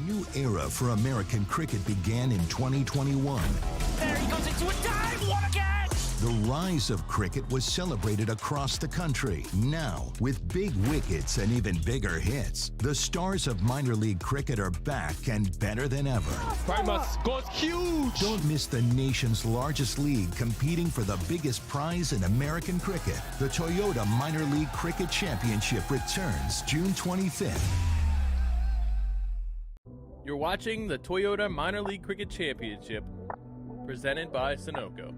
new era for American cricket began in 2021. There he goes into a dive! What a catch! The rise of cricket was celebrated across the country. Now, with big wickets and even bigger hits, the stars of minor league cricket are back and better than ever. Primus goes huge! Don't miss the nation's largest league competing for the biggest prize in American cricket. The Toyota Minor League Cricket Championship returns June 25th. You're watching the Toyota Minor League Cricket Championship, presented by Sunoco.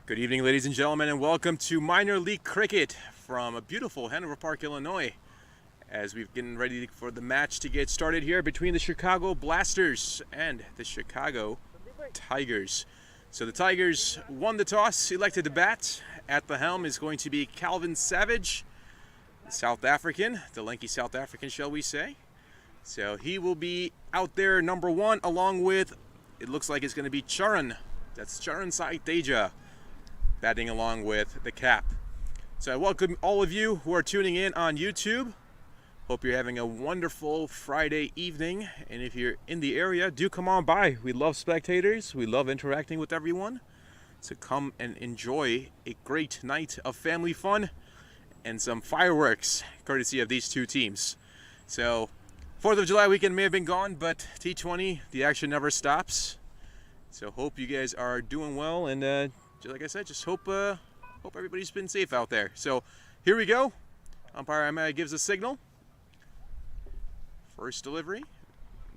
Good evening, ladies and gentlemen, and welcome to Minor League Cricket from a beautiful Hanover Park, Illinois. As we're getting ready for the match to get started here between the Chicago Blasters and the Chicago Tigers. So the Tigers won the toss, elected to bat. At the helm is going to be Calvin Savage, South African, the lanky South African, shall we say. So he will be out there, number one, along with, it looks like it's going to be Charan. That's Charan Saiteja, batting along with the cap. So I welcome all of you who are tuning in on YouTube. Hope you're having a wonderful Friday evening. And if you're in the area, do come on by. We love spectators. We love interacting with everyone. So come and enjoy a great night of family fun and some fireworks, courtesy of these two teams. So 4th of July weekend may have been gone, but T20, the action never stops. So hope you guys are doing well, and like I said, just hope everybody's been safe out there. So here we go. Umpire Amaya gives a signal. First delivery,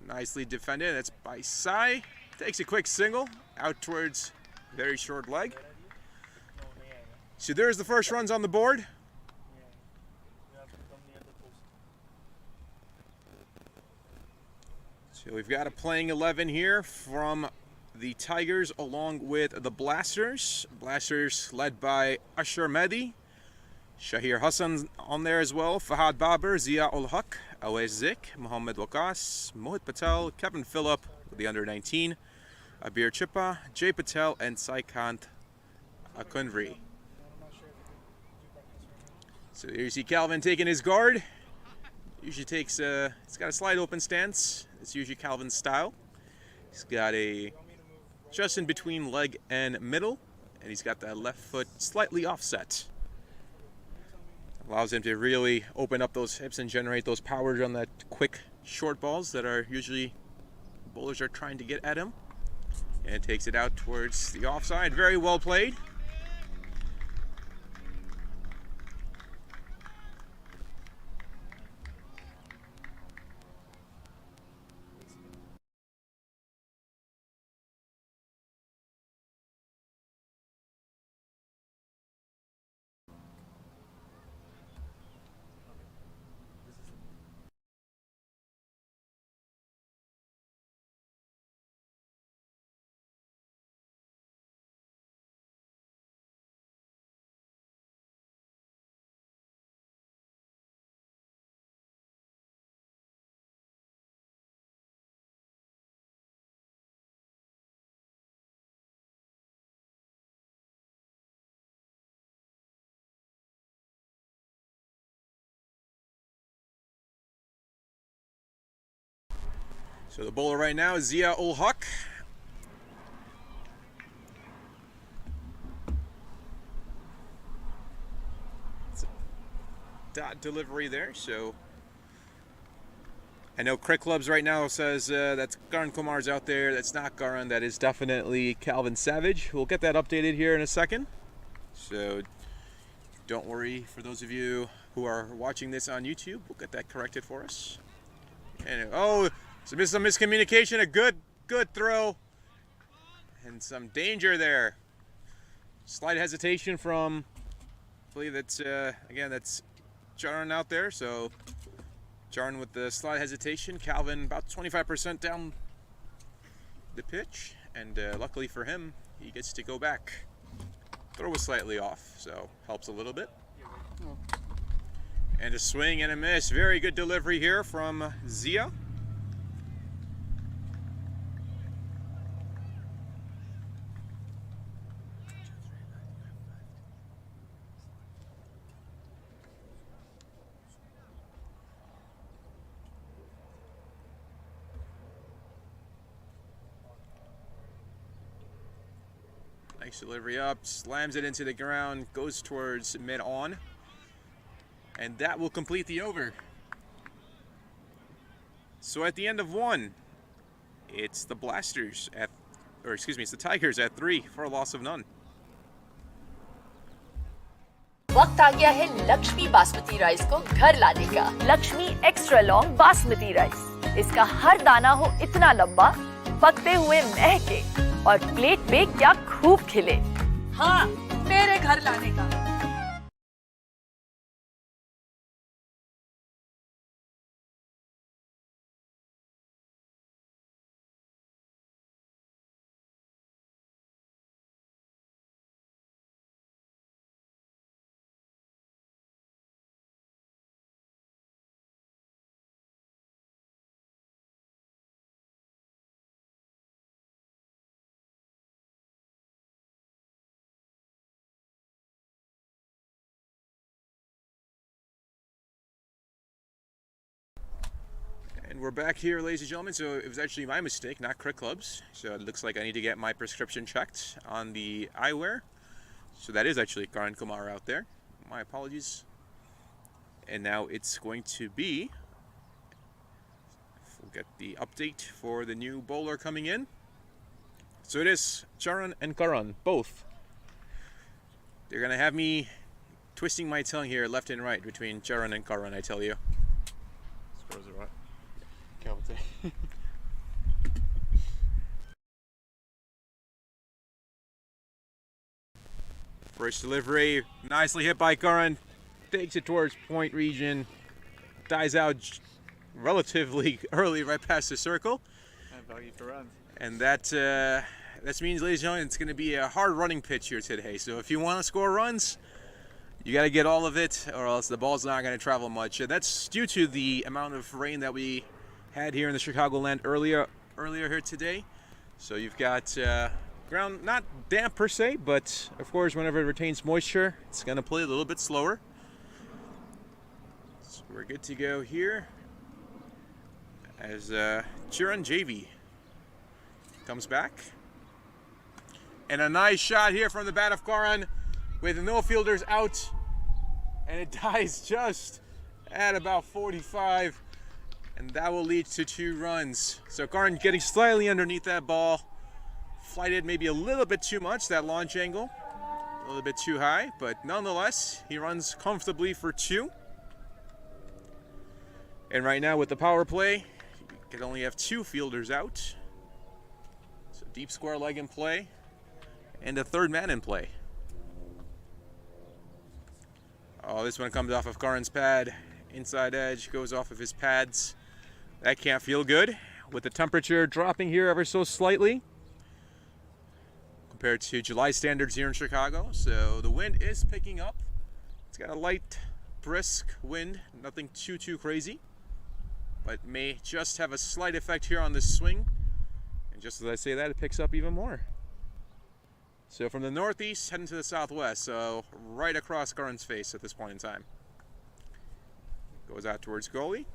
nicely defended. That's by Sai. Takes a quick single out towards very short leg. So there's the first runs on the board. So we've got a playing 11 here from the Tigers along with the Blasters. Blasters led by Ashur Mehdi, Shahir Hassan on there as well, Fahad Babar, Zia ul Haq, Awais Zik, Mohammad Waqas, Mohit Patel, Kevin Phillip with the under-19, Abir Chippa, Jay Patel, and Saikant Akunvri. So here you see Calvin taking his guard. Usually takes it's got a slide open stance. It's usually Calvin's style. He's got a just in between leg and middle, and he's got that left foot slightly offset. Allows him to really open up those hips and generate those powers on that quick short balls that are usually bowlers are trying to get at him. And takes it out towards the offside. Very well played. So the bowler right now is Zia ul Haq. It's a dot delivery there. So I know Crick Clubs right now says that's Garan Kumar's out there. That's not Garan. That is definitely Calvin Savage. We'll get that updated here in a second. So don't worry, for those of you who are watching this on YouTube, we'll get that corrected for us. And some miscommunication, a good throw, and some danger there. Slight hesitation from, I believe that's, again, that's Charan out there. So Charan with the slight hesitation. Calvin about 25% down the pitch, and luckily for him, he gets to go back. Throw was slightly off, so helps a little bit. And a swing and a miss. Very good delivery here from Zia. Nice delivery up, slams it into the ground, goes towards mid-on, and that will complete the over. So at the end of one, it's the Blasters at, or excuse me, it's the Tigers at 3 for a loss of none. वक्त आ गया है Lakshmi basmati rice को घर लाने का। Lakshmi extra long basmati rice, इसका हर दाना हो इतना लंबा, पकते हुए महके और प्लेट पे क्या खूब खिले। हाँ, मेरे घर लाने का। And we're back here, ladies and gentlemen. So it was actually my mistake, not Crick Club's. So it looks like I need to get my prescription checked on the eyewear. So that is actually Karan Kumar out there. My apologies. And now it's going to be, we'll get the update for the new bowler coming in. So it is Charan and Karan, both. They're gonna have me twisting my tongue here left and right between Charan and Karan, I tell you. Scores it right. First delivery, nicely hit by Karan. Takes it towards point region. Dies out relatively early right past the circle. And value for runs. And that means, ladies and gentlemen, it's going to be a hard running pitch here today. So if you want to score runs, you got to get all of it, or else the ball's not going to travel much. And that's due to the amount of rain that we had here in the Chicagoland earlier here today. So you've got ground not damp per se, but of course whenever it retains moisture, it's going to play a little bit slower. So we're good to go here as Chiranjeevi comes back. And a nice shot here from the bat of Karan with no fielders out, and it dies just at about 45, and that will lead to 2 runs. So Karan getting slightly underneath that ball, flighted maybe a little bit too much, that launch angle, a little bit too high, but nonetheless, he runs comfortably for 2. And right now with the power play, you can only have 2 fielders out. So deep square leg in play, and a 3rd man in play. Oh, this one comes off of Karan's pad. Inside edge goes off of his pads. That can't feel good. With the temperature dropping here ever so slightly compared to July standards here in Chicago. So the wind is picking up. It's got a light, brisk wind, nothing too crazy, but may just have a slight effect here on this swing. And just as I say that, it picks up even more. So from the northeast heading to the southwest, so right across Karan's face at this point in time. Goes out towards goalie.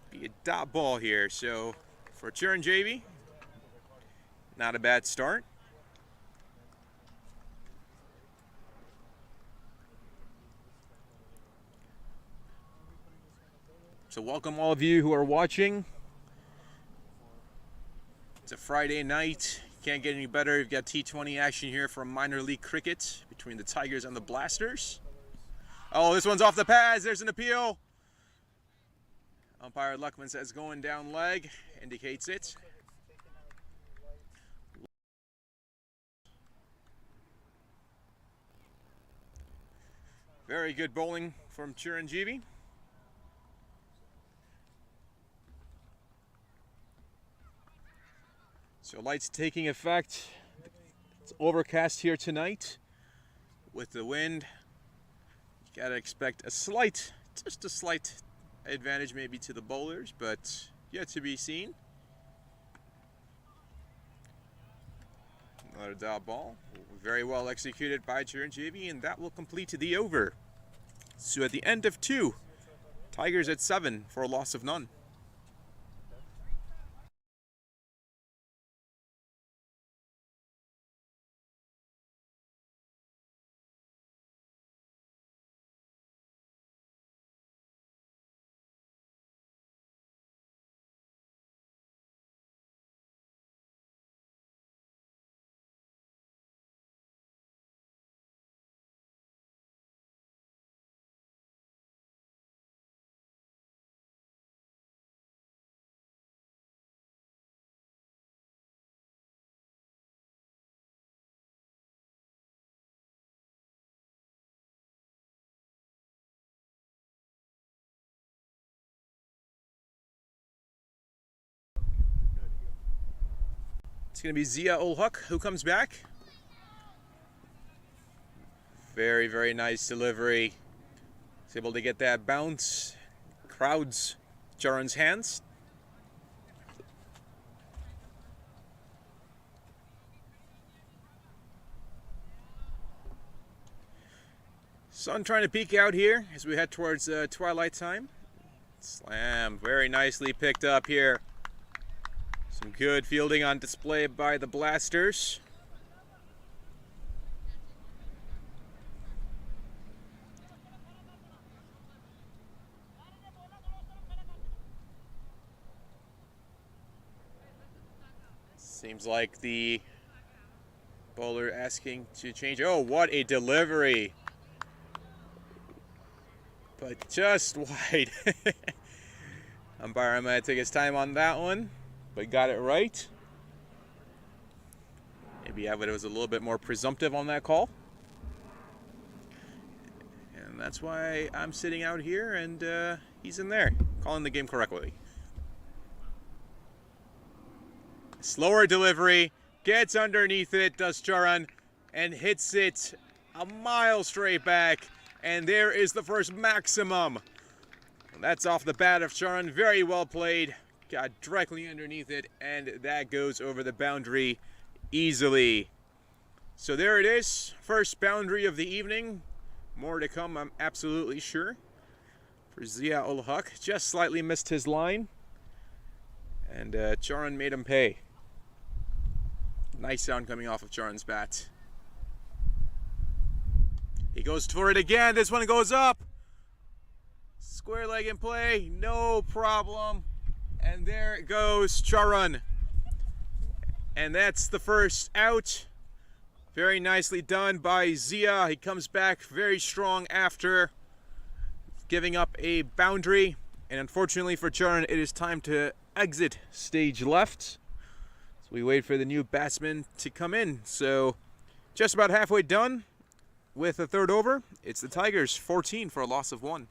Be a dot ball here, so for Chiranjeevi, not a bad start. So welcome all of you who are watching. It's a Friday night. Can't get any better. You've got T20 action here from minor league cricket between the Tigers and the Blasters. Oh, this one's off the pads. There's an appeal. Umpire Luckman says going down leg, indicates it. Very good bowling from Chiranjeevi. So lights taking effect. It's overcast here tonight with the wind. You gotta expect a slight, just a slight advantage maybe to the bowlers, but yet to be seen. Another dot ball, very well executed by Chiranjeevi, and that will complete the over. So at the end of 2, Tigers at 7 for a loss of none. It's going to be Zia ul Haq who comes back. Very, very nice delivery. He's able to get that bounce. Crowds Charan's hands. Sun trying to peek out here as we head towards twilight time. Slam, very nicely picked up here. Some good fielding on display by the Blasters. Seems like the bowler asking to change. Oh, what a delivery. But just wide. Umpire might take his time on that one, but got it right. Maybe Abbott was a little bit more presumptive on that call. And that's why I'm sitting out here and he's in there, calling the game correctly. Slower delivery, gets underneath it, does Charan, and hits it a mile straight back. And there is the first maximum. That's off the bat of Charan. Very well played. Got directly underneath it, and that goes over the boundary easily. So there it is. First boundary of the evening. More to come, I'm absolutely sure. For Zia ul Haq. Just slightly missed his line. And Charan made him pay. Nice sound coming off of Charan's bat. He goes for it again. This one goes up. Square leg in play. No problem. And there it goes, Charan. And that's the first out. Very nicely done by Zia. He comes back very strong after giving up a boundary. And unfortunately for Charan, it is time to exit stage left. So we wait for the new batsman to come in. So just about halfway done. With the third over, it's the Tigers 14 for a loss of 1.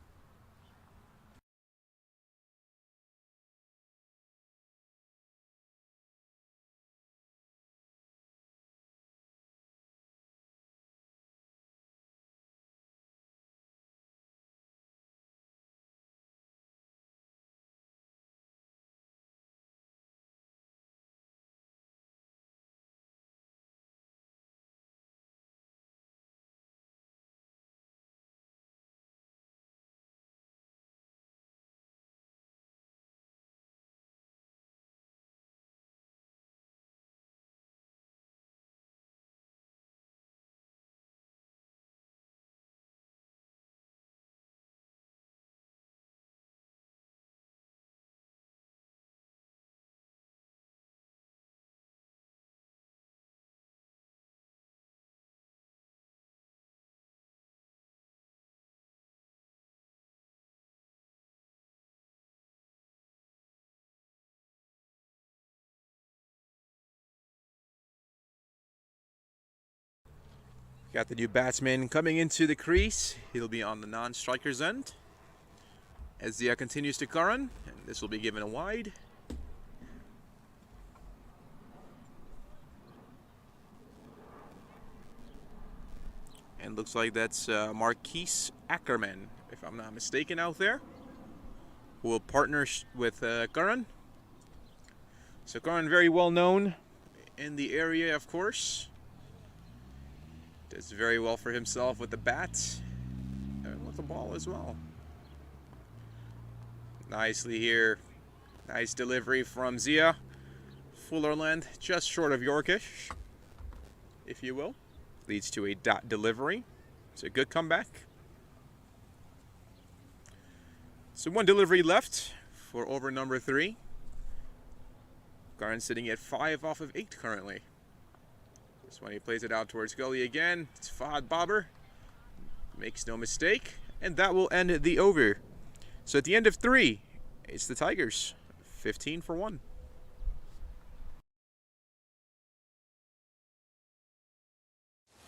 Got the new batsman coming into the crease. He'll be on the non-striker's end. As Zia continues to Karan, and this will be given a wide. And looks like that's Marquise Ackerman, if I'm not mistaken, out there, who will partner with Karan. So Karan, very well known in the area, of course. Does very well for himself with the bat and with the ball as well. Nicely here. Nice delivery from Zia. Fuller land just short of Yorkish, if you will. Leads to a dot delivery. It's a good comeback. So one delivery left for over number 3. Karan sitting at 5 off of 8 currently. This one he plays it out towards Gully again. It's Fahad Babar. Makes no mistake. And that will end the over. So at the end of 3, it's the Tigers 15 for 1.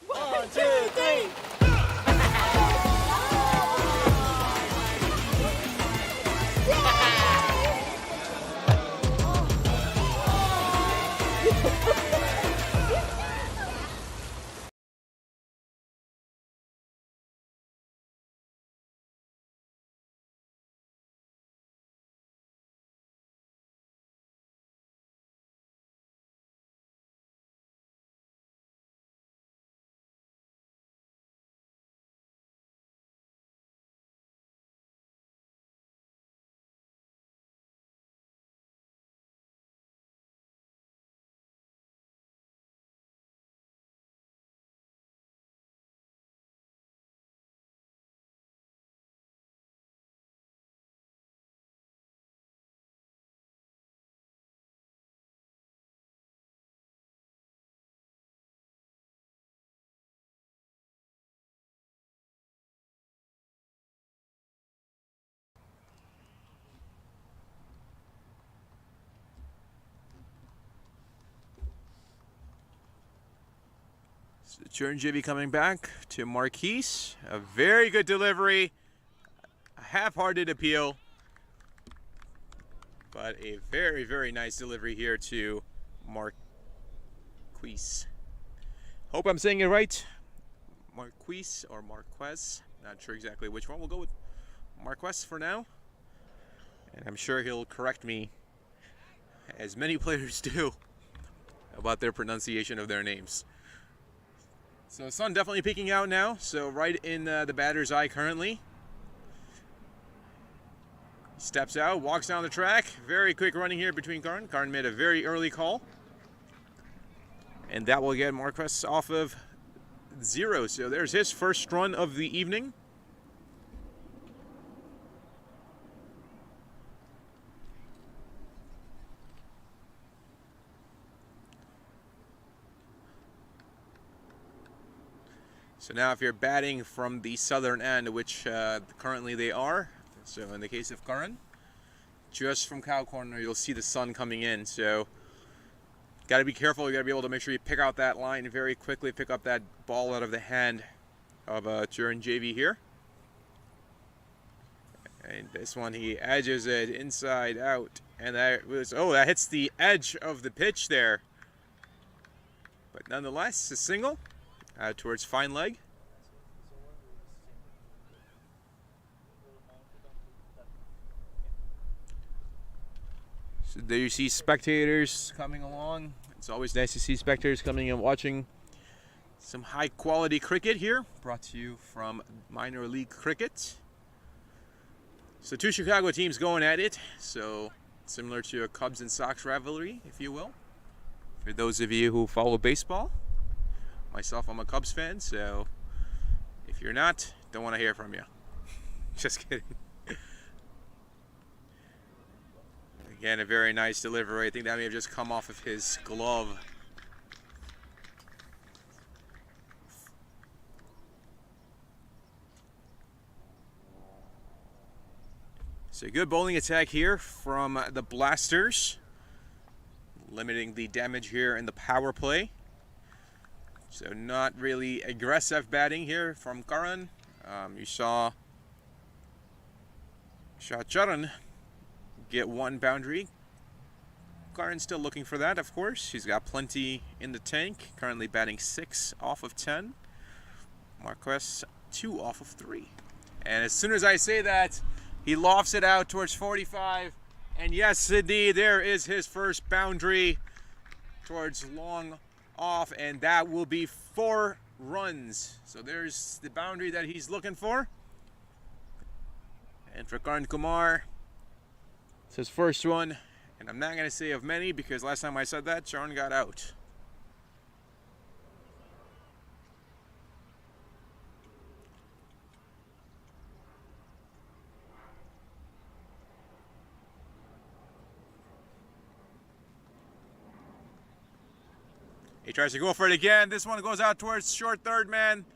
One, two, three. So Chiranjeevi coming back to Marquise. A very good delivery. A half-hearted appeal. But a very, very nice delivery here to Marquise. Hope I'm saying it right. Marquise or Marquez. Not sure exactly which one. We'll go with Marquez for now. And I'm sure he'll correct me, as many players do, about their pronunciation of their names. So sun definitely peeking out now. So right in the batter's eye currently. Steps out, walks down the track. Very quick running here between Karan. Karan made a very early call. And that will get Marquez off of 0. So there's his first run of the evening. So now if you're batting from the southern end, which currently they are, so in the case of Karan, just from cow corner, you'll see the sun coming in. So got to be careful. You got to be able to make sure you pick out that line very quickly, pick up that ball out of the hand of Chiranjeevi here. And this one, he edges it inside out. And that was, oh, that hits the edge of the pitch there. But nonetheless, a single towards fine leg. So there you see spectators coming along. It's always nice to see spectators coming and watching some high quality cricket here, brought to you from Minor League Cricket. So two Chicago teams going at it, so similar to a Cubs and Sox rivalry, if you will. For those of you who follow baseball, myself, I'm a Cubs fan, so if you're not, don't want to hear from you. Just kidding. Again, a very nice delivery. I think that may have just come off of his glove. So good bowling attack here from the Blasters, limiting the damage here in the power play. So not really aggressive batting here from Karan. You saw Charan get one boundary. Karan's still looking for that, of course. He's got plenty in the tank. Currently batting 6 off of 10. Marquez 2 off of 3. And as soon as I say that, he lofts it out towards 45. And yes, indeed, there is his first boundary towards long off, and that will be 4 runs. So there's the boundary that he's looking for. And for Karan Kumar, it's his first one, and I'm not going to say of many because last time I said that, Sharon got out. He tries to go for it again. This one goes out towards short third man.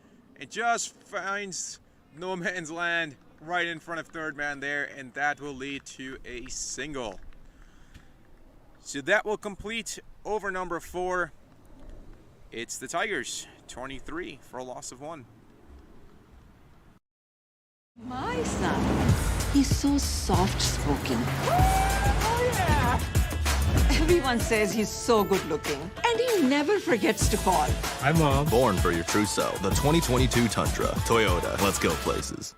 It just finds no man's land right in front of third man there, and that will lead to a single. So that will complete over number 4. It's the Tigers, 23 for a loss of 1. My son, he's so soft-spoken. Oh, yeah! Everyone says he's so good-looking, and he never forgets to call. Hi, Mom. Born for your true self. The 2022 Tundra. Toyota. Let's go places.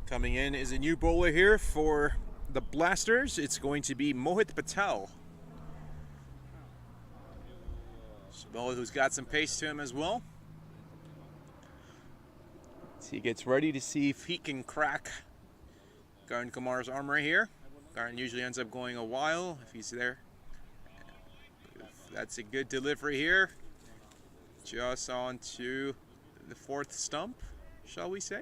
Coming in is a new bowler here for the Blasters. It's going to be Mohit Patel. Sabella, who's got some pace to him as well. So he gets ready to see if he can crack Garin Kamar's arm right here. Garin usually ends up going a while if he's there. That's a good delivery here. Just onto the fourth stump, shall we say.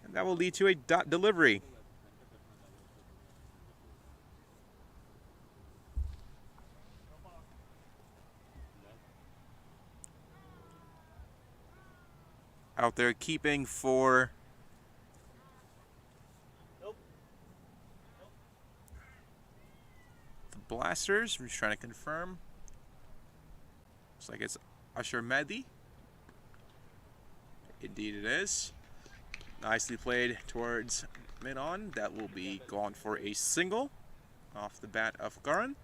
And that will lead to a dot delivery. Out there keeping for the Blasters. We're just trying to confirm. Looks like it's Asher Mehdi. Indeed it is. Nicely played towards mid-on. That will be gone for a single off the bat of Garin.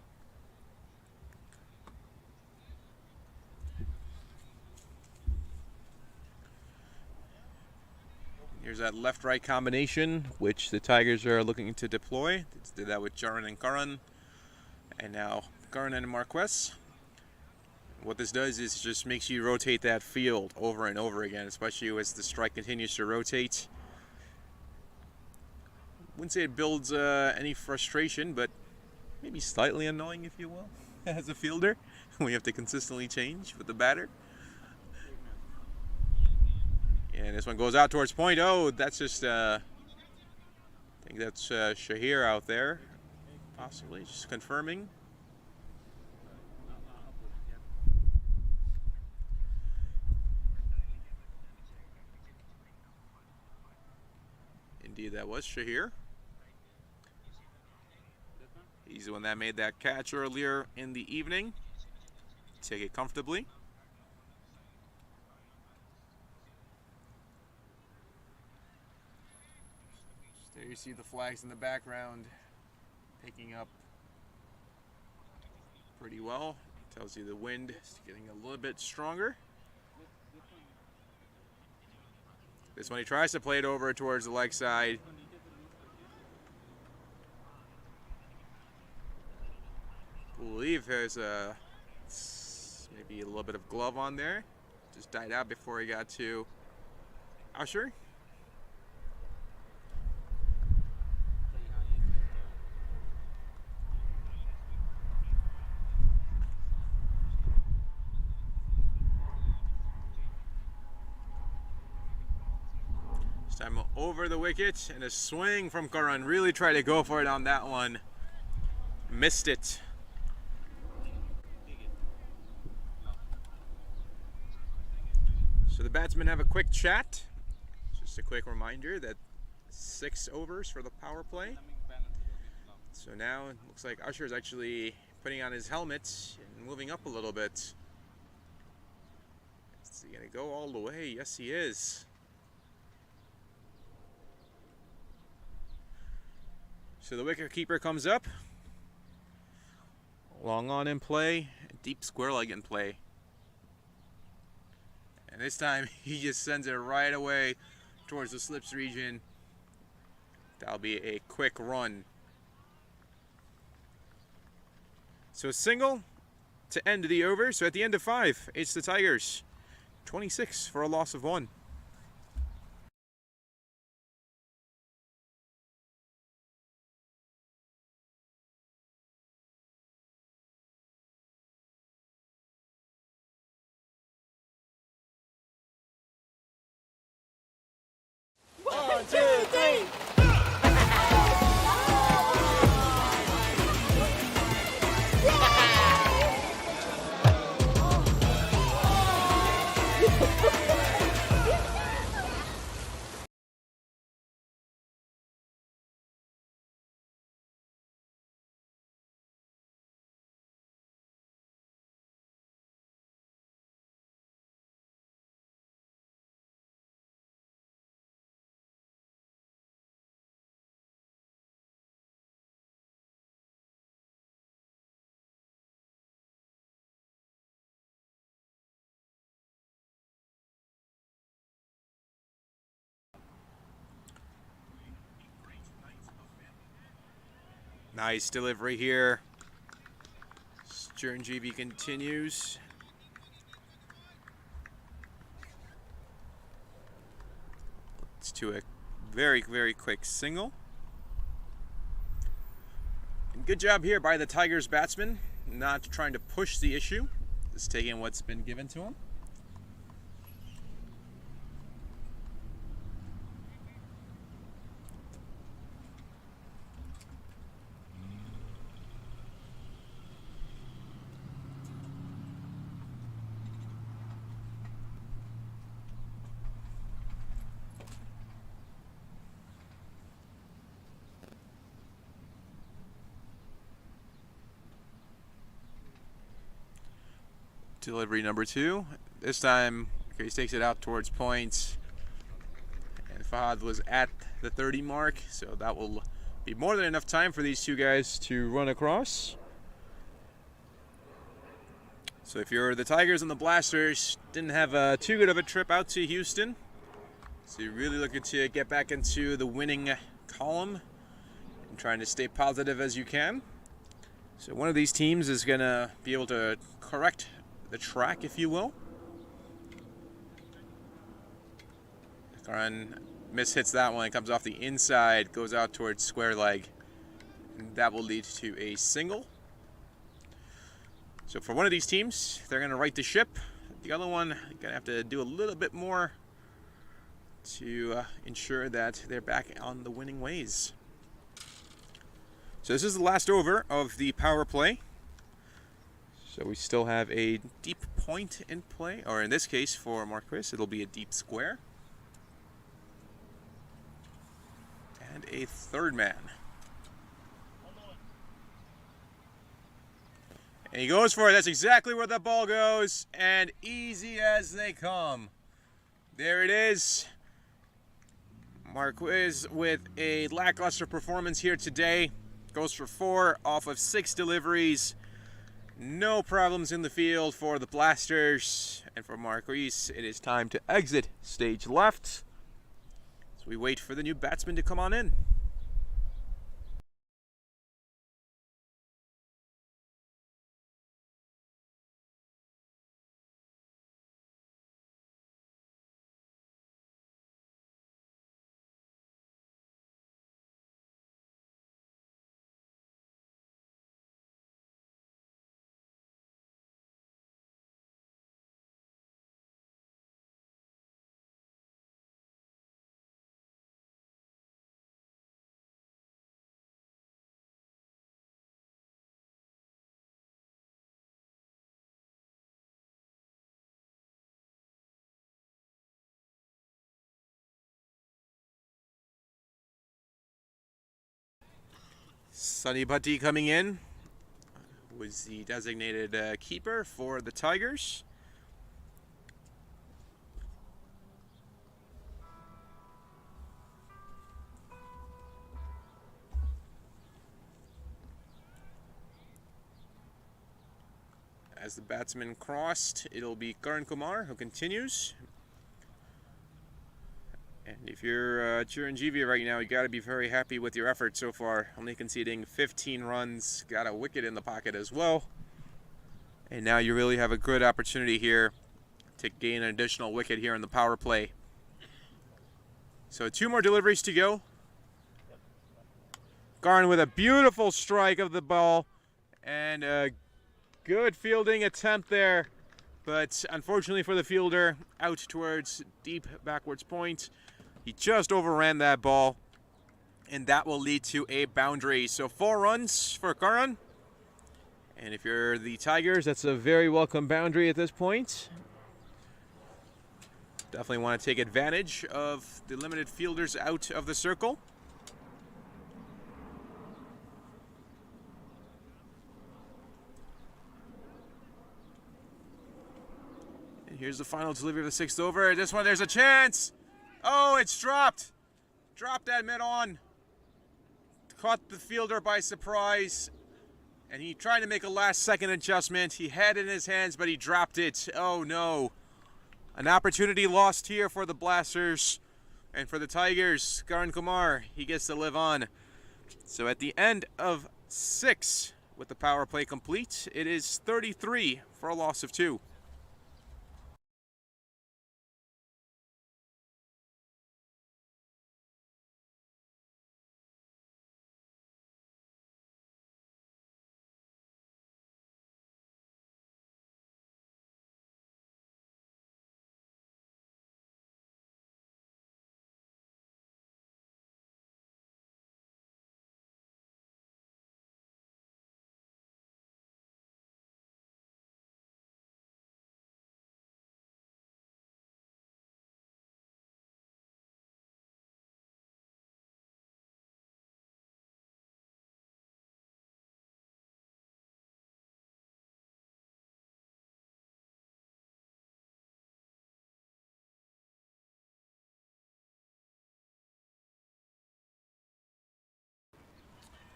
Here's that left-right combination, which the Tigers are looking to deploy. They did that with Jaron and Garin, and now Garin and Marquez. What this does is just makes you rotate that field over and over again, especially as the strike continues to rotate. Wouldn't say it builds any frustration, but maybe slightly annoying, if you will, as a fielder, when you have to consistently change with the batter. And this one goes out towards point. Oh, that's just, I think that's Shahir out there, possibly, just confirming. Indeed, that was Shahir. He's the one that made that catch earlier in the evening. Take it comfortably. There you see the flags in the background picking up pretty well. Tells you the wind is getting a little bit stronger. This one he tries to play it over towards the leg side. I believe there's maybe a little bit of glove on there. Just died out before he got to Usher. Time over the wicket and a swing from Garin. Really tried to go for it on that one. Missed it. So the batsmen have a quick chat. Just a quick reminder that 6 overs for the power play. So now it looks like Usher is actually putting on his helmet and moving up a little bit. Is he gonna go all the way? Yes, he is. So the wicket keeper comes up. Long on in play, deep square leg in play. And this time he just sends it right away towards the slips region. That'll be a quick run. So a single to end the over. So at the end of 5, it's the Tigers. 26 for a loss of 1. Nice delivery here. Chiranjeevi continues to a very, very quick single. And good job here by the Tigers batsman, not trying to push the issue, just taking what's been given to him. Delivery number 2. This time, Chris takes it out towards points. And Fahad was at the 30 mark, so that will be more than enough time for these two guys to run across. So if you're the Tigers and the Blasters, didn't have too good of a trip out to Houston. So you're really looking to get back into the winning column and trying to stay positive as you can. So one of these teams is going to be able to correct the track, if you will. Karan mishits that one, comes off the inside, goes out towards square leg, and that will lead to a single. So for one of these teams, they're going to right the ship. The other one, you're going to have to do a little bit more to ensure that they're back on the winning ways. So this is the last over of the power play. So we still have a deep point in play, or in this case for Marquis, it'll be a deep square. And a third man. And he goes for it. That's exactly where the ball goes, and easy as they come. There it is. Marquis with a lackluster performance here today. Goes for 4 off of 6 deliveries. No problems in the field for the Blasters. And for Marquis, it is time to exit stage left. So we wait for the new batsman to come on in. Sunny Bhatti coming in, was the designated keeper for the Tigers. As the batsman crossed, it'll be Karan Kumar who continues. And if you're Chiranjeevi right now, you got to be very happy with your effort so far. Only conceding 15 runs, got a wicket in the pocket as well. And now you really have a good opportunity here to gain an additional wicket here in the power play. So 2 more deliveries to go. Karan with a beautiful strike of the ball and a good fielding attempt there. But unfortunately for the fielder, out towards deep backwards point. He just overran that ball, and that will lead to a boundary. So 4 runs for Karan. And if you're the Tigers, that's a very welcome boundary at this point. Definitely want to take advantage of the limited fielders out of the circle. And here's the final delivery of the 6th over. This one, there's a chance. Oh, it's dropped. Dropped that mid-on. Caught the fielder by surprise. And he tried to make a last-second adjustment. He had it in his hands, but he dropped it. Oh, no. An opportunity lost here for the Blasters. And for the Tigers, Karan Kumar, he gets to live on. So at the end of 6, with the power play complete, it is 33 for a loss of 2.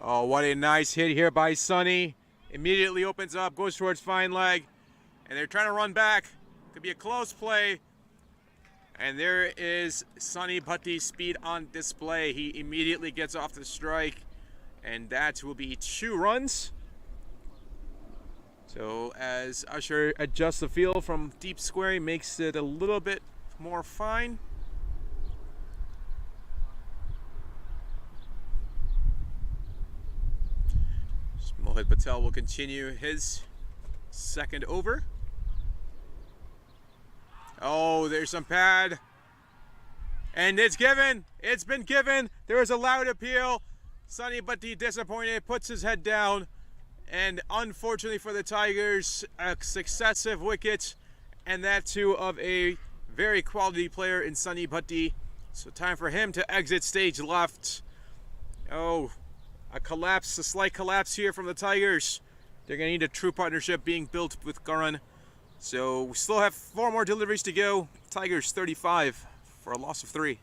Oh, what a nice hit here by Sunny. Immediately opens up, goes towards fine leg, and they're trying to run back. Could be a close play. And there is Sunny Bhatti's speed on display. He immediately gets off the strike, and that will be 2 runs. So as Usher adjusts the field from deep square, he makes it a little bit more fine. Mohit Patel will continue his second over. Oh, there's some pad. And it's given. It's been given. There is a loud appeal. Sunny Bhatti disappointed, puts his head down. And unfortunately for the Tigers, a successive wicket. And that too of a very quality player in Sunny Bhatti. So time for him to exit stage left. Oh, a slight collapse here from the Tigers. They're going to need a true partnership being built with Karan. So we still have 4 more deliveries to go. Tigers 35 for a loss of 3.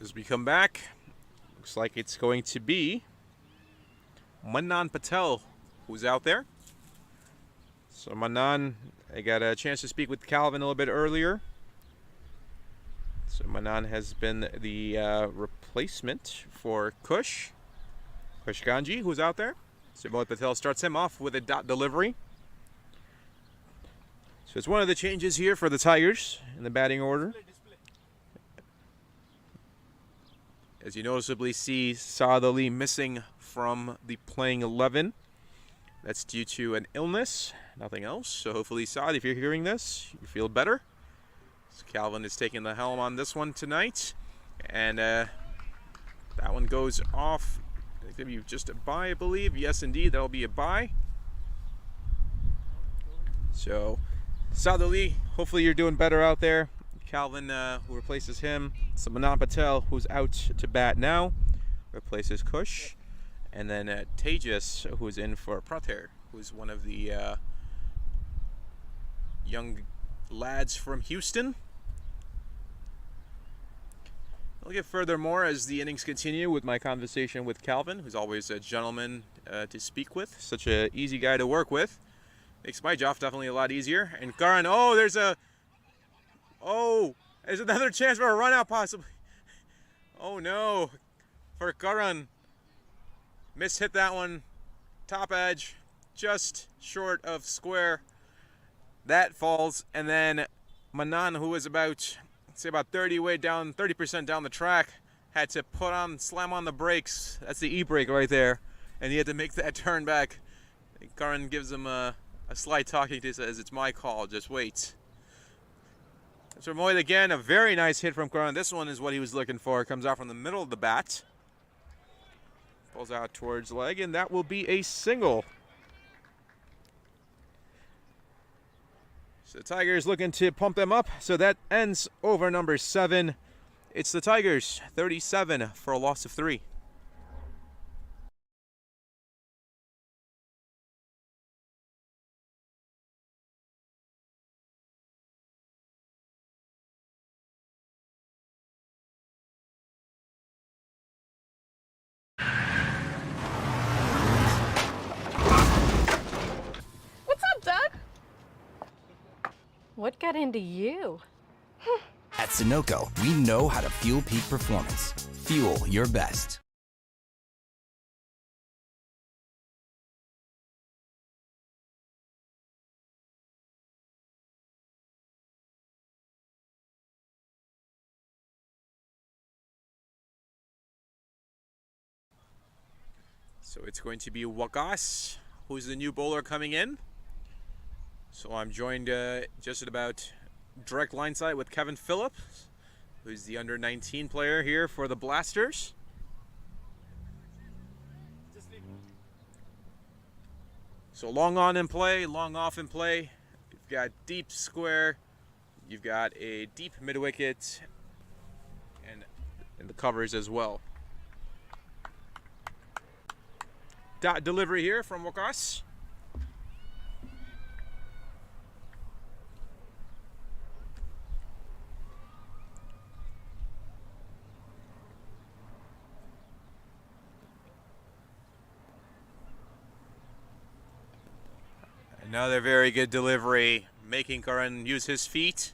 As we come back, looks like it's going to be Manan Patel who's out there. So Manan, I got a chance to speak with Calvin a little bit earlier. So Manan has been the replacement for Kush Ganji, who's out there. So Mohit Patel starts him off with a dot delivery. So it's one of the changes here for the Tigers in the batting order. As you noticeably see Saad Ali missing from the playing 11. That's due to an illness, nothing else. So hopefully, Saad, if you're hearing this, you feel better. So Calvin is taking the helm on this one tonight. And that one goes off. It's going to be just a bye, I believe. Yes, indeed, that'll be a bye. So, Saad Ali, hopefully you're doing better out there. Calvin, who replaces him. So Manan Patel, who's out to bat now, replaces Kush. And then Tejas, who's in for Prater, who's one of the young lads from Houston. I'll get furthermore as the innings continue with my conversation with Calvin, who's always a gentleman to speak with. Such an easy guy to work with. Makes my job definitely a lot easier. And Karan, there's another chance for a run out possibly. Oh no, for Karan. Mishit that one. Top edge, just short of square. That falls, and then Manan, who was about 30% down the track, had to slam on the brakes. That's the e-brake right there, and he had to make that turn back. Karan gives him a slight talking to, says, "It's my call, just wait." So Mohit again, a very nice hit from Karan. This one is what he was looking for. Comes out from the middle of the bat. Pulls out towards leg, and that will be a single. So the Tigers looking to pump them up. So that ends over number 7. It's the Tigers, 37 for a loss of 3. What got into you? At Sunoco, we know how to fuel peak performance. Fuel your best. So it's going to be Wakas, who's the new bowler coming in. So I'm joined just at about direct line side with Kevin Phillips, who's the under-19 player here for the Blasters. So long on in play, long off in play. You've got deep square, you've got a deep mid-wicket, and the covers as well. Dot delivery here from Wakas. Another very good delivery, making Karan use his feet.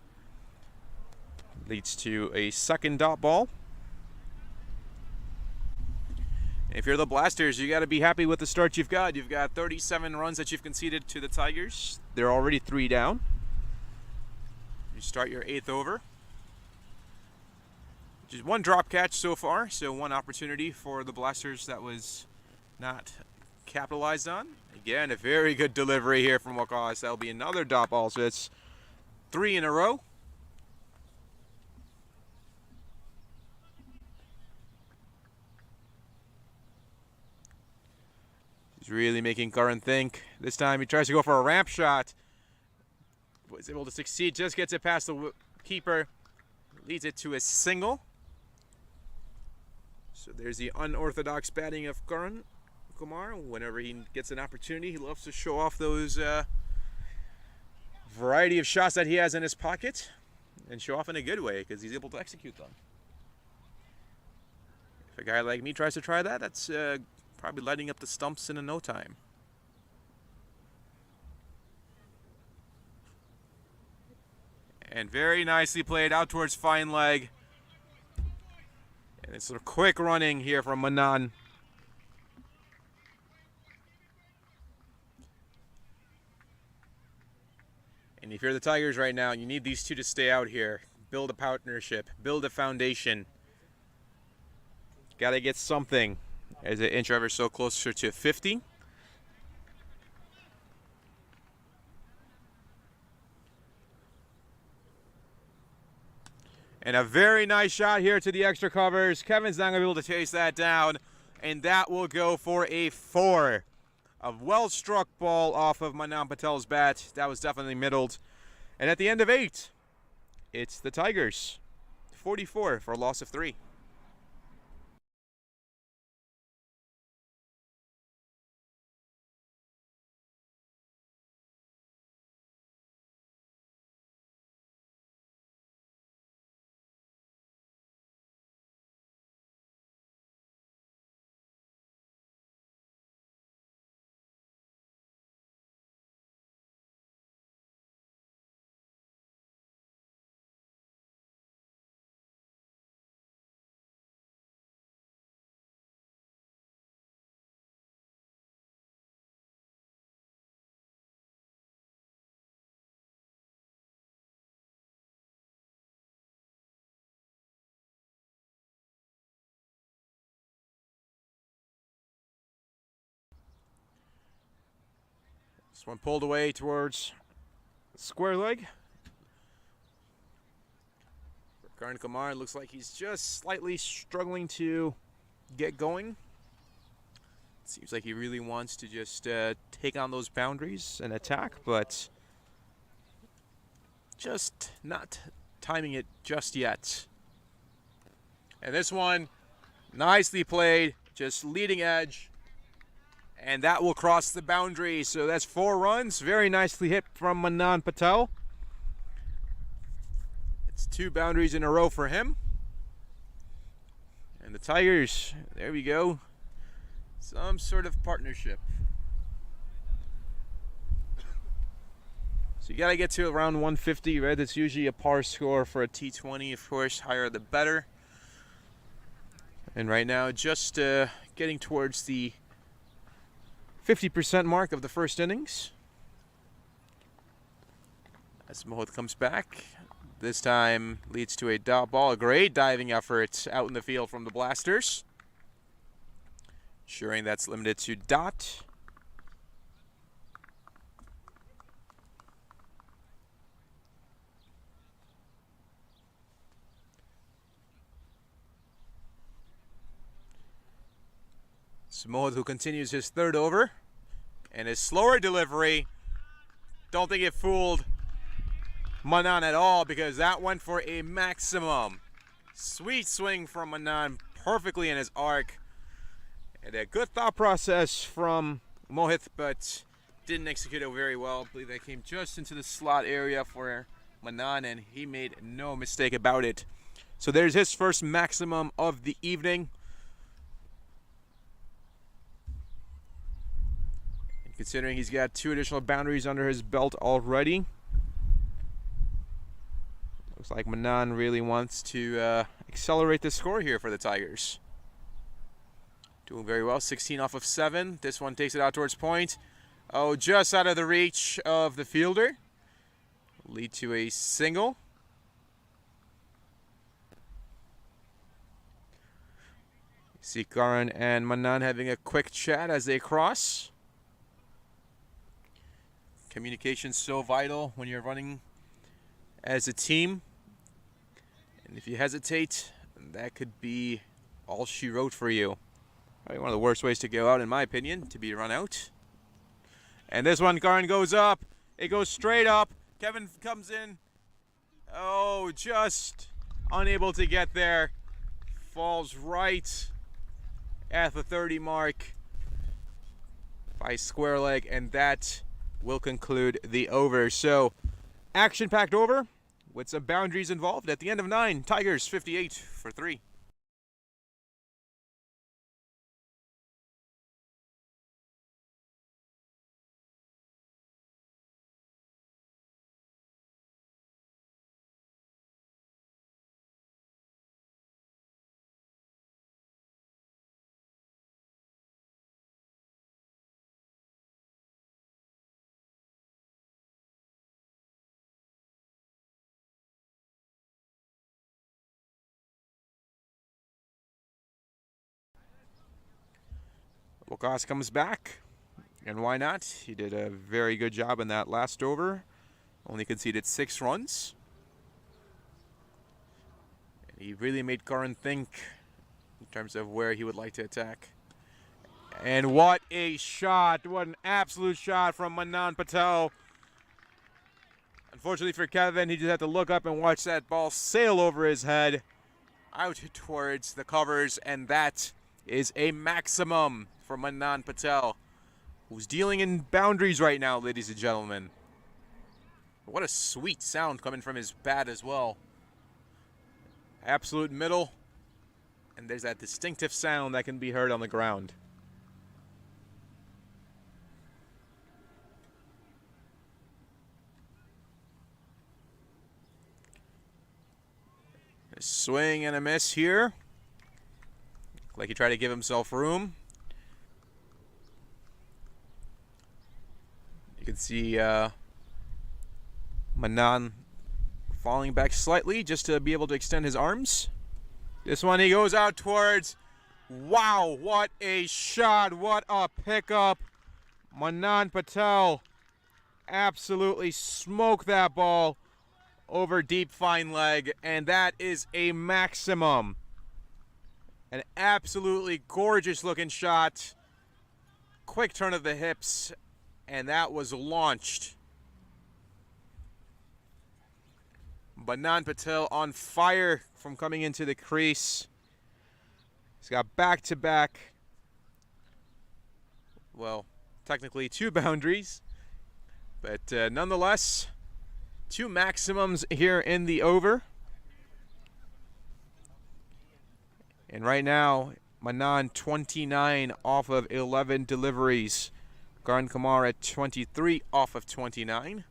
Leads to a second dot ball. If you're the Blasters, you got to be happy with the start you've got. You've got 37 runs that you've conceded to the Tigers. They're already 3 down. You start your 8th over. Just 1 drop catch so far, so 1 opportunity for the Blasters that was not capitalized on. Again, a very good delivery here from Wakas. That'll be another dot ball, so it's 3 in a row. He's really making Karan think. This time he tries to go for a ramp shot. Was able to succeed, just gets it past the keeper. Leads it to a single. So there's the unorthodox batting of Karan Kumar. Whenever he gets an opportunity, he loves to show off those variety of shots that he has in his pocket and show off in a good way because he's able to execute them. If a guy like me tries to try that, that's probably lighting up the stumps in no time. And very nicely played out towards fine leg. And it's a quick running here from Manan. And if you're the Tigers right now, you need these two to stay out here. Build a partnership, build a foundation. Got to get something as they inch ever so closer to 50. And a very nice shot here to the extra covers. Kevin's not going to be able to chase that down. And that will go for a 4. A well-struck ball off of Manan Patel's bat. That was definitely middled. And at the end of 8, it's the Tigers. 44 for a loss of 3. This one pulled away towards square leg. For Karan Kumar, looks like he's just slightly struggling to get going. Seems like he really wants to just take on those boundaries and attack, but just not timing it just yet. And this one, nicely played, just leading edge. And that will cross the boundary. So that's 4 runs. Very nicely hit from Manan Patel. It's 2 boundaries in a row for him. And the Tigers, there we go. Some sort of partnership. So you got to get to around 150, right? That's usually a par score for a T20. Of course, higher the better. And right now, just getting towards the 50% mark of the first innings. As Mohit comes back, this time leads to a dot ball. A great diving effort out in the field from the Blasters. Ensuring that's limited to dot. Samoa, who continues his third over, and his slower delivery. Don't think it fooled Manan at all, because that went for a maximum. Sweet swing from Manan, perfectly in his arc. And a good thought process from Mohit, but didn't execute it very well. I believe that came just into the slot area for Manan, and he made no mistake about it. So there's his first maximum of the evening. And considering he's got 2 additional boundaries under his belt already, looks like Manan really wants to accelerate the score here for the Tigers. Doing very well, 16 off of 7. This one takes it out towards point. Oh, just out of the reach of the fielder. Lead to a single. See Karan and Manan having a quick chat as they cross. Communication's so vital when you're running as a team. And if you hesitate, that could be all she wrote for you. Probably one of the worst ways to go out, in my opinion, to be run out. And this one, Karan goes up. It goes straight up. Kevin comes in. Oh, just unable to get there. Falls right at the 30 mark by square leg, and that will conclude the over. So, action-packed over with some boundaries involved. At the end of 9, Tigers 58 for 3. Wakas comes back, and why not? He did a very good job in that last over. Only conceded 6 runs. And he really made Karan think in terms of where he would like to attack. And what a shot! What an absolute shot from Manan Patel. Unfortunately for Kevin, he just had to look up and watch that ball sail over his head out towards the covers, and that is a maximum for Manan Patel, who's dealing in boundaries right now, ladies and gentlemen. What a sweet sound coming from his bat as well. Absolute middle, and there's that distinctive sound that can be heard on the ground. A swing and a miss here. Like he tried to give himself room. You can see Manan falling back slightly just to be able to extend his arms. This one he goes out towards. Wow, what a shot. What a pickup. Manan Patel absolutely smoked that ball over deep fine leg, and that is a maximum. An absolutely gorgeous looking shot. Quick turn of the hips, and that was launched. Manan Patel on fire from coming into the crease. He's got back-to-back, well, technically 2 boundaries, but nonetheless, 2 maximums here in the over. And right now, Manan 29 off of 11 deliveries. Karan Kumar at 23 off of 29.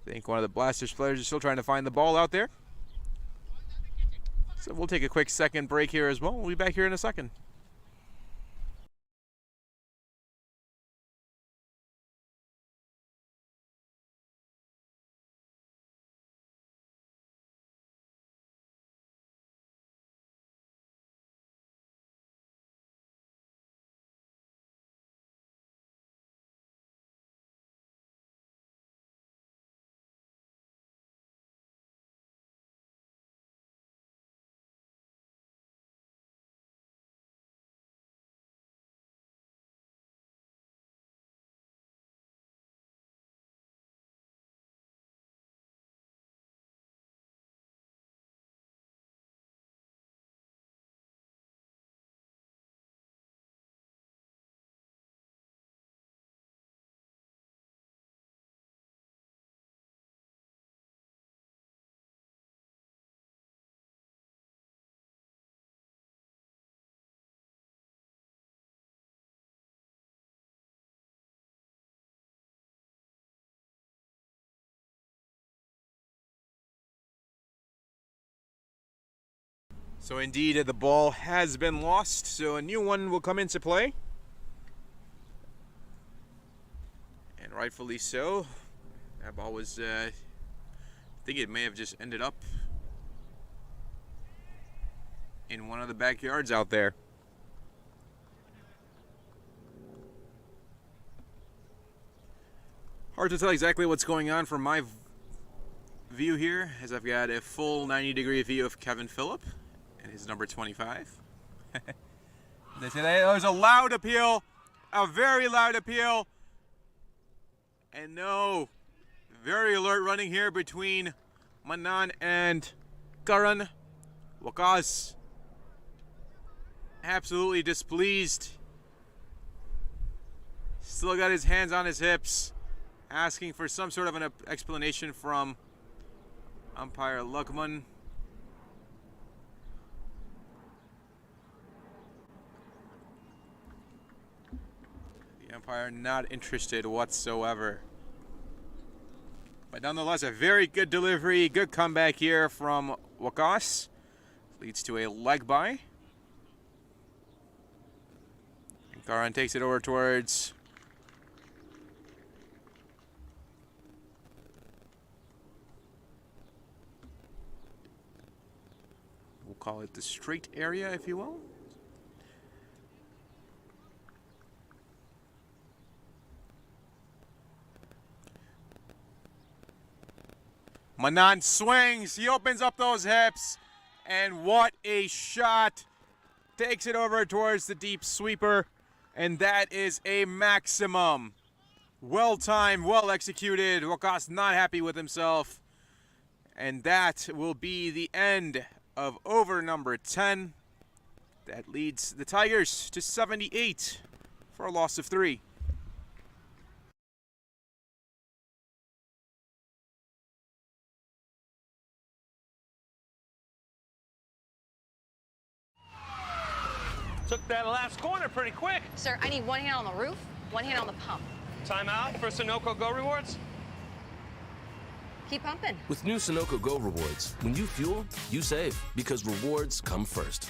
I think one of the Blasters players is still trying to find the ball out there. So we'll take a quick second break here as well. We'll be back here in a second. So indeed, the ball has been lost, so a new one will come into play. And rightfully so. That ball was, I think it may have just ended up in one of the backyards out there. Hard to tell exactly what's going on from my view here, as I've got a full 90-degree view of Kevin Phillip and his number 25. They say there was a loud appeal, a very loud appeal, and no, very alert running here between Manan and Karan. Waqas absolutely displeased. Still got his hands on his hips, asking for some sort of an explanation from umpire Luckman. The umpire not interested whatsoever. But nonetheless, a very good delivery, good comeback here from Waqas. Leads to a leg by. And Karan takes it over towards call it the straight area, if you will. Manan swings, he opens up those hips, and what a shot. Takes it over towards the deep sweeper, and that is a maximum. Well timed, well executed. Waqas not happy with himself, and that will be the end of over number 10. That leads the Tigers to 78 for a loss of 3. Took that last corner pretty quick. Sir, I need one hand on the roof, one hand on the pump. Timeout for Sunoco Go Rewards. Keep pumping. With new Sunoco Go Rewards, when you fuel, you save, because rewards come first.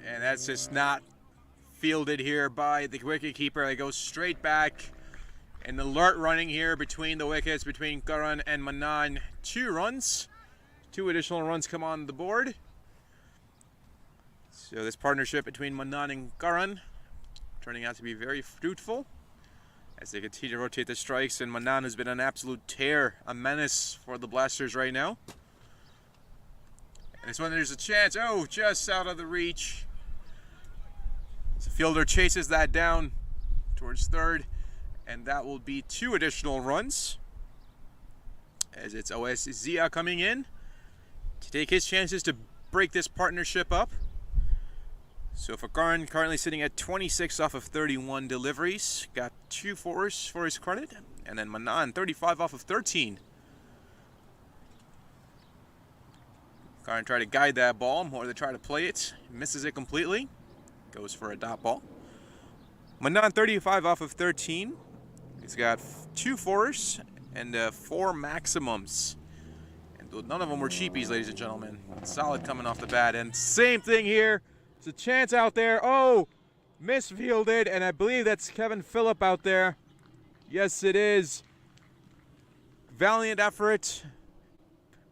And that's just not fielded here by the wicketkeeper. They go straight back. An alert running here between the wickets, between Karan and Manan. 2 runs. 2 additional runs come on the board. So this partnership between Manan and Karan turning out to be very fruitful as they continue to rotate the strikes. And Manan has been an absolute tear, a menace for the Blasters right now. And this one, there's a chance. Oh, just out of the reach. The fielder chases that down towards third, and that will be 2 additional runs as it's OS Zia coming in to take his chances to break this partnership up. So for Karan, currently sitting at 26 off of 31 deliveries, got 2 fours for his credit, and then Manan 35 off of 13. Karan tried to guide that ball more than try to play it, misses it completely. Goes for a dot ball. Manan 35 off of 13. He's got 2 fours and 4 maximums. And none of them were cheapies, ladies and gentlemen. Solid coming off the bat. And same thing here. There's a chance out there. Oh, misfielded. And I believe that's Kevin Phillip out there. Yes, it is. Valiant effort.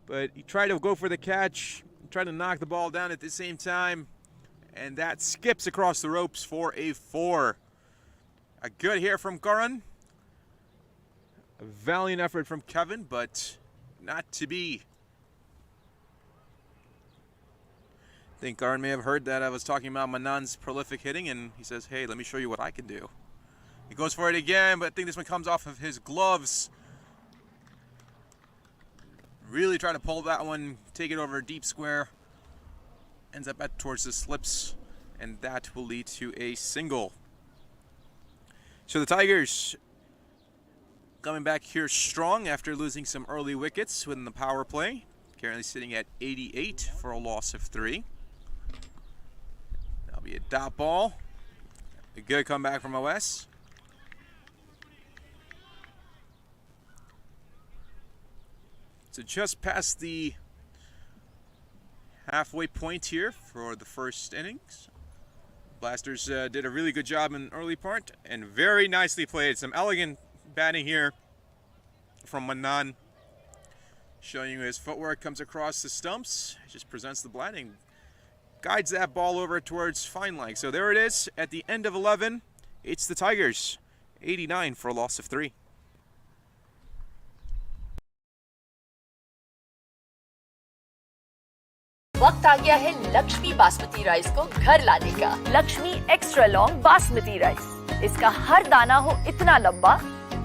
But he tried to go for the catch. Tried to knock the ball down at the same time. And that skips across the ropes for a 4. A good hit from Karan. A valiant effort from Kevin, but not to be. I think Karan may have heard that I was talking about Manan's prolific hitting, and he says, hey, let me show you what I can do. He goes for it again, but I think this one comes off of his gloves. Really try to pull that one, take it over a deep square. Ends up towards the slips, and that will lead to a single. So the Tigers coming back here strong after losing some early wickets within the power play. Currently sitting at 88 for a loss of 3. That'll be a dot ball. A good comeback from OS. So just past the halfway point here for the first innings. Blasters did a really good job in the early part and very nicely played. Some elegant batting here from Manan. Showing you his footwork, comes across the stumps, just presents the batting, guides that ball over towards fine leg. So there it is at the end of 11. It's the Tigers, 89 for a loss of 3. वक्त आ गया है Lakshmi basmati rice को घर लाने का। Lakshmi extra long basmati rice, इसका हर दाना हो इतना लंबा,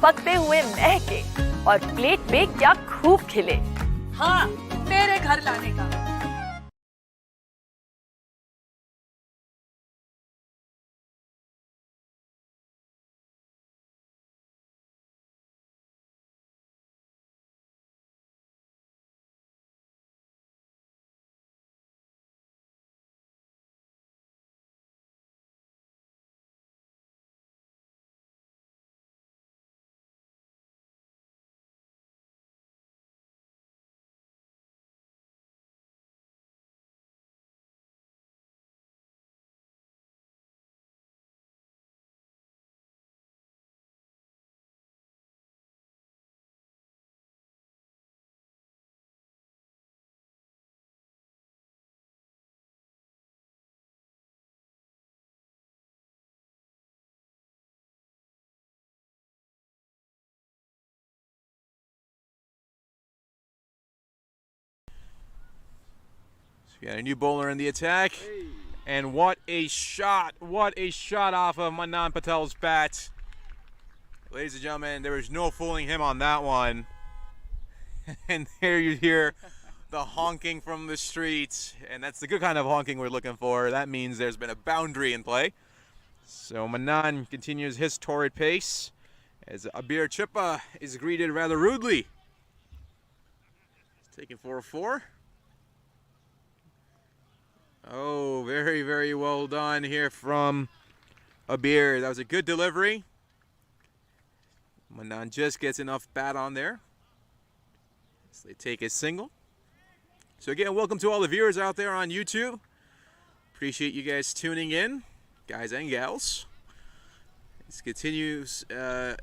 पकते हुए महके और प्लेट पे क्या खूब खिले। हाँ, मेरे घर लाने का। We got a new bowler in the attack. And what a shot. What a shot off of Manan Patel's bat. Ladies and gentlemen, there was no fooling him on that one. And there you hear the honking from the streets. And that's the good kind of honking we're looking for. That means there's been a boundary in play. So Manan continues his torrid pace as Abir Chippa is greeted rather rudely. He's taken for a 4. Oh, very, very well done here from Abir. That was a good delivery. Manan just gets enough bat on there. So they take a single. So again, welcome to all the viewers out there on YouTube. Appreciate you guys tuning in, guys and gals. This continues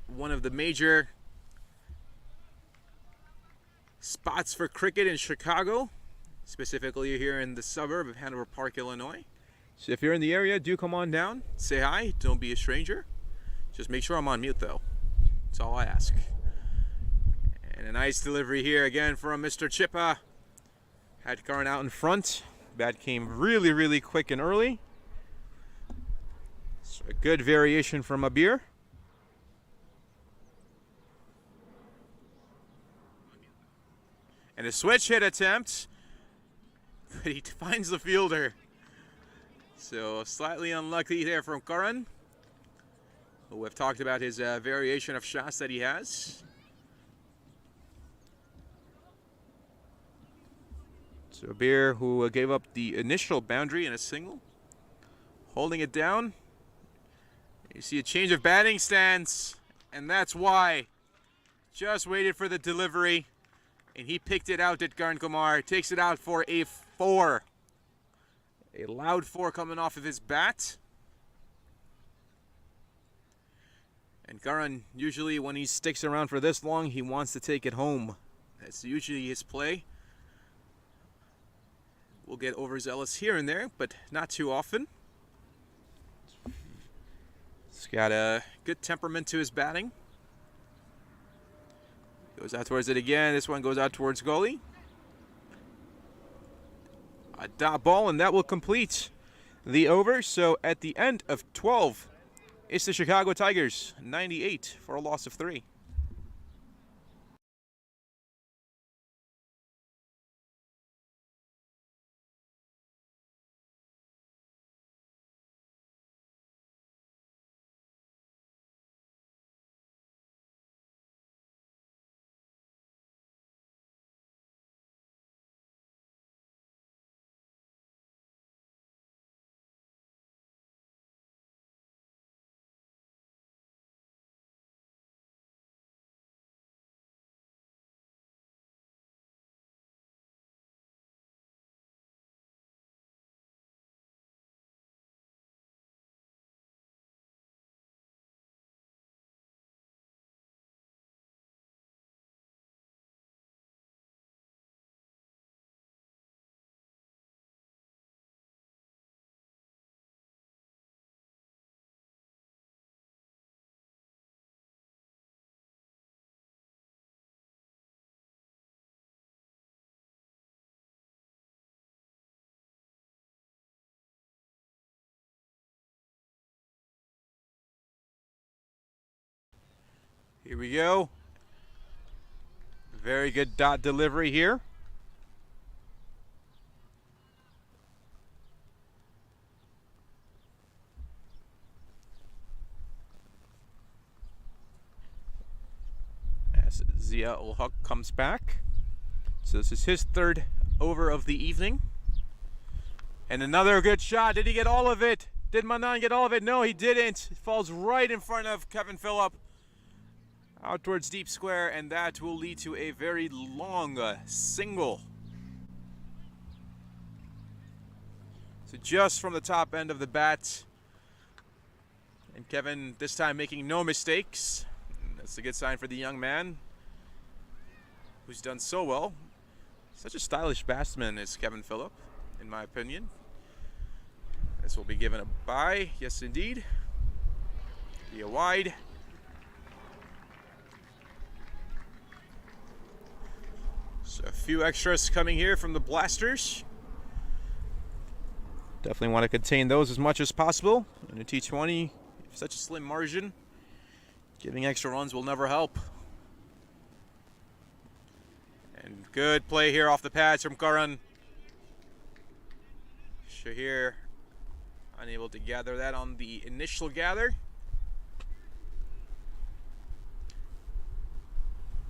one of the major spots for cricket in Chicago. Specifically here in the suburb of Hanover Park, Illinois. So if you're in the area, do come on down, say hi, don't be a stranger. Just make sure I'm on mute though. That's all I ask. And a nice delivery here again from Mr. Chippa. Had Karan out in front. Bat came really, really quick and early. So a good variation from Abir. And a switch hit attempt. But he finds the fielder. So slightly unlucky there from Karan. We've talked about his variation of shots that he has. So Abir, who gave up the initial boundary in a single, holding it down. You see a change of batting stance, and that's why. Just waited for the delivery, and he picked it out at Karan Kumar. Takes it out for a 4. A loud 4 coming off of his bat. And Karan, usually when he sticks around for this long, he wants to take it home. That's usually his play. We'll get overzealous here and there, but not too often. He's got a good temperament to his batting. Goes out towards it again. This one goes out towards goalie. A dot ball, and that will complete the over. So at the end of 12, it's the Chicago Tigers, 98 for a loss of 3. Here we go. Very good dot delivery here. As Zia ul Haq comes back. So this is his third over of the evening. And another good shot. Did he get all of it? Did Manan get all of it? No, he didn't. It falls right in front of Kevin Phillip. Out towards deep square, and that will lead to a very long single. So just from the top end of the bat. And Kevin this time making no mistakes. That's a good sign for the young man, who's done so well. Such a stylish batsman is Kevin Phillip, in my opinion. This will be given a bye. Yes, indeed. Be a wide. So a few extras coming here from the Blasters. Definitely want to contain those as much as possible. In a T20, such a slim margin, giving extra runs will never help. And good play here off the pads from Karan. Shahir unable to gather that on the initial gather.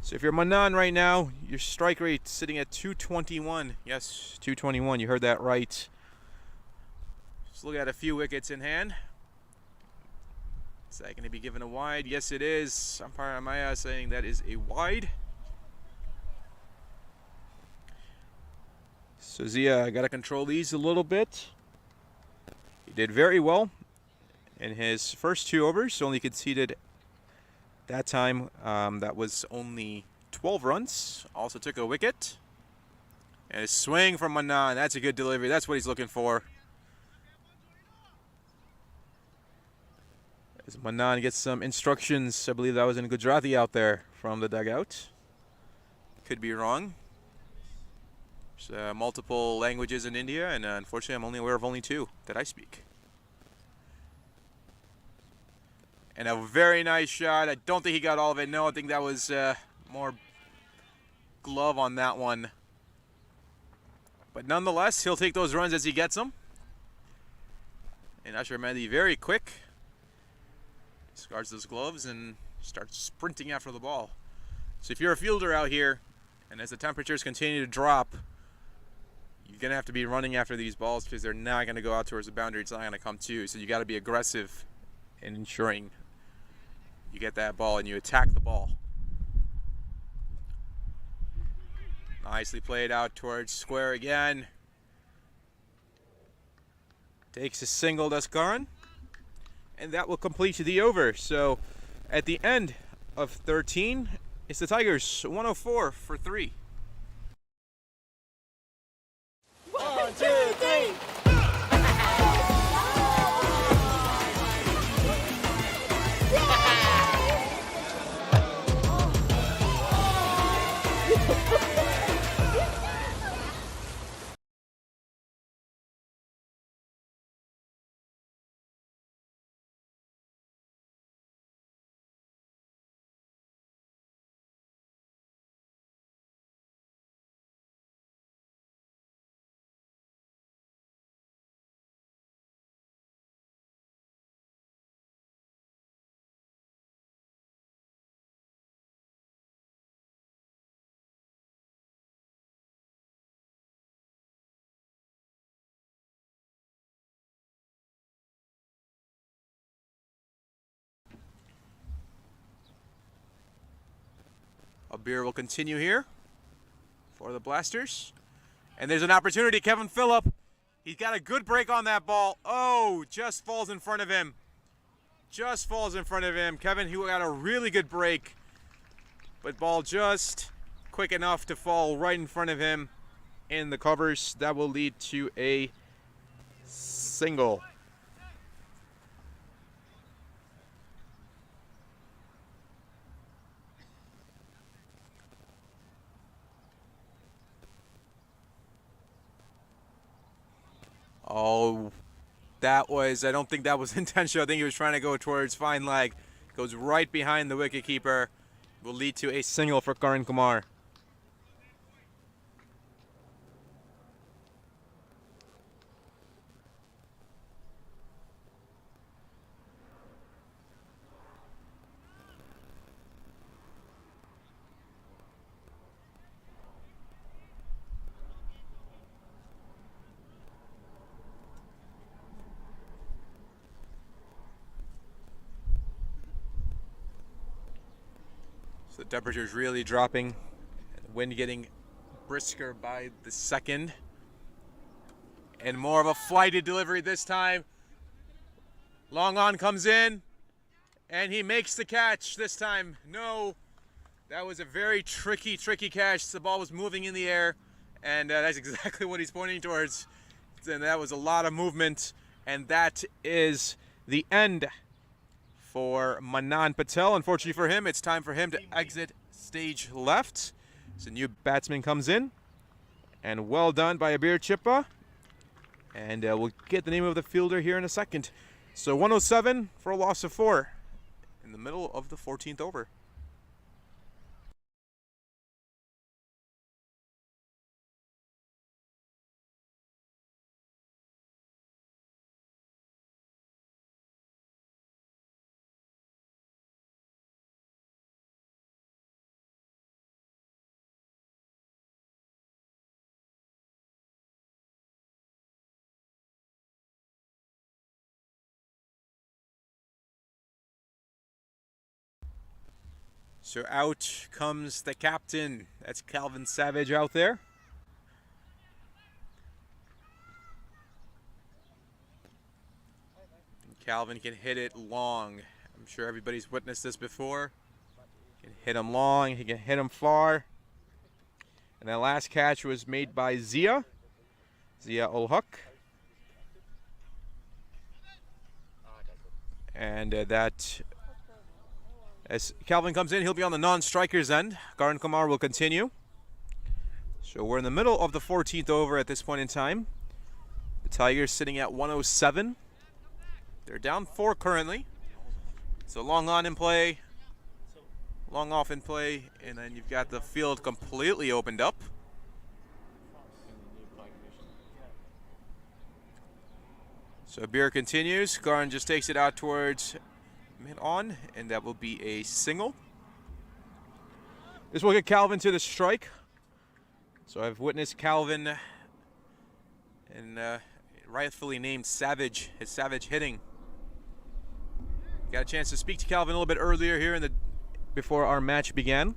So if you're Manan right now, your strike rate sitting at 221. Yes, 221. You heard that right. Just look at a few wickets in hand. Is that going to be given a wide? Yes, it is. Umpire Amaya saying that is a wide. So Zia got to control these a little bit. He did very well in his first 2 overs. Only conceded that time. That was only 12 runs. Also took a wicket. And a swing from Manan. That's a good delivery. That's what he's looking for. As Manan gets some instructions, I believe that was in Gujarati out there from the dugout. Could be wrong. There's multiple languages in India, and unfortunately I'm only aware of only 2 that I speak. And a very nice shot. I don't think he got all of it. No, I think that was more glove on that one. But nonetheless, he'll take those runs as he gets them. And Ashar Mehdi very quick. Discards those gloves and starts sprinting after the ball. So if you're a fielder out here, and as the temperatures continue to drop, you're going to have to be running after these balls because they're not going to go out towards the boundary. It's not going to come to you. So you got to be aggressive in ensuring you get that ball and you attack the ball. Nicely played out towards square again. Takes a single, does Karan. And that will complete the over. So at the end of 13, it's the Tigers 104 for 3. 1, 2, 3. Abir will continue here for the Blasters. And there's an opportunity. Kevin Phillip, he's got a good break on that ball. Oh, just falls in front of him. Just falls in front of him. Kevin, he got a really good break. But ball just quick enough to fall right in front of him in the covers. That will lead to a single. Oh, that was, I don't think that was intentional. I think he was trying to go towards fine leg. Goes right behind the wicketkeeper. will lead to a single for Karan Kumar. So the temperature is really dropping. Wind getting brisker by the second. And more of a flighted delivery this time. Long on comes in. And he makes the catch this time. No. That was a very tricky catch. The ball was moving in the air. And that's exactly what he's pointing towards. And that was a lot of movement. And that is the end for Manan Patel. Unfortunately for him, it's time for him to exit stage left. So a new batsman comes in. And well done by Abir Chippa. And we'll get the name of the fielder here in a second. So 107 for a loss of 4 in the middle of the 14th over. So out comes the captain. That's Calvin Savage out there. And Calvin can hit it long. I'm sure everybody's witnessed this before. He can hit him long, he can hit him far. And that last catch was made by Zia Ul Haq. And that, as Calvin comes in, he'll be on the non-striker's end. Karan Kumar will continue. So we're in the middle of the 14th over at this point in time. The Tigers sitting at 107. They're down 4 currently. So long on in play, long off in play, and then you've got the field completely opened up. So Abir continues. Karan just takes it out towards mid-on, and that will be a single. This will get Calvin to the strike. So I've witnessed Calvin and rightfully named Savage, his Savage hitting. Got a chance to speak to Calvin a little bit earlier here before our match began.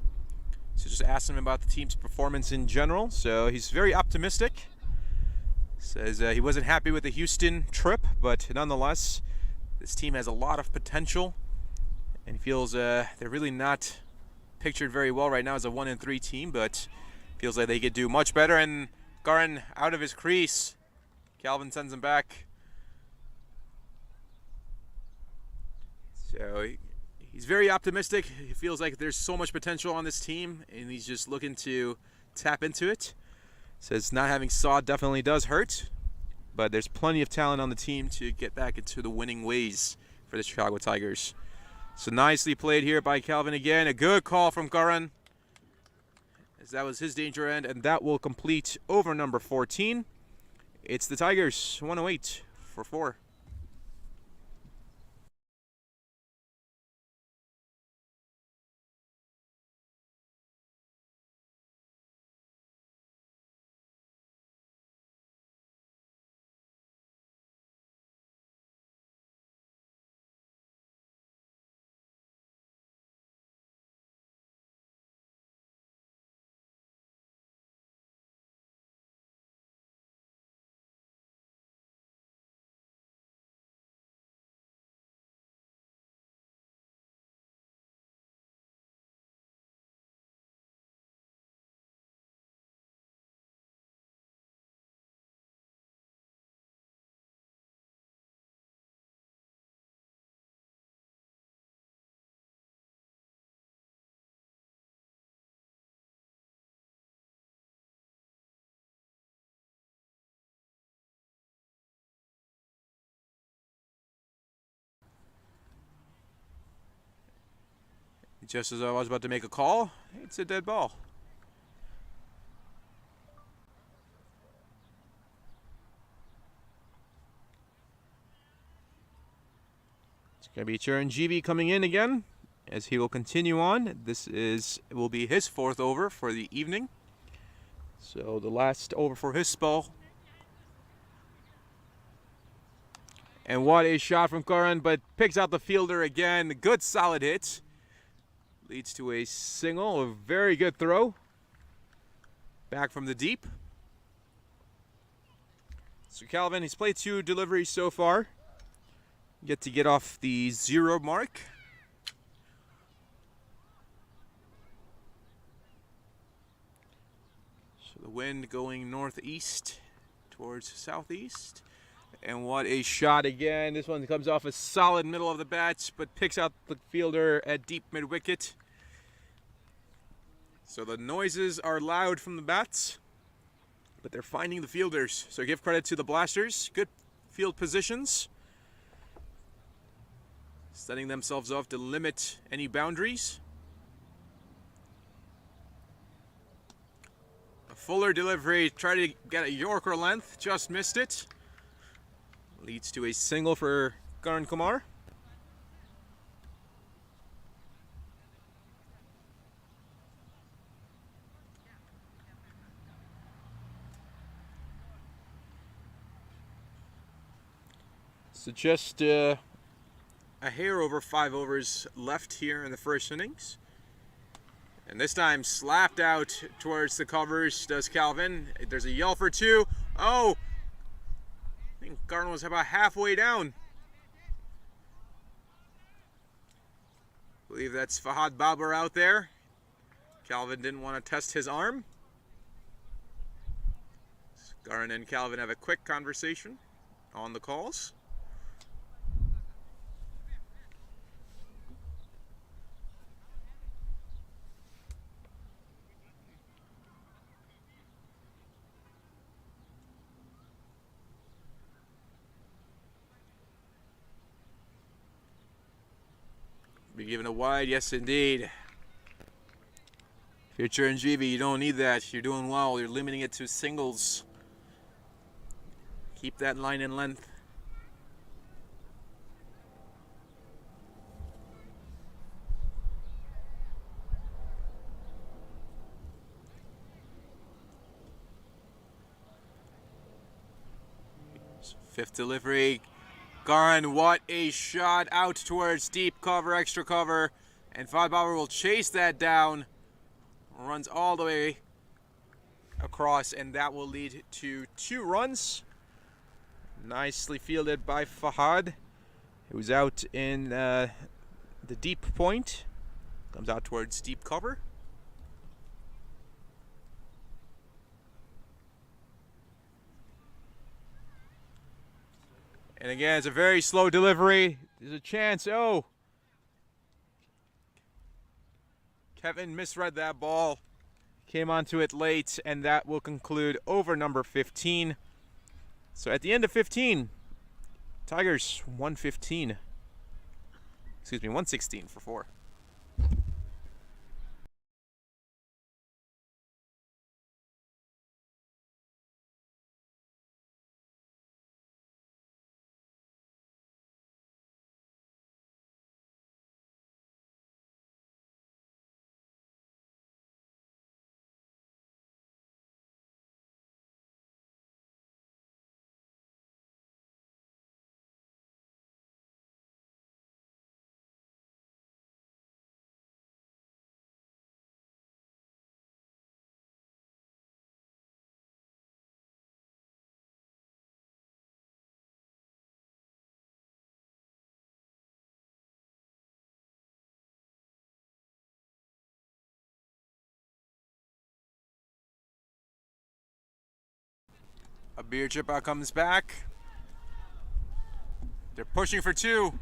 So just asked him about the team's performance in general. So he's very optimistic. Says he wasn't happy with the Houston trip, but nonetheless, this team has a lot of potential, and he feels they're really not pictured very well right now as a 1-3 team, but feels like they could do much better. And Karan out of his crease. Calvin sends him back. So he's very optimistic. He feels like there's so much potential on this team, and he's just looking to tap into it. Says not having Saad definitely does hurt, but there's plenty of talent on the team to get back into the winning ways for the Chicago Tigers. So nicely played here by Calvin again. A good call from Karan, as that was his danger end, and that will complete over number 14. It's the Tigers, 108 for 4. Just as I was about to make a call, it's a dead ball. It's going to be Chiranjeevi coming in again as he will continue on. Will be his 4th over for the evening. So the last over for his spell. And what a shot from Karan, but picks out the fielder again. Good solid hit. Leads to a single, a very good throw. Back from the deep. So Calvin, he's played 2 deliveries so far. Yet to get off the 0 mark. So the wind going northeast towards southeast. And what a shot again. This one comes off a solid middle of the bat, but picks out the fielder at deep mid-wicket. So the noises are loud from the bats, but they're finding the fielders. So give credit to the Blasters. Good field positions. Setting themselves off to limit any boundaries. A fuller delivery, try to get a Yorker length, just missed it. Leads to a single for Karan Kumar. So just a hair over 5 overs left here in the first innings. And this time slapped out towards the covers does Calvin. There's a yell for 2. Oh! I think Karan was about halfway down. I believe that's Fahad Babar out there. Calvin didn't want to test his arm. Karan and Calvin have a quick conversation on the calls. Be given a wide, yes indeed. If you're Chiranjeevi, you don't need that. You're doing well. You're limiting it to singles. Keep that line in length. Fifth delivery. Karan, what a shot out towards deep cover, extra cover. And Fahad Babar will chase that down. Runs all the way across, and that will lead to 2 runs. Nicely fielded by Fahad, who's out in the deep point. Comes out towards deep cover. And again, it's a very slow delivery. There's a chance. Oh! Kevin misread that ball. Came onto it late, and that will conclude over number 15. So at the end of 15, Tigers 115. Excuse me, 116 for 4. Abir Chippa comes back. They're pushing for 2.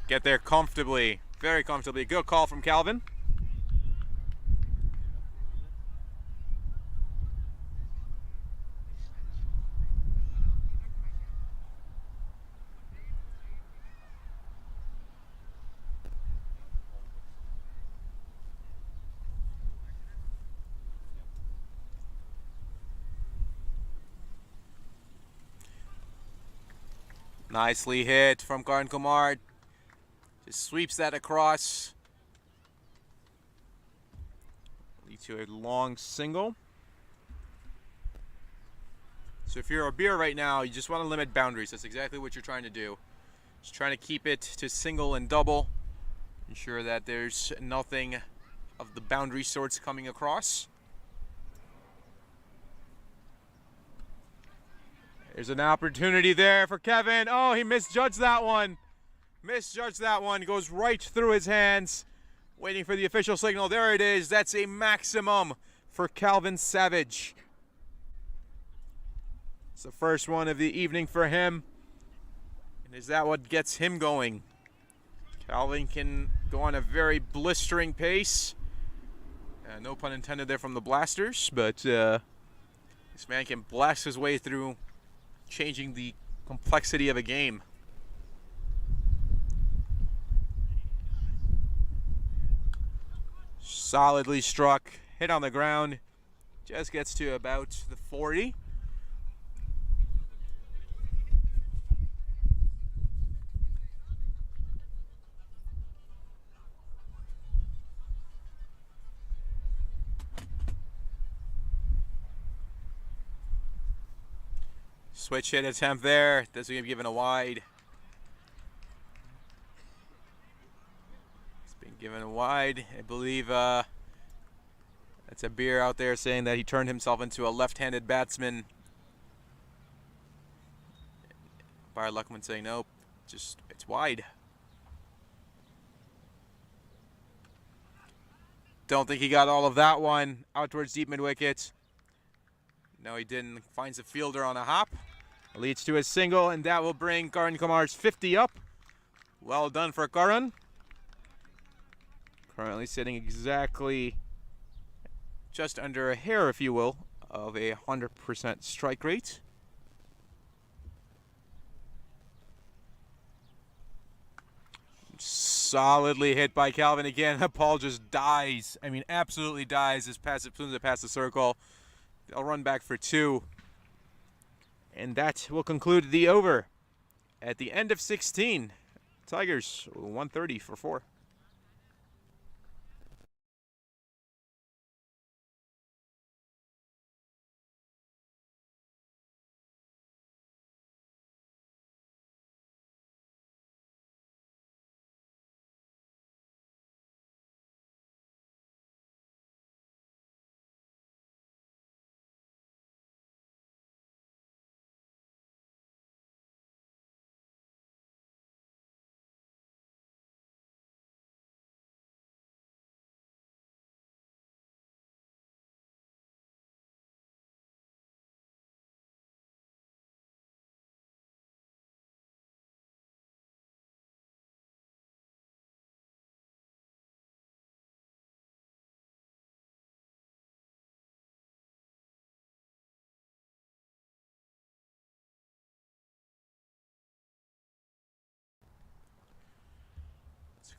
Get there comfortably, very comfortably. Good call from Calvin. Nicely hit from Karan Kumar. Just sweeps that across. Leads to a long single. So if you're a beer right now, you just want to limit boundaries. That's exactly what you're trying to do. Just trying to keep it to single and double. Ensure that there's nothing of the boundary sorts coming across. There's an opportunity there for Kevin. Oh, he misjudged that one. Misjudged that one. Goes right through his hands. Waiting for the official signal. There it is. That's a maximum for Calvin Savage. It's the first one of the evening for him. And is that what gets him going? Calvin can go on a very blistering pace. No pun intended there from the Blasters, but this man can blast his way through, changing the complexity of a game. Solidly struck, hit on the ground, just gets to about the 40. Switch hit attempt there. Doesn't get given a wide. It's been given a wide. I believe that's a beer out there saying that he turned himself into a left-handed batsman. Byron Luckman saying nope, just it's wide. Don't think he got all of that one out towards deep mid wicket. No, he didn't. Finds a fielder on a hop. Leads to a single, and that will bring Karan Kumar's 50 up. Well done for Karan. Currently sitting exactly just under a hair, if you will, of a 100% strike rate. Solidly hit by Calvin again. The ball just dies. I mean, absolutely dies as soon as it passes the circle. They'll run back for 2. And that will conclude the over. At the end of 16, Tigers 130 for 4.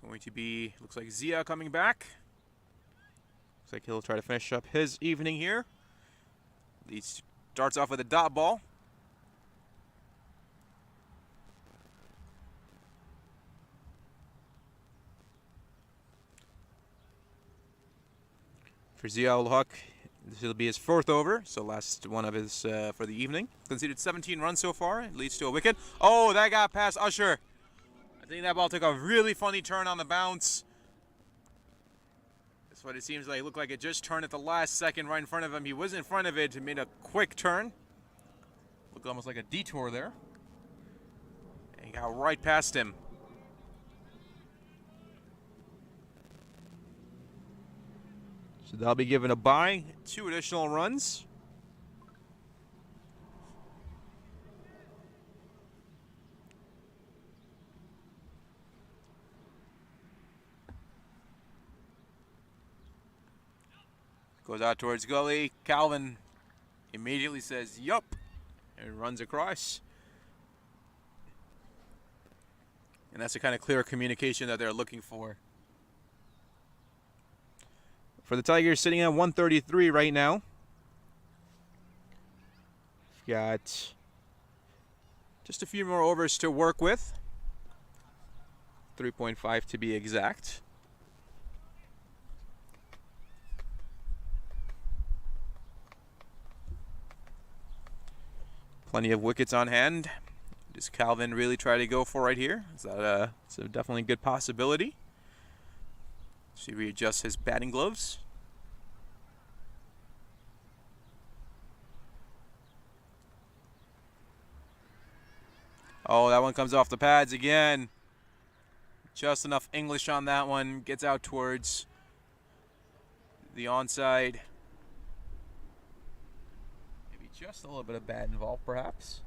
Going to be, looks like Zia coming back. Looks like he'll try to finish up his evening here. He starts off with a dot ball. For Zia ul Haq, this will be his 4th over, so last one of his for the evening. Conceded 17 runs so far. It leads to a wicket. Oh, that got past Usher. I think that ball took a really funny turn on the bounce. That's what it seems like. It looked like it just turned at the last second right in front of him. He was in front of it. He made a quick turn. Looked almost like a detour there. And he got right past him. So they'll be given a bye. 2 additional runs. Goes out towards gully. Calvin immediately says, yup, and runs across. And that's the kind of clear communication that they're looking for. For the Tigers, sitting at 133 right now. We've got Just a few more overs to work with. 3.5 to be exact. Plenty of wickets on hand. Does Calvin really try to go for right here? Is that it's a definitely good possibility. She readjusts his batting gloves. Oh, that one comes off the pads again. Just enough English on that one. Gets out towards the onside. Maybe just a little bit of bat involved, perhaps.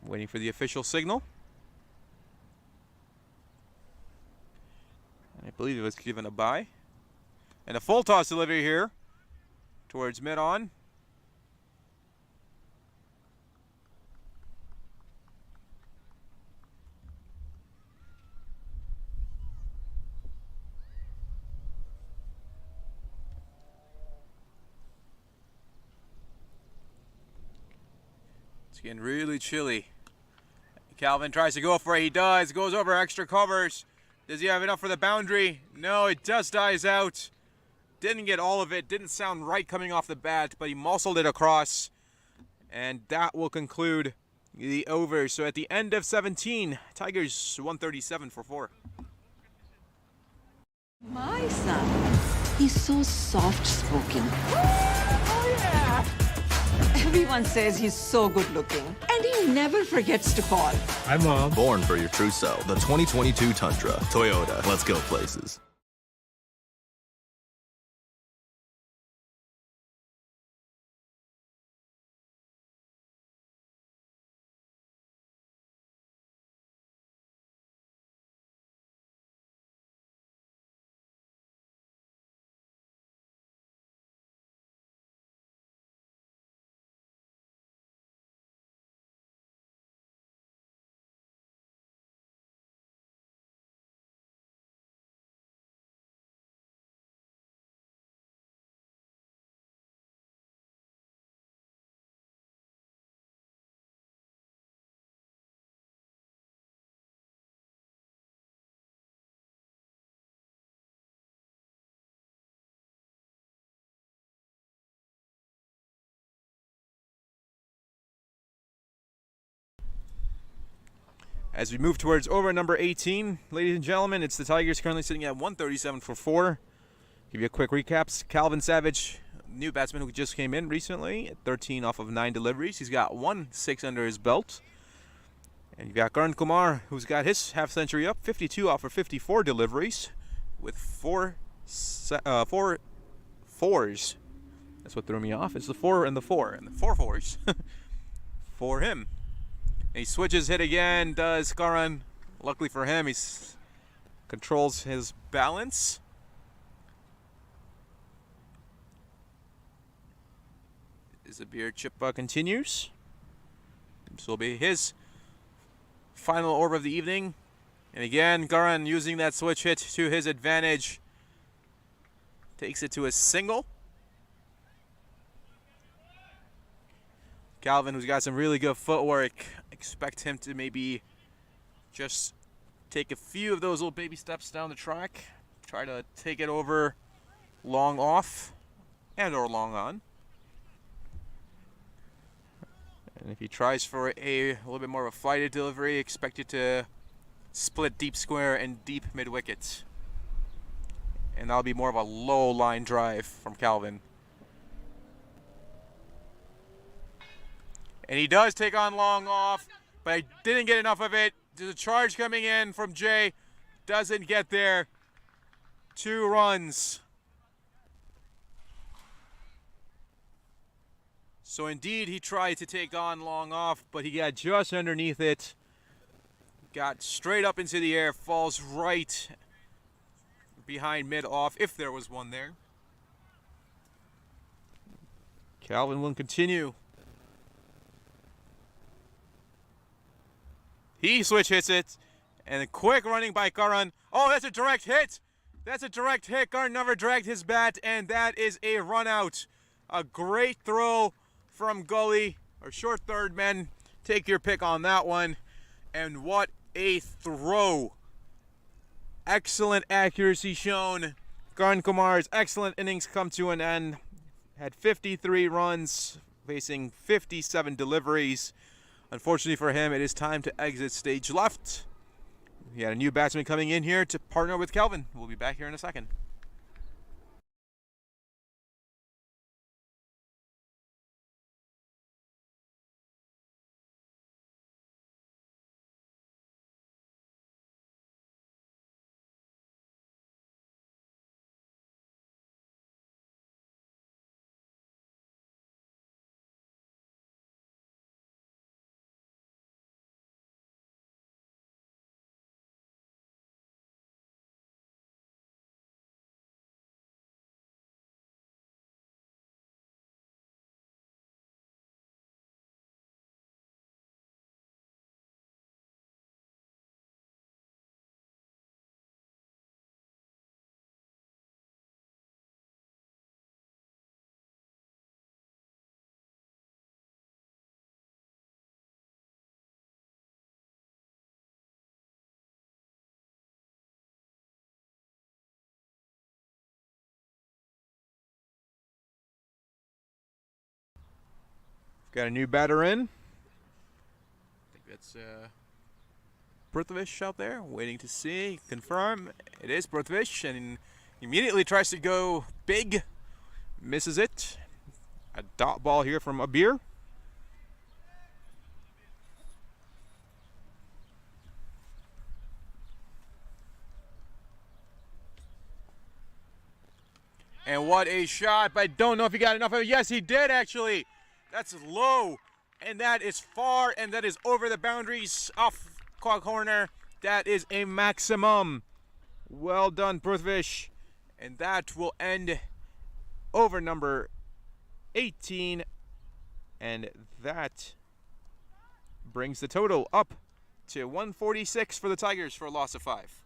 Waiting for the official signal. I believe it was given a bye. And a full toss delivery here towards mid-on. It's getting really chilly. Calvin tries to go for it. He does. Goes over extra covers. Does he have enough for the boundary? No, it just dies out. Didn't get all of it. Didn't sound right coming off the bat, but he muscled it across. And that will conclude the over. So at the end of 17, Tigers 137 for 4. My son, he's so soft-spoken. Oh, yeah! Everyone says he's so good-looking, and he never forgets to call. Hi, Mom. Born for your true self. The 2022 Tundra. Toyota. Let's go places. As we move towards over number 18, ladies and gentlemen, it's the Tigers currently sitting at 137 for 4. Give you a quick recap. Calvin Savage, new batsman who just came in recently, at 13 off of 9 deliveries. He's got 1 6 under his belt. And you've got Karan Kumar, who's got his half century up, 52 off of 54 deliveries, with 4 fours. That's what threw me off. It's the 4 and the 4, and the 4 fours for him. He switches hit again, does Karan. Luckily for him, he controls his balance. Zabir Chippa continues. This will be his final over of the evening. And again, Karan using that switch hit to his advantage. Takes it to a single. Calvin, who's got some really good footwork, expect him to maybe just take a few of those little baby steps down the track. Try to take it over long off and or long on. And if he tries for a little bit more of a flighted delivery, expect it to split deep square and deep mid-wicket. And that'll be more of a low line drive from Calvin. And he does take on long off, but I didn't get enough of it. There's a charge coming in from Jay. Doesn't get there. 2 runs. So indeed, he tried to take on long off, but he got just underneath it. Got straight up into the air, falls right behind mid-off, if there was one there. Calvin will continue. He switch hits it, and a quick running by Karan. Oh, that's a direct hit. That's a direct hit. Karan never dragged his bat, and that is a run out. A great throw from Gully, or short third man, Take your pick on that one. And what a throw. Excellent accuracy shown. Karan Kumar's excellent innings come to an end. Had 53 runs, facing 57 deliveries. Unfortunately for him, it is time to exit stage left. He had a new batsman coming in here to partner with Kelvin. We'll be back here in a second. Got a new batter in. I think that's Prithvish out there, waiting to see, confirm. It is Prithvish, and immediately tries to go big. Misses it. A dot ball here from Abir. And what a shot, but I don't know if he got enough of it. Yes, he did actually. That's low, and that is far, and that is over the boundaries off corner. That is a maximum. Well done, Prithvish. And that will end over number 18, and that brings the total up to 146 for the Tigers for a loss of 5.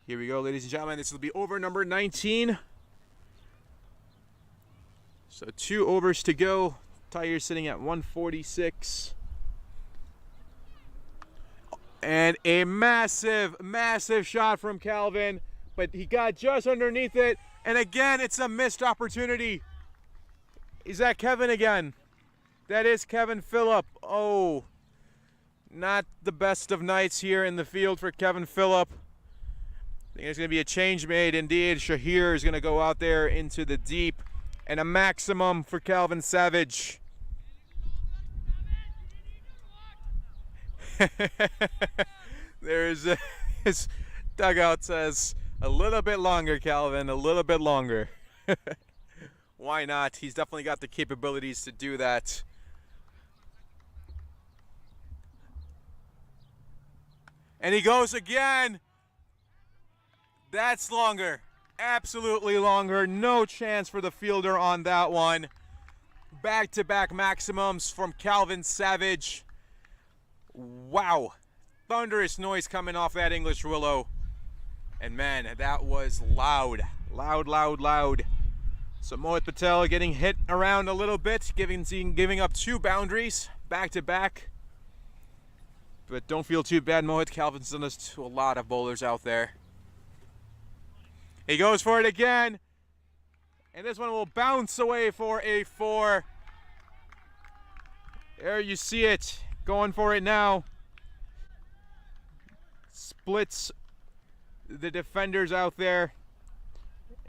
Here we go, ladies and gentlemen. This will be over number 19. So 2 overs to go. Tigers sitting at 146. And a massive, massive shot from Calvin. But he got just underneath it. And again, it's a missed opportunity. Is that Kevin again? That is Kevin Phillip. Oh, not the best of nights here in the field for Kevin Phillip. I think there's going to be a change made. Indeed, Shahir is going to go out there into the deep. And a maximum for Calvin Savage. There's his dugout says, a little bit longer, Calvin, a little bit longer. Why not? He's definitely got the capabilities to do that. And he goes again. That's longer. Absolutely longer. No chance for the fielder on that one. Back-to-back maximums from Calvin Savage. Wow. Thunderous noise coming off that English willow. And man, that was loud. Loud, loud, loud. So Mohit Patel getting hit around a little bit, giving up 2 boundaries back-to-back. But don't feel too bad, Mohit. Calvin's done this to a lot of bowlers out there. He goes for it again. And this one will bounce away for a 4. There you see it. Going for it now. Splits the defenders out there.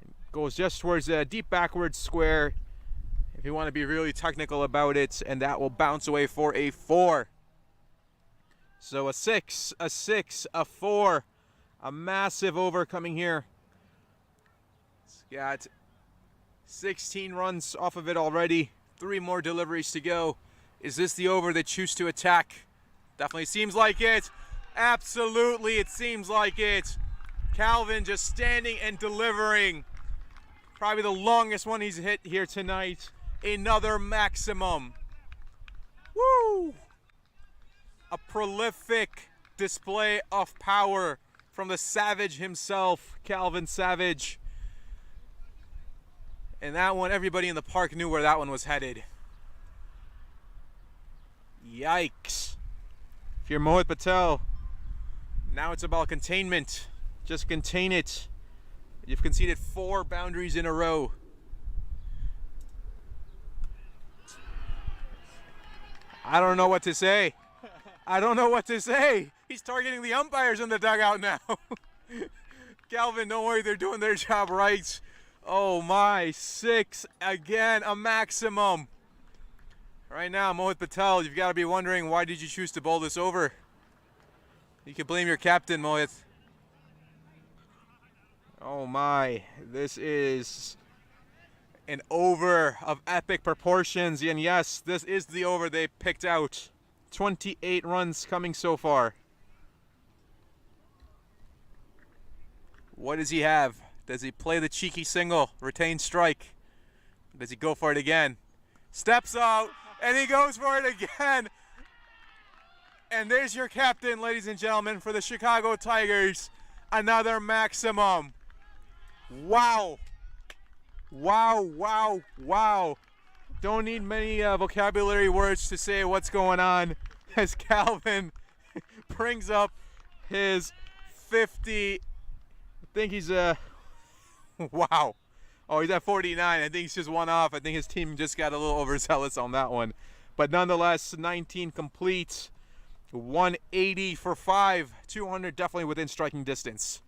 And goes just towards a deep backward square, if you want to be really technical about it. And that will bounce away for a 4. So a 6, a 4. A massive over coming here Got 16 runs off of it already. 3 more deliveries to go. Is this the over they choose to attack? Definitely seems like it. Absolutely, it seems like it. Calvin just standing and delivering. Probably the longest one he's hit here tonight. Another maximum. Woo! A prolific display of power from the Savage himself, Calvin Savage. And that one, everybody in the park knew where that one was headed. Yikes. If you're Mohit Patel, now it's about containment. Just contain it. You've conceded 4 boundaries in a row. I don't know what to say. I don't know what to say. He's targeting the umpires in the dugout now. Calvin, don't worry, they're doing their job right. Oh my, 6 again, a maximum. Right now, Mohit Patel, you've got to be wondering, why did you choose to bowl this over? You can blame your captain, Mohit. Oh my, this is an over of epic proportions. And yes, this is the over they picked out. 28 runs coming so far. What does he have? Does he play the cheeky single, retain strike? Does he go for it again? Steps out, and he goes for it again. And there's your captain, ladies and gentlemen, for the Chicago Tigers. Another maximum. Wow. Wow, wow, wow. Don't need many vocabulary words to say what's going on as Calvin brings up his 50. I think he's wow. Oh, he's at 49. I think he's just one off. I think his team just got a little overzealous on that one. But nonetheless, 19 complete. 180 for 5. 200 definitely within striking distance.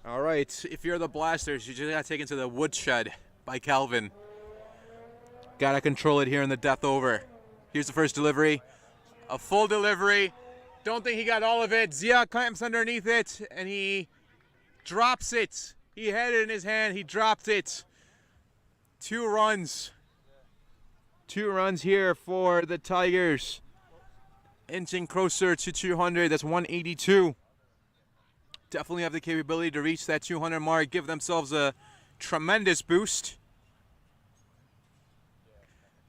All right, if you're the Blasters, you just got taken to the woodshed by Calvin. Gotta control it here in the death over. Here's the first delivery. A full delivery. Don't think he got all of it. Zia clamps underneath it, and he drops it. He had it in his hand. He dropped it. 2 runs. 2 runs here for the Tigers. Inching closer to 200. That's 182. Definitely have the capability to reach that 200 mark, give themselves a tremendous boost.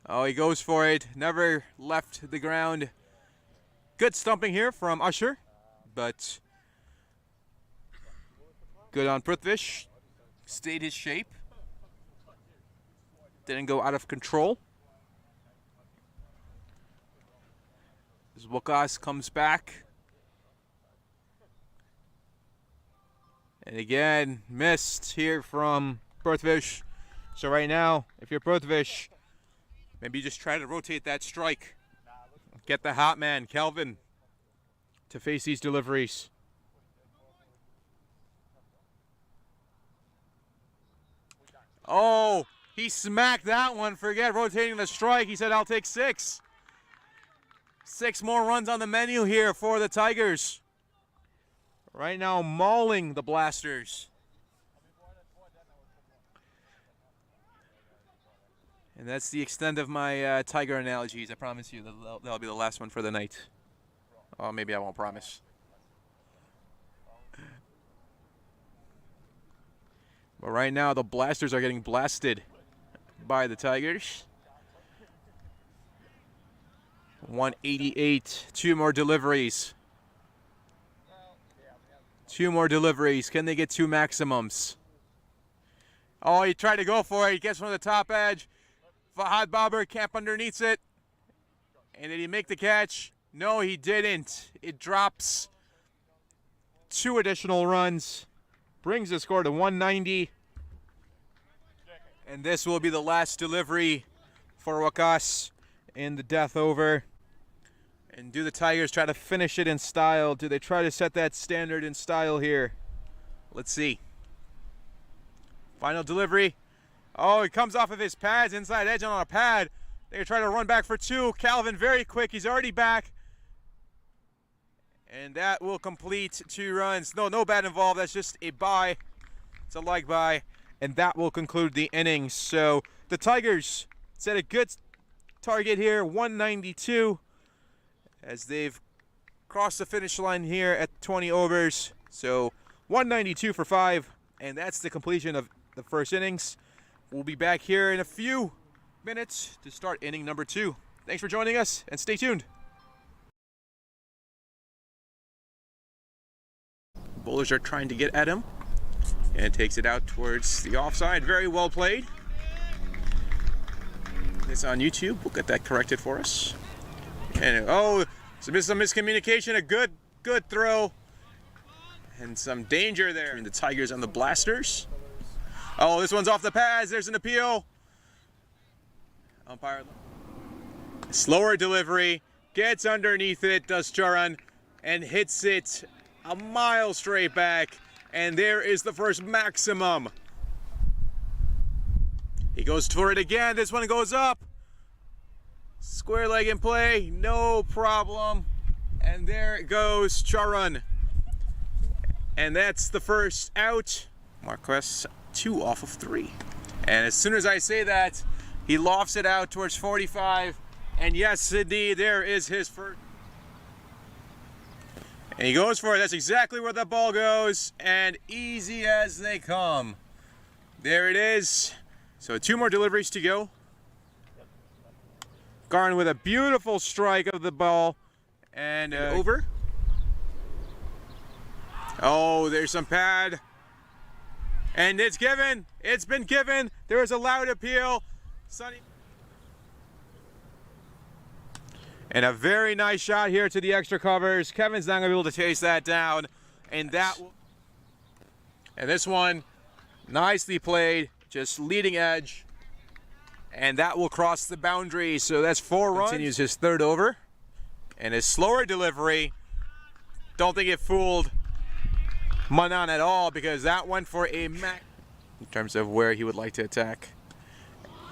Oh, he goes for it. Never left the ground. Good stumping here from Usher, but good on Prithvish. Stayed his shape. Didn't go out of control. As Wakas comes back. And again, missed here from Prithvish. So right now, if you're Prithvish, maybe just try to rotate that strike. Get the hot man, Calvin, to face these deliveries. Oh, he smacked that one. Forget rotating the strike. He said, I'll take 6. 6 more runs on the menu here for the Tigers. Right now, mauling the Blasters. And that's the extent of my Tiger analogies. I promise you that'll be the last one for the night. Oh, maybe I won't promise. But right now, the Blasters are getting blasted by the Tigers. 188. 2 more deliveries. 2 more deliveries. Can they get 2 maximums? Oh, he tried to go for it. He gets from the top edge. Fahad Babar camp underneath it. And did he make the catch? No, he didn't. It drops 2 additional runs. Brings the score to 190. And this will be the last delivery for Waqas in the death over. And do the Tigers try to finish it in style? Do they try to set that standard in style here? Let's see. Final delivery. Oh, he comes off of his pads, inside edge on a pad. They try to run back for 2. Calvin very quick. He's already back. And that will complete 2 runs. No bat involved. That's just a bye. It's a leg bye. And that will conclude the innings. So the Tigers set a good target here, 192, as they've crossed the finish line here at 20 overs. So 192 for 5, and that's the completion of the first innings. We'll be back here in a few minutes to start inning number 2. Thanks for joining us, and stay tuned. Bowlers are trying to get at him, and takes it out towards the offside. Very well played. It's on YouTube. We'll get that corrected for us. And some miscommunication. A good throw, and some danger there between the Tigers and the Blasters. Oh, this one's off the pads. There's an appeal. Umpire. Slower delivery. Gets underneath it, does Charan, and hits it a mile straight back. And there is the first maximum. He goes for it again. This one goes up. Square leg in play. No problem. And there it goes, Charan. And that's the first out. Marquez 2 off of 3. And as soon as I say that, he lofts it out towards 45. And yes, indeed, there is his first. And he goes for it. That's exactly where the ball goes. And easy as they come. There it is. So 2 more deliveries to go. Garn with a beautiful strike of the ball. And over. Oh, there's some pad. And it's given. It's been given. There is a loud appeal. Sonny. And a very nice shot here to the extra covers. Kevin's not going to be able to chase that down. And this one, nicely played. Just leading edge. And that will cross the boundary. So that's 4 runs. Continues his 3rd over. And his slower delivery. Don't think it fooled Manan at all, because that went for a max in terms of where he would like to attack.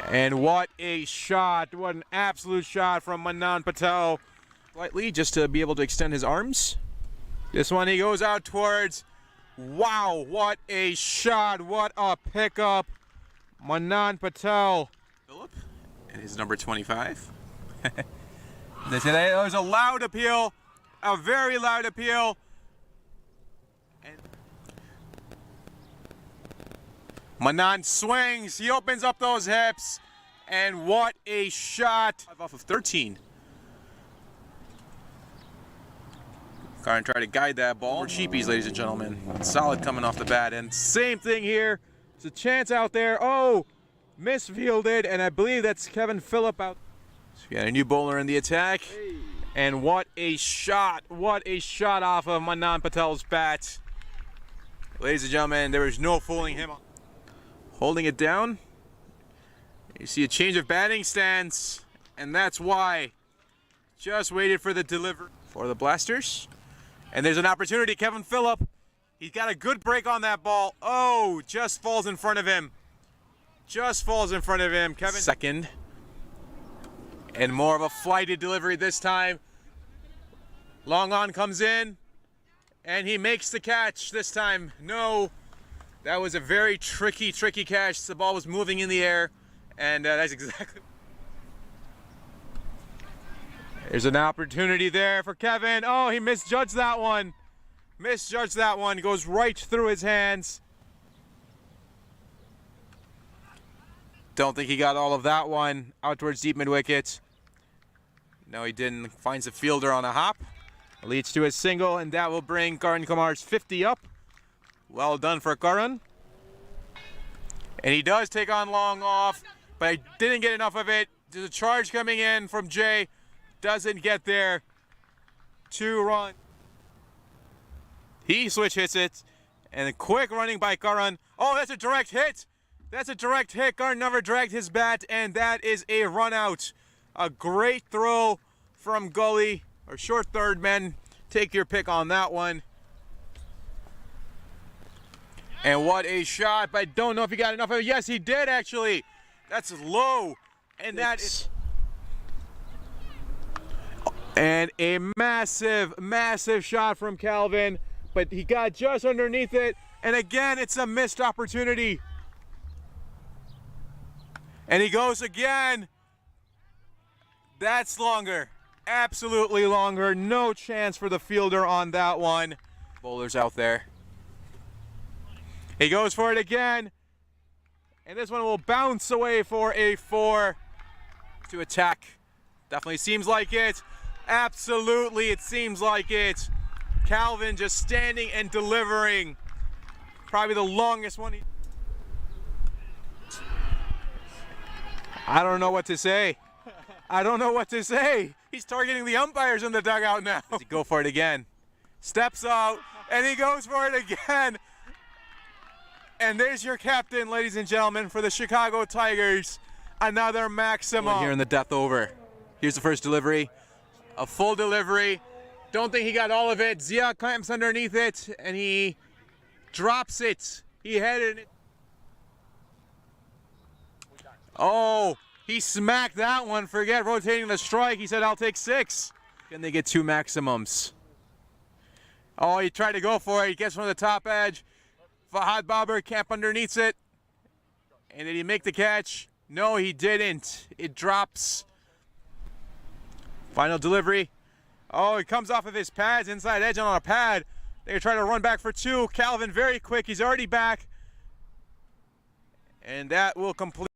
And what a shot. What an absolute shot from Manan Patel. Slightly, just to be able to extend his arms. This one he goes out towards. Wow, what a shot. What a pickup. Manan Patel. Philip and his number 25. There's a loud appeal. A very loud appeal. Manan swings, he opens up those hips, and what a shot. Off of 13. Karn tried to guide that ball. More cheapies, ladies and gentlemen. Solid coming off the bat, and same thing here. There's a chance out there. Oh, misfielded, and I believe that's Kevin Phillip out. So we got a new bowler in the attack, and what a shot. What a shot off of Manan Patel's bat. Ladies and gentlemen, there is no fooling him. Holding it down. You see a change of batting stance, and that's why. Just waited for the delivery for the Blasters. And there's an opportunity. Kevin Phillip, he's got a good break on that ball. Oh, just falls in front of him. Just falls in front of him. Kevin. Second. And more of a flighted delivery this time. Long on comes in, and he makes the catch this time. No. That was a very tricky catch. The ball was moving in the air, and that's exactly. There's an opportunity there for Kevin. Oh, he misjudged that one. Misjudged that one. Goes right through his hands. Don't think he got all of that one. Out towards deep mid-wicket. No, he didn't. Finds a fielder on a hop. Leads to a single, and that will bring Karan Kumar's 50 up. Well done for Karan. And he does take on long off, but I didn't get enough of it. There's a charge coming in from Jay. Doesn't get there. 2 run. He switch hits it. And a quick running by Karan. Oh, that's a direct hit. That's a direct hit. Karan never dragged his bat, and that is a run out. A great throw from Gully, or short third men. Take your pick on that one. And what a shot, but I don't know if he got enough of it. Yes, he did actually. That's low. And that is... And a massive, massive shot from Calvin, but he got just underneath it. And again, it's a missed opportunity. And he goes again. That's longer. Absolutely longer. No chance for the fielder on that one. Bowlers out there. He goes for it again. And this one will bounce away for a 4 to attack. Definitely seems like it. Absolutely, it seems like it. Calvin just standing and delivering. Probably the longest one. I don't know what to say. I don't know what to say. He's targeting the umpires in the dugout now. Does he go for it again? Steps out, and he goes for it again. And there's your captain, ladies and gentlemen, for the Chicago Tigers. Another maximum. Here in the death over. Here's the first delivery. A full delivery. Don't think he got all of it. Zia clamps underneath it, and he drops it. He headed it. Oh, he smacked that one. Forget rotating the strike. He said, I'll take 6. Can they get 2 maximums? Oh, he tried to go for it. He gets from the top edge. Fahad Babar camp underneath it. And did he make the catch? No, he didn't. It drops. Final delivery. Oh, he comes off of his pads, inside edge on a pad. They're trying to run back for 2. Calvin very quick. He's already back. And that will complete.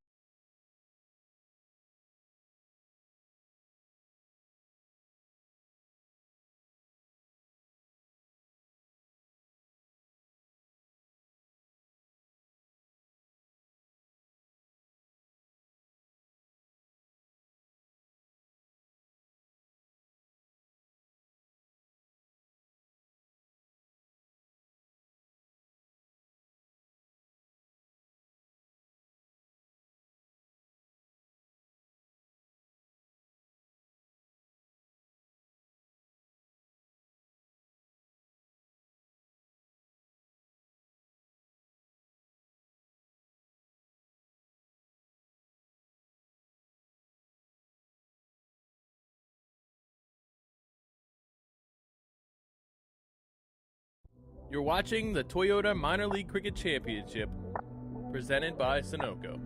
You're watching the Toyota Minor League Cricket Championship, presented by Sunoco.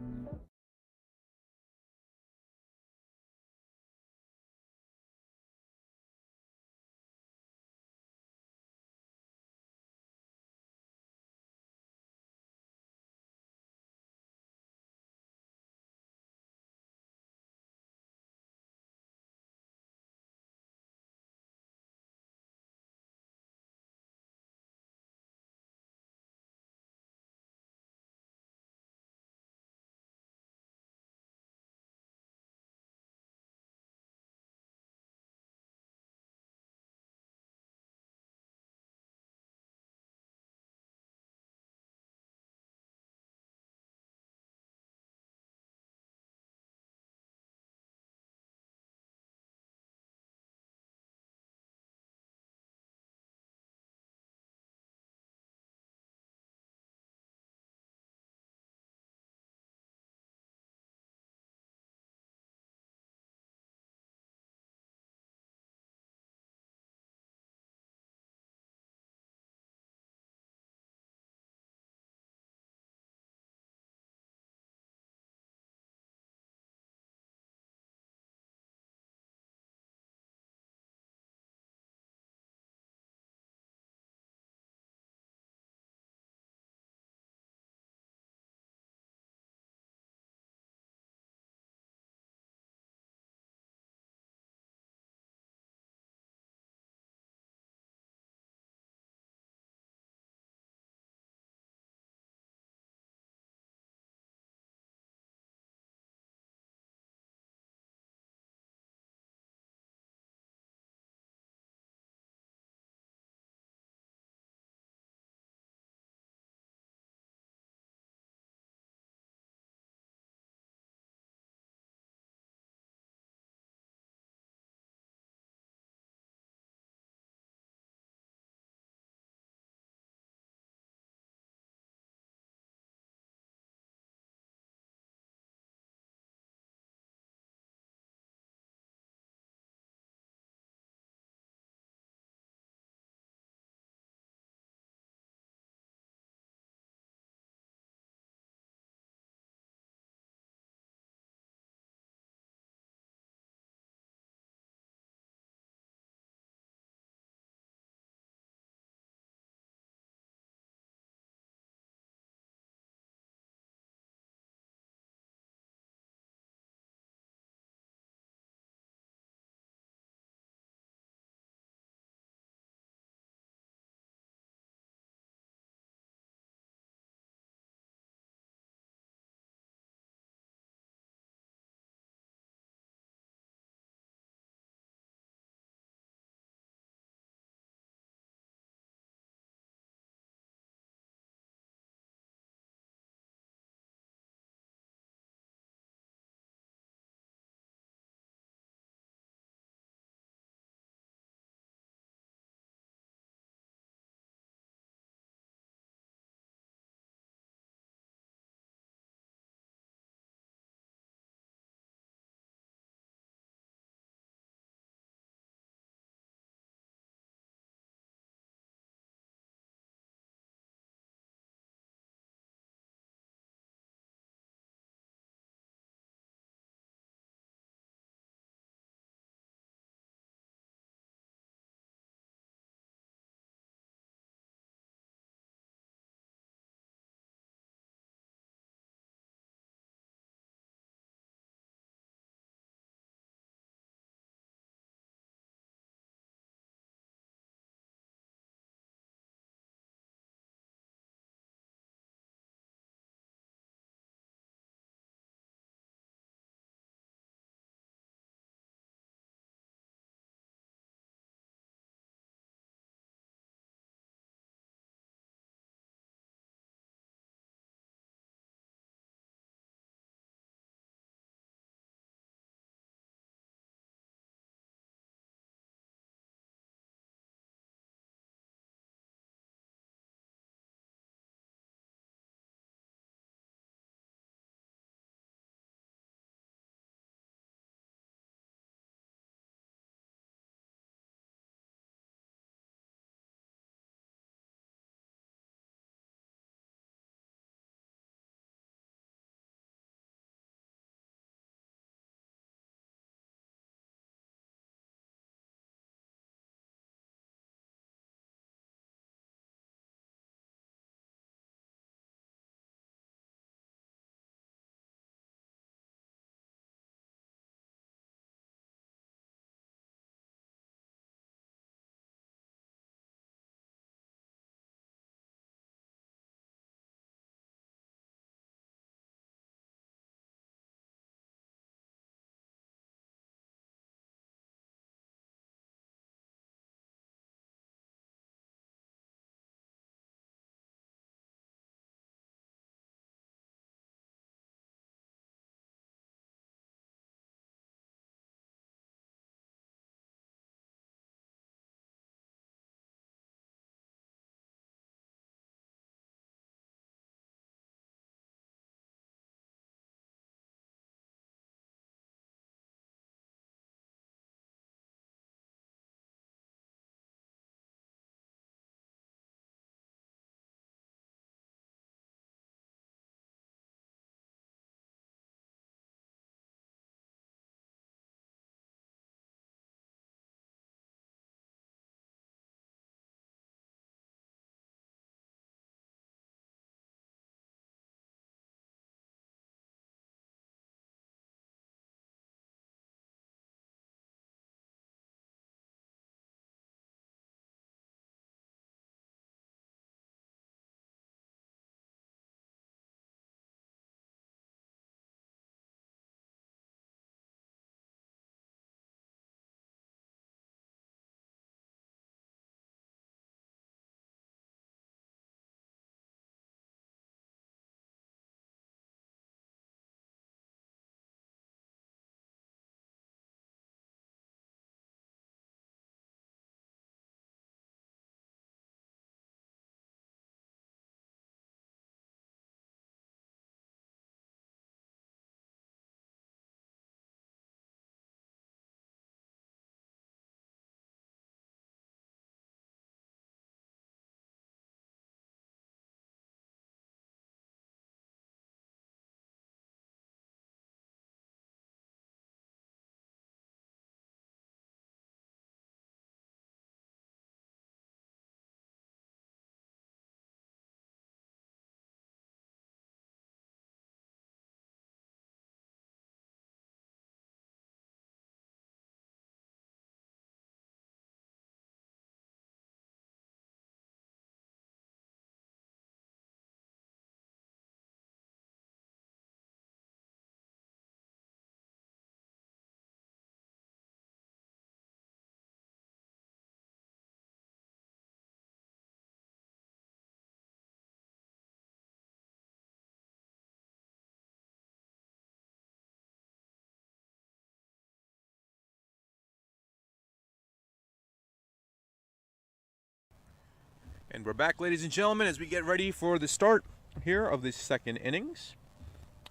And we're back, ladies and gentlemen, as we get ready for the start here of the second innings.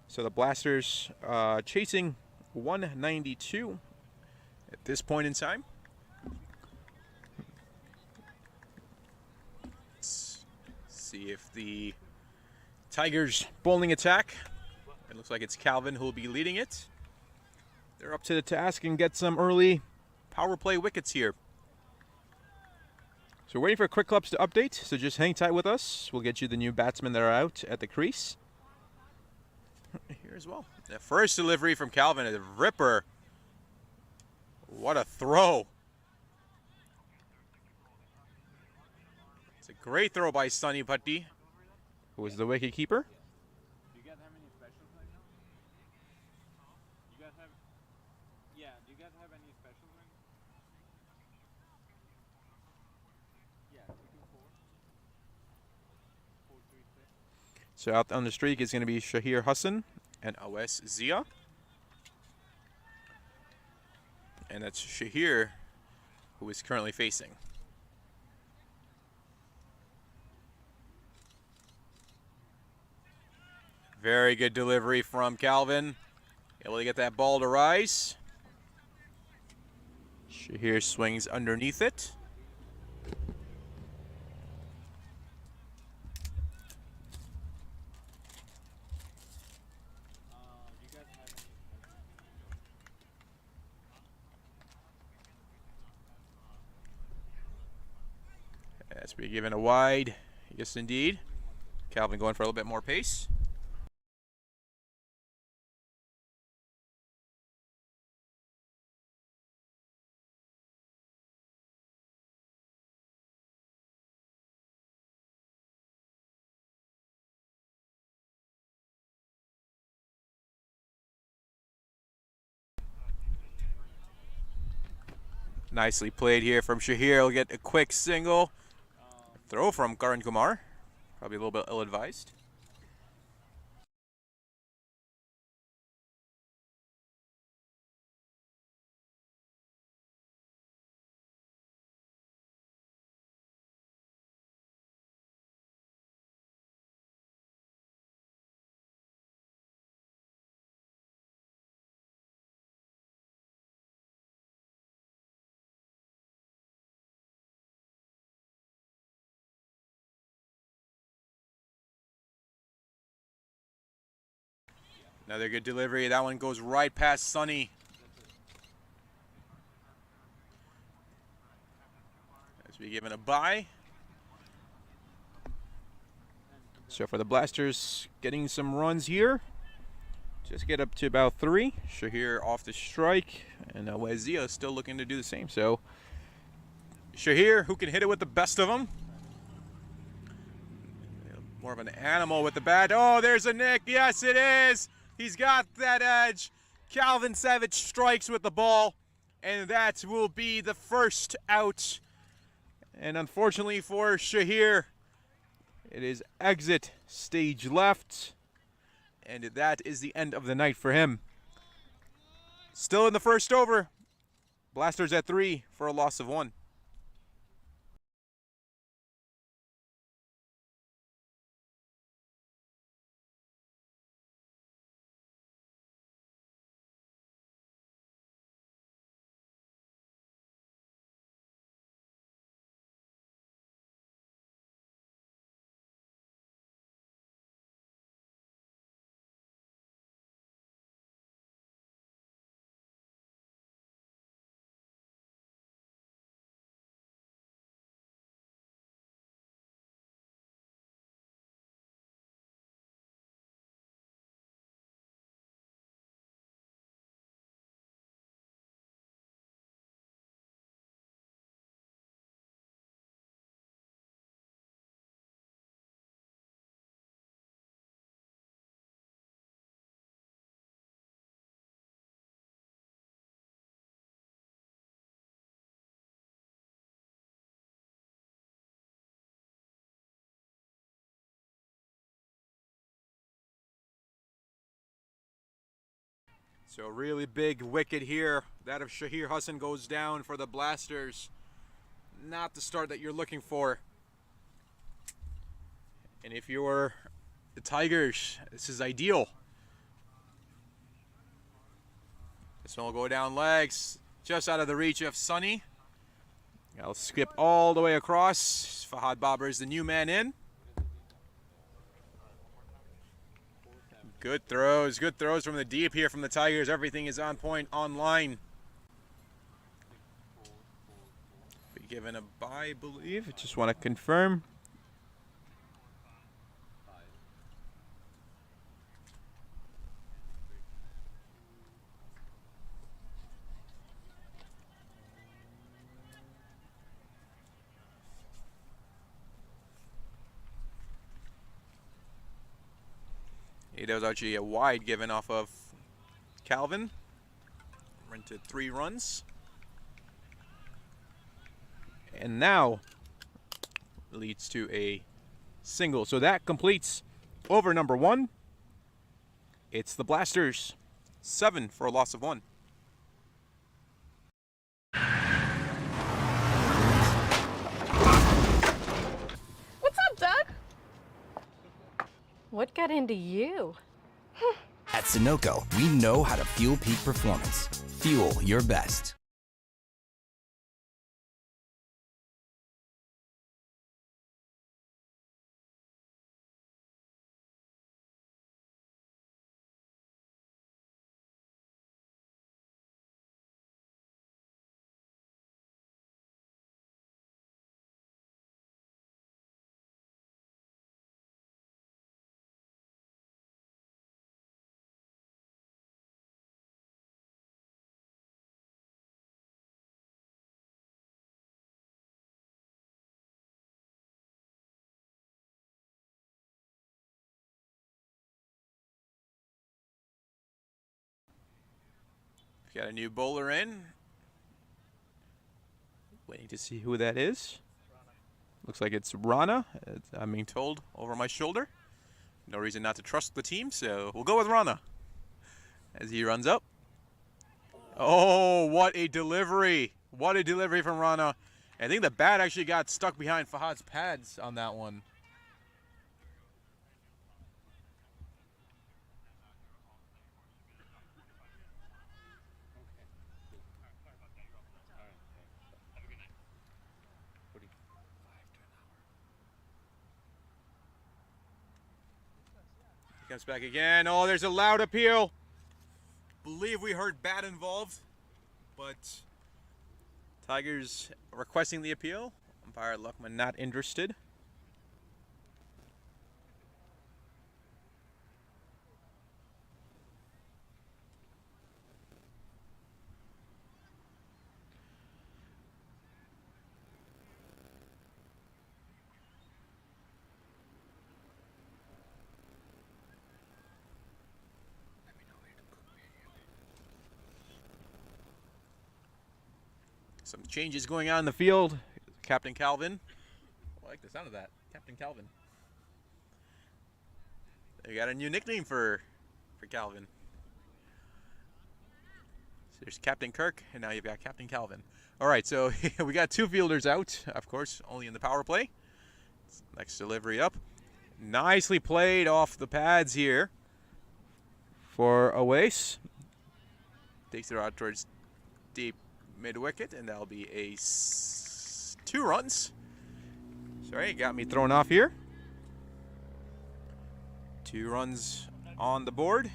So the Blasters chasing 192 at this point in time. Let's see if the Tigers' bowling attack, it looks like it's Calvin who will be leading it. They're up to the task and get some early power play wickets here. So we're waiting for Quick Clubs to update, so just hang tight with us. We'll get you the new batsmen that are out at the crease. Here as well. The first delivery from Calvin, a ripper. What a throw. It's a great throw by Sunny Patti, who is the wicket keeper. Do you guys have any specials right now? You guys have... Yeah, do you guys have any specials right now? Yeah, 224. 436. So out on the streak is going to be Shahir Hassan and Awais Zia. And that's Shahir, who is currently facing. Very good delivery from Calvin. Able to get that ball to rise. Shahir swings underneath it. As we're given a wide, yes indeed. Calvin going for a little bit more pace. Nicely played here from Shahir. He'll get a quick single. Throw from Karan Kumar. Probably a little bit ill-advised. Another good delivery. That one goes right past Sunny. As we given a bye. So for the Blasters, getting some runs here. Just get up to about 3. Shahir off the strike, and Wazia still looking to do the same. So Shahir, who can hit it with the best of them. More of an animal with the bat. Oh, there's a nick. Yes, it is. He's got that edge. Calvin Savage strikes with the ball, and that will be the first out. And unfortunately for Shahir, it is exit stage left, and that is the end of the night for him. Still in the first over. Blasters at 3 for a loss of 1. So a really big wicket here. That of Shahir Hassan goes down for the Blasters. Not the start that you're looking for. And if you're the Tigers, this is ideal. This one will go down legs, just out of the reach of Sonny. I'll skip all the way across. Fahad Babar is the new man in. Good throws from the deep here from the Tigers. Everything is on point, on line. Be given a bye, I believe. Just want to confirm. That was actually a wide given off of Calvin. Rented 3 runs. And now leads to a single. So that completes over number 1. It's the Blasters. 7 for a loss of 1. What's up, Doug? What got into you? At Sunoco, we know how to fuel peak performance. Fuel your best. Got a new bowler in. Waiting to see who that is. Looks like it's Rana. I'm being told over my shoulder. No reason not to trust the team, so we'll go with Rana. As he runs up. Oh, what a delivery. What a delivery from Rana. I think the bat actually got stuck behind Fahad's pads on that one. Comes back again. Oh, there's a loud appeal. Believe we heard bat involved, but Tigers requesting the appeal. Umpire Luckman not interested. Some changes going on in the field. Captain Calvin. I like the sound of that. Captain Calvin. They got a new nickname for Calvin. So there's Captain Kirk, and now you've got Captain Calvin. All right, so we got 2 fielders out, of course, only in the power play. Next delivery up. Nicely played off the pads here for Awais. Takes it out towards deep mid-wicket, and that'll be a 2 runs. Sorry, it got me thrown off here. 2 runs on the board.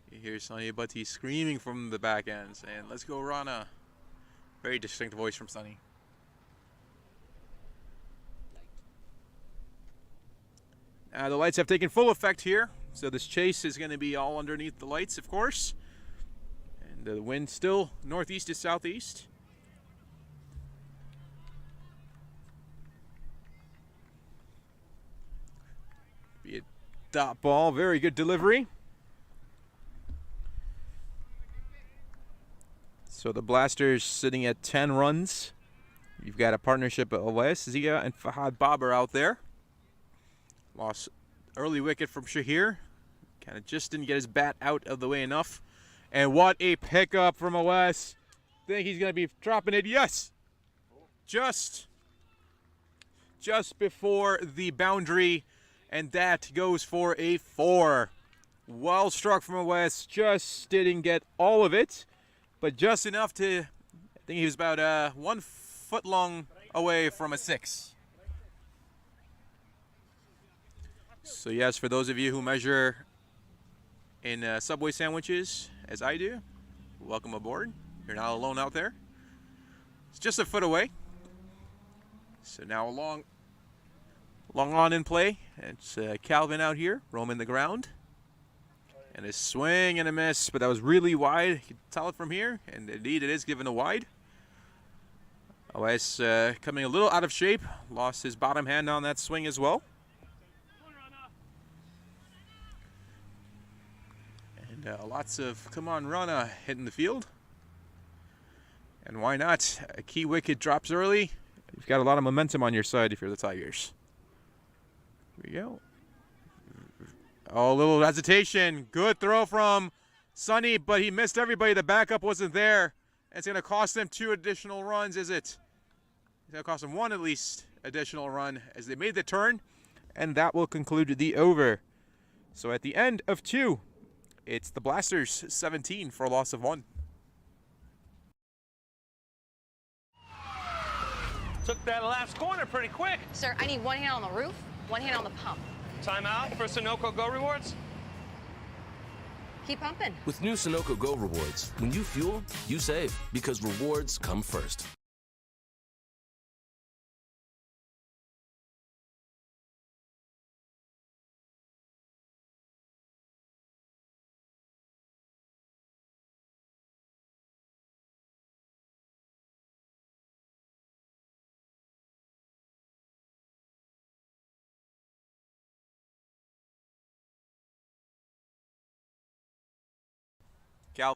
You hear Sonny Bhatti screaming from the back end, saying, "Let's go, Rana." Very distinct voice from Sonny. The lights have taken full effect here, so this chase is going to be all underneath the lights, of course. And the wind still northeast to southeast. Be a dot ball, very good delivery. So the Blasters sitting at 10 runs. You've got a partnership of Awais Zia and Fahad Babar out there. Lost early wicket from Shahir. Kind of just didn't get his bat out of the way enough. And what a pickup from OS. Think he's going to be dropping it. Yes. Just before the boundary. And that goes for a 4. Well struck from OS. Just didn't get all of it. But just enough to, I think he was about 1 foot long away from a 6. So yes, for those of you who measure in Subway sandwiches, as I do, welcome aboard. You're not alone out there. It's just a foot away. So now long on in play. It's Calvin out here, roaming the ground. And a swing and a miss, but that was really wide. You can tell it from here, and indeed it is given a wide. OS coming a little out of shape. Lost his bottom hand on that swing as well. And lots of come on Rana hitting the field. And why not? A key wicket drops early. You've got a lot of momentum on your side if you're the Tigers. Here we go. Oh, a little hesitation. Good throw from Sonny, but he missed everybody. The backup wasn't there. It's going to cost them 2 additional runs, is it? It's going to cost them 1 at least additional run as they made the turn, and that will conclude the over. So at the end of 2, it's the Blasters 17 for a loss of 1. Took that last corner pretty quick. Sir, I need 1 hand on the roof, 1 hand on the pump. Timeout for Sunoco Go Rewards. Keep pumping. With new Sunoco Go Rewards, when you fuel, you save, because rewards come first. Cal.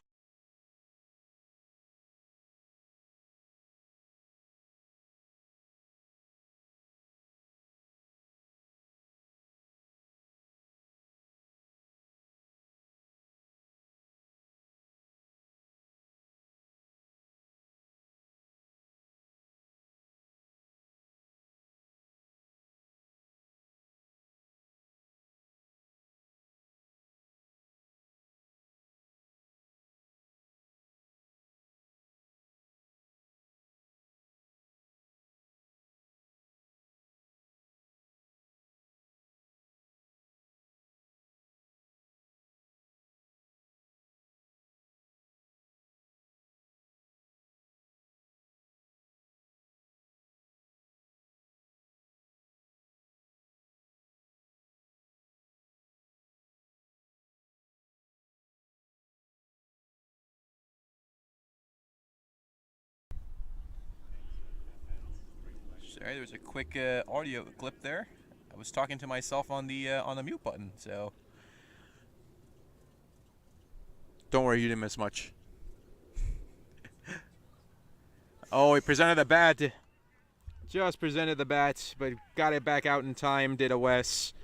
Sorry, there was a quick audio clip there. I was talking to myself on the mute button, so don't worry, you didn't miss much. Oh, he presented the bat. Just presented the bat, but got it back out in time. Did a Wes.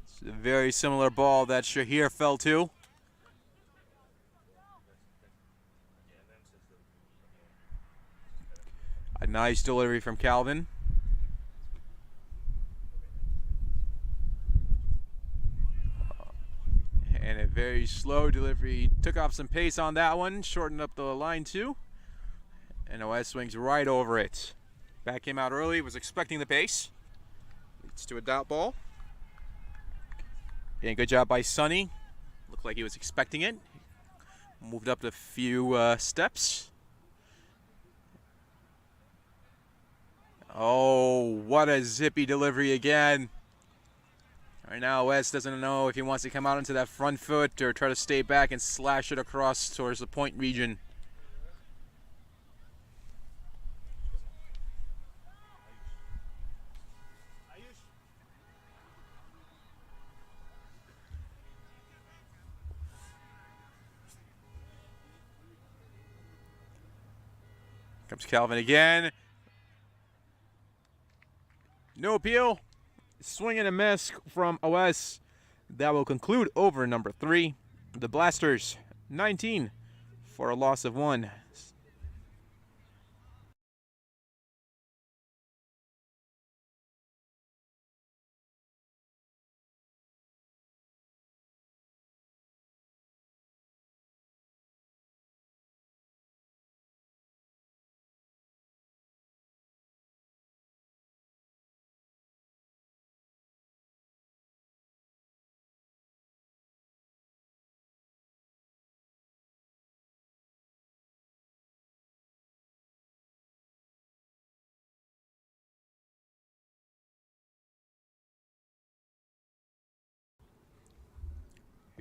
It's a very similar ball that Shahir fell to. A nice delivery from Calvin. And a very slow delivery. Took off some pace on that one. Shortened up the line too. And OS swings right over it. Bat came out early. Was expecting the pace. Leads to a dot ball. And good job by Sonny. Looked like he was expecting it. Moved up a few steps. Oh, what a zippy delivery again. Right now, Wes doesn't know if he wants to come out into that front foot or try to stay back and slash it across towards the point region. Comes Calvin again. No appeal. Swing and a miss from OS. That will conclude over number 3. The Blasters 19 for a loss of 1.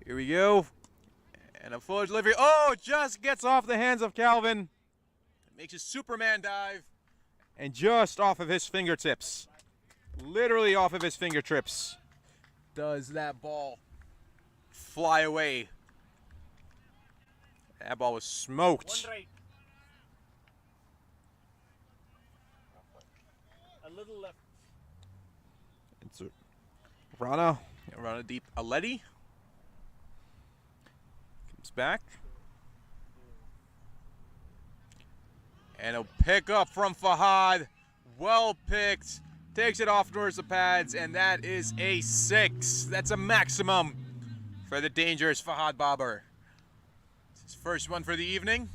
Here we go. And a full delivery. Oh, just gets off the hands of Calvin. Makes a Superman dive. And just off of his fingertips. Literally off of his fingertips. Does that ball fly away. That ball was smoked. One right. A little left. It's Rana deep. Aleti comes back. And a pick up from Fahad. Well picked. Takes it off towards the pads, and that is a 6. That's a maximum for the dangerous Fahad Babar. It's his first one for the evening.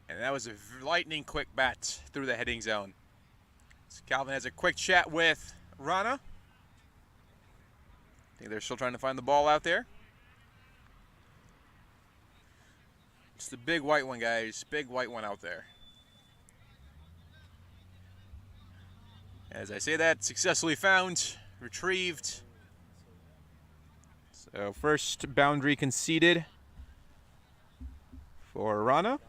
And that was a lightning quick bat through the heading zone. So Calvin has a quick chat with Rana. I think they're still trying to find the ball out there. It's the big white one, guys. Big white one out there. As I say that, successfully found, retrieved. So first boundary conceded for Rana.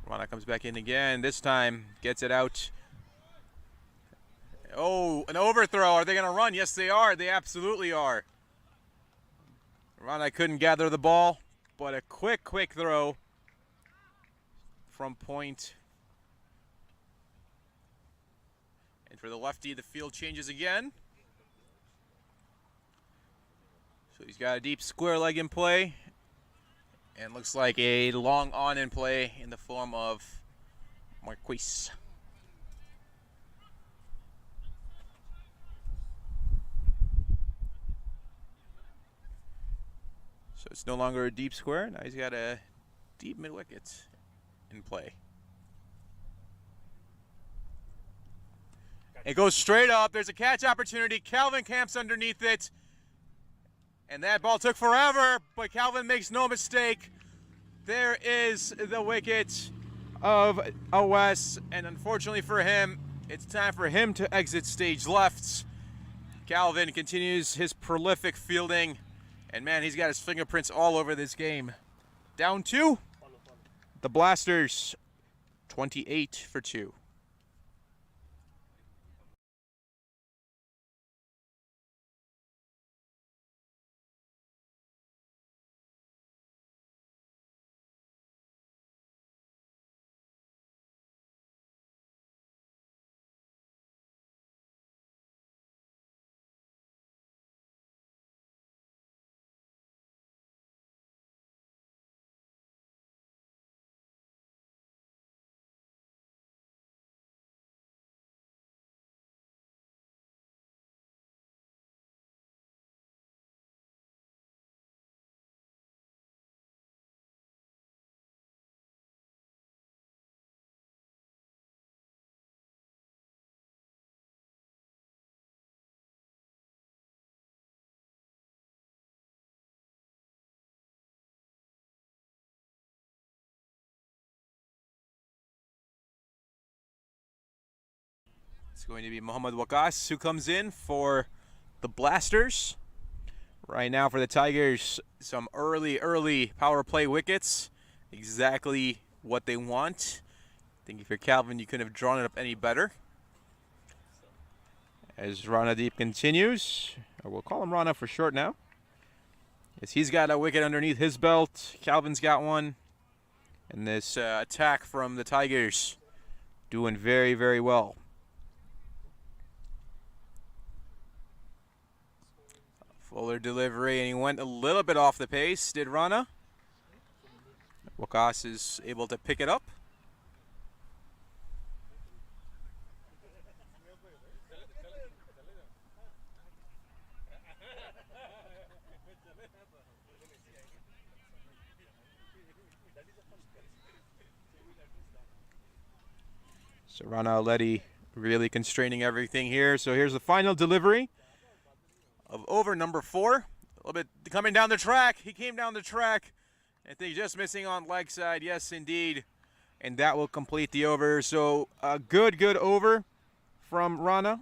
Rana comes back in again. This time gets it out. Oh, an overthrow. Are they going to run? Yes, they are. They absolutely are. Rana couldn't gather the ball, but a quick throw from point. And for the lefty, the field changes again. So he's got a deep square leg in play. And looks like a long on in play in the form of Marquise. So it's no longer a deep square. Now he's got a deep mid wicket in play. It goes straight up. There's a catch opportunity. Calvin camps underneath it. And that ball took forever, but Calvin makes no mistake. There is the wicket of OS, and unfortunately for him, it's time for him to exit stage left. Calvin continues his prolific fielding, and man, he's got his fingerprints all over this game. Down 2, the Blasters, 28 for 2. It's going to be Muhammad Waqas who comes in for the Blasters. Right now for the Tigers, some early power play wickets. Exactly what they want. I think if you're Calvin, you couldn't have drawn it up any better. As Rana Deep continues, or we'll call him Rana for short now. As he's got a wicket underneath his belt, Calvin's got one. And this attack from the Tigers doing very, very well. Fuller delivery, and he went a little bit off the pace, did Rana. Waqas is able to pick it up. So Rana Aleti really constraining everything here. So here's the final delivery of over number 4. A little bit coming down the track. He came down the track. I think just missing on leg side. Yes, indeed. And that will complete the over. So a good over from Rana.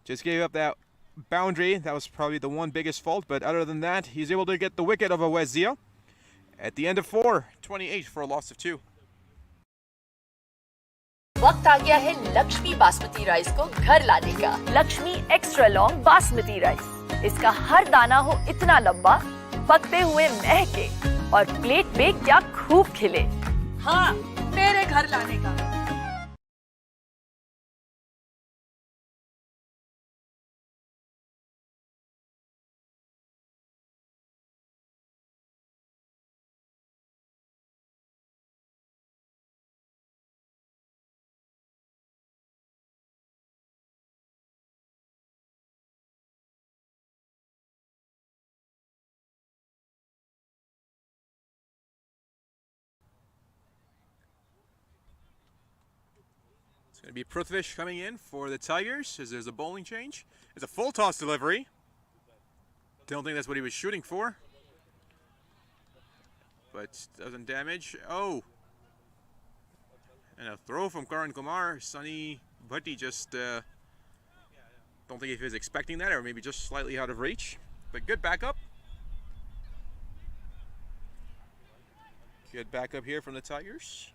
Just gave up that boundary. That was probably the one biggest fault. But other than that, he's able to get the wicket of Awezia at the end of 4, 28 for a loss of 2. वक्त आ गया है Lakshmi basmati rice को घर लाने का। Lakshmi extra long basmati rice, इसका हर दाना हो इतना लंबा, पकते हुए महके और प्लेट पे क्या खूब खिले। हाँ, मेरे घर लाने का। It's going to be Prithvish coming in for the Tigers as there's a bowling change. It's a full toss delivery. Don't think that's what he was shooting for. But doesn't damage. Oh! And a throw from Karan Kumar. Sunny Bhatti just don't think if he was expecting that, or maybe just slightly out of reach. But good backup. Good backup here from the Tigers.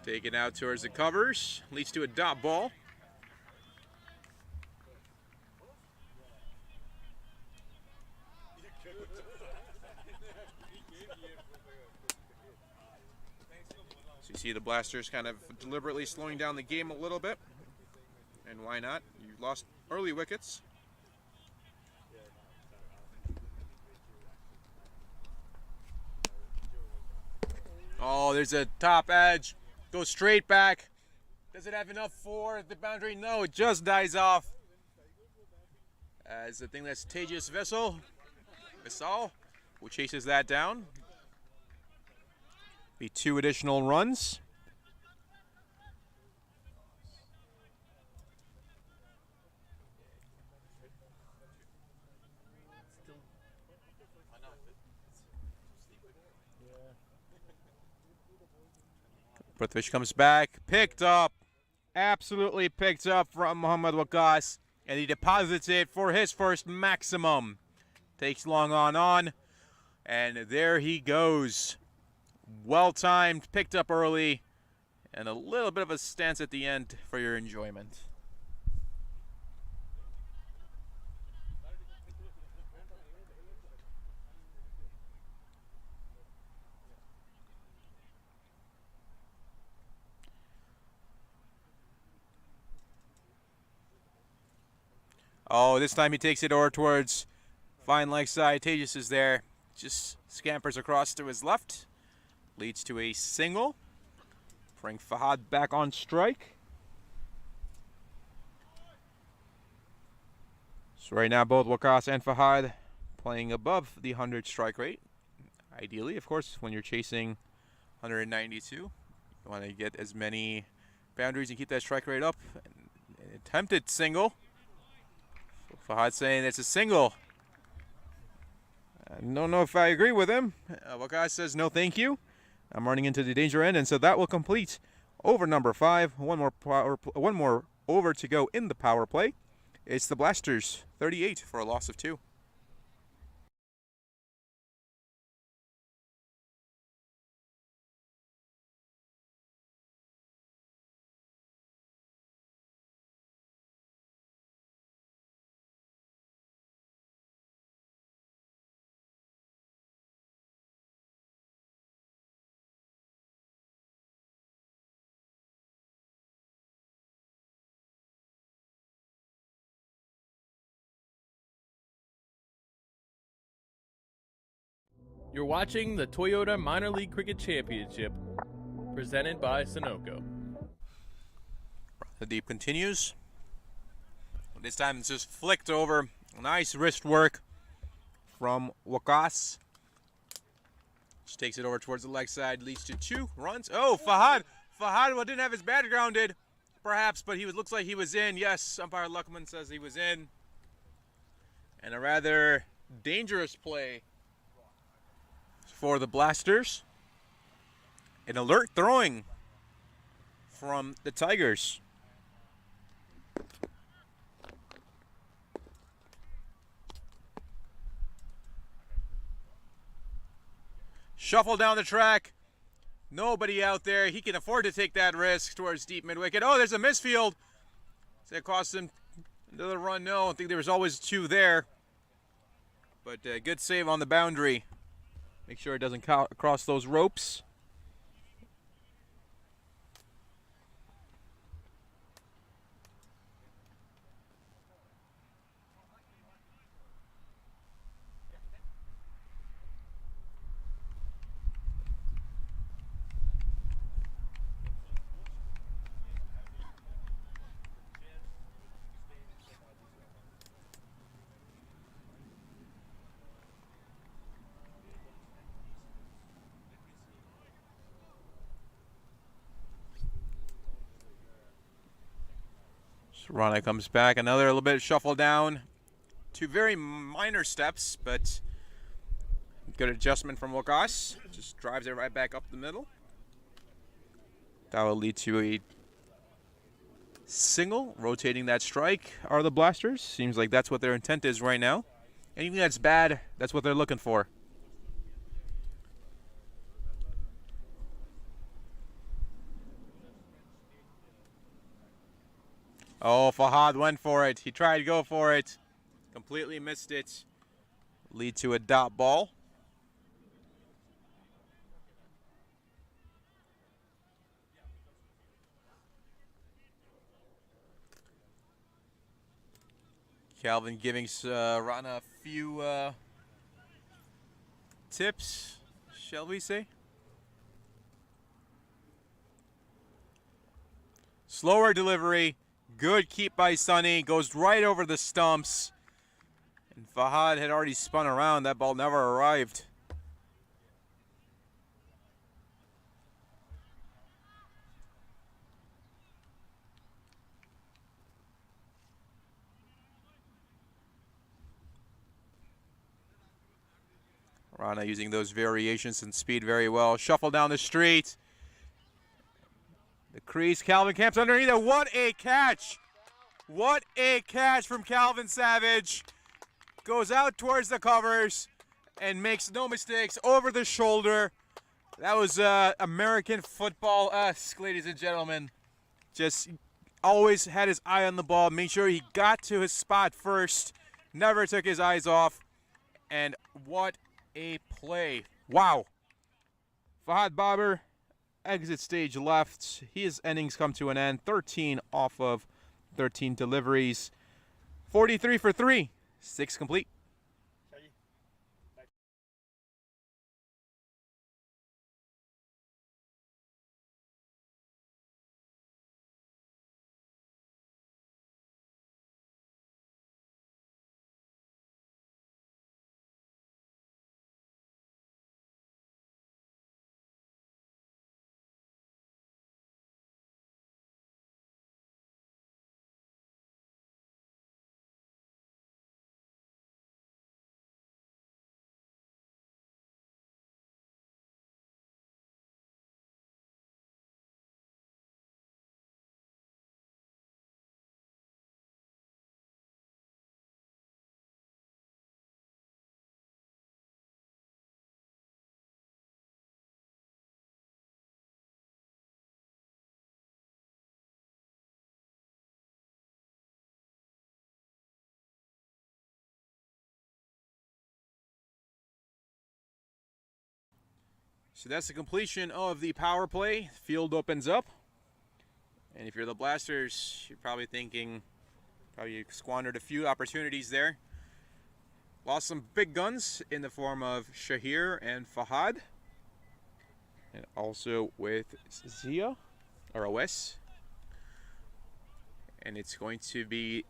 Taken out towards the covers, leads to a dot ball. So you see the Blasters kind of deliberately slowing down the game a little bit. And why not? You lost early wickets. Oh, there's a top edge. Goes straight back. Does it have enough for the boundary? No, it just dies off. As the thing that's Tejas Vissal, who chases that down. Be 2 additional runs. Prithvish comes back, picked up, absolutely picked up from Muhammad Waqas, and he deposits it for his first maximum. Takes long on, and there he goes. Well-timed, picked up early, and a little bit of a stance at the end for your enjoyment. Oh, this time he takes it over towards fine leg side. Tejas is there. Just scampers across to his left. Leads to a single. Bring Fahad back on strike. So right now both Waqas and Fahad playing above the 100 strike rate. Ideally, of course, when you're chasing 192, you want to get as many boundaries and keep that strike rate up. An attempted single. Fahad saying it's a single. I don't know if I agree with him. Waqas says no thank you. I'm running into the danger end, and so that will complete over number 5. One more over to go in the power play. It's the Blasters 38 for a loss of 2. You're watching the Toyota Minor League Cricket Championship, presented by Sunoco. The deep continues. This time it's just flicked over. Nice wrist work from Waqas. Just takes it over towards the leg side, leads to 2 runs. Oh, Fahad! Fahad didn't have his bat grounded, perhaps, but looks like he was in. Yes, umpire Luckman says he was in. And a rather dangerous play for the Blasters. An alert throwing from the Tigers. Shuffle down the track. Nobody out there. He can afford to take that risk towards deep mid-wicket. Oh, there's a misfield. Does that cost him another run? No, I think there was always 2 there. But good save on the boundary. Make sure it doesn't cross those ropes. Rana comes back, another little bit shuffle down. 2 very minor steps, but good adjustment from Waqas. Just drives it right back up the middle. That will lead to a single. Rotating that strike are the Blasters. Seems like that's what their intent is right now. Anything that's bad, that's what they're looking for. Oh, Fahad went for it. He tried to go for it. Completely missed it. Lead to a dot ball. Calvin giving Rana a few tips, shall we say? Slower delivery. Good keep by Sonny. Goes right over the stumps. And Fahad had already spun around. That ball never arrived. Rana using those variations and speed very well. Shuffle down the street. The crease, Calvin Camps underneath it. What a catch! What a catch from Calvin Savage. Goes out towards the covers and makes no mistakes over the shoulder. That was American football-esque, ladies and gentlemen. Just always had his eye on the ball. Made sure he got to his spot first. Never took his eyes off. And what a play. Wow. Fahad Babar. Exit stage left. His innings come to an end. 13 off of 13 deliveries. 43 for 3. 6 complete. So that's the completion of the power play. Field opens up. And if you're the Blasters, you're probably thinking, probably squandered a few opportunities there. Lost some big guns in the form of Shahir and Fahad. And also with Zia, or OS. And it's going to be,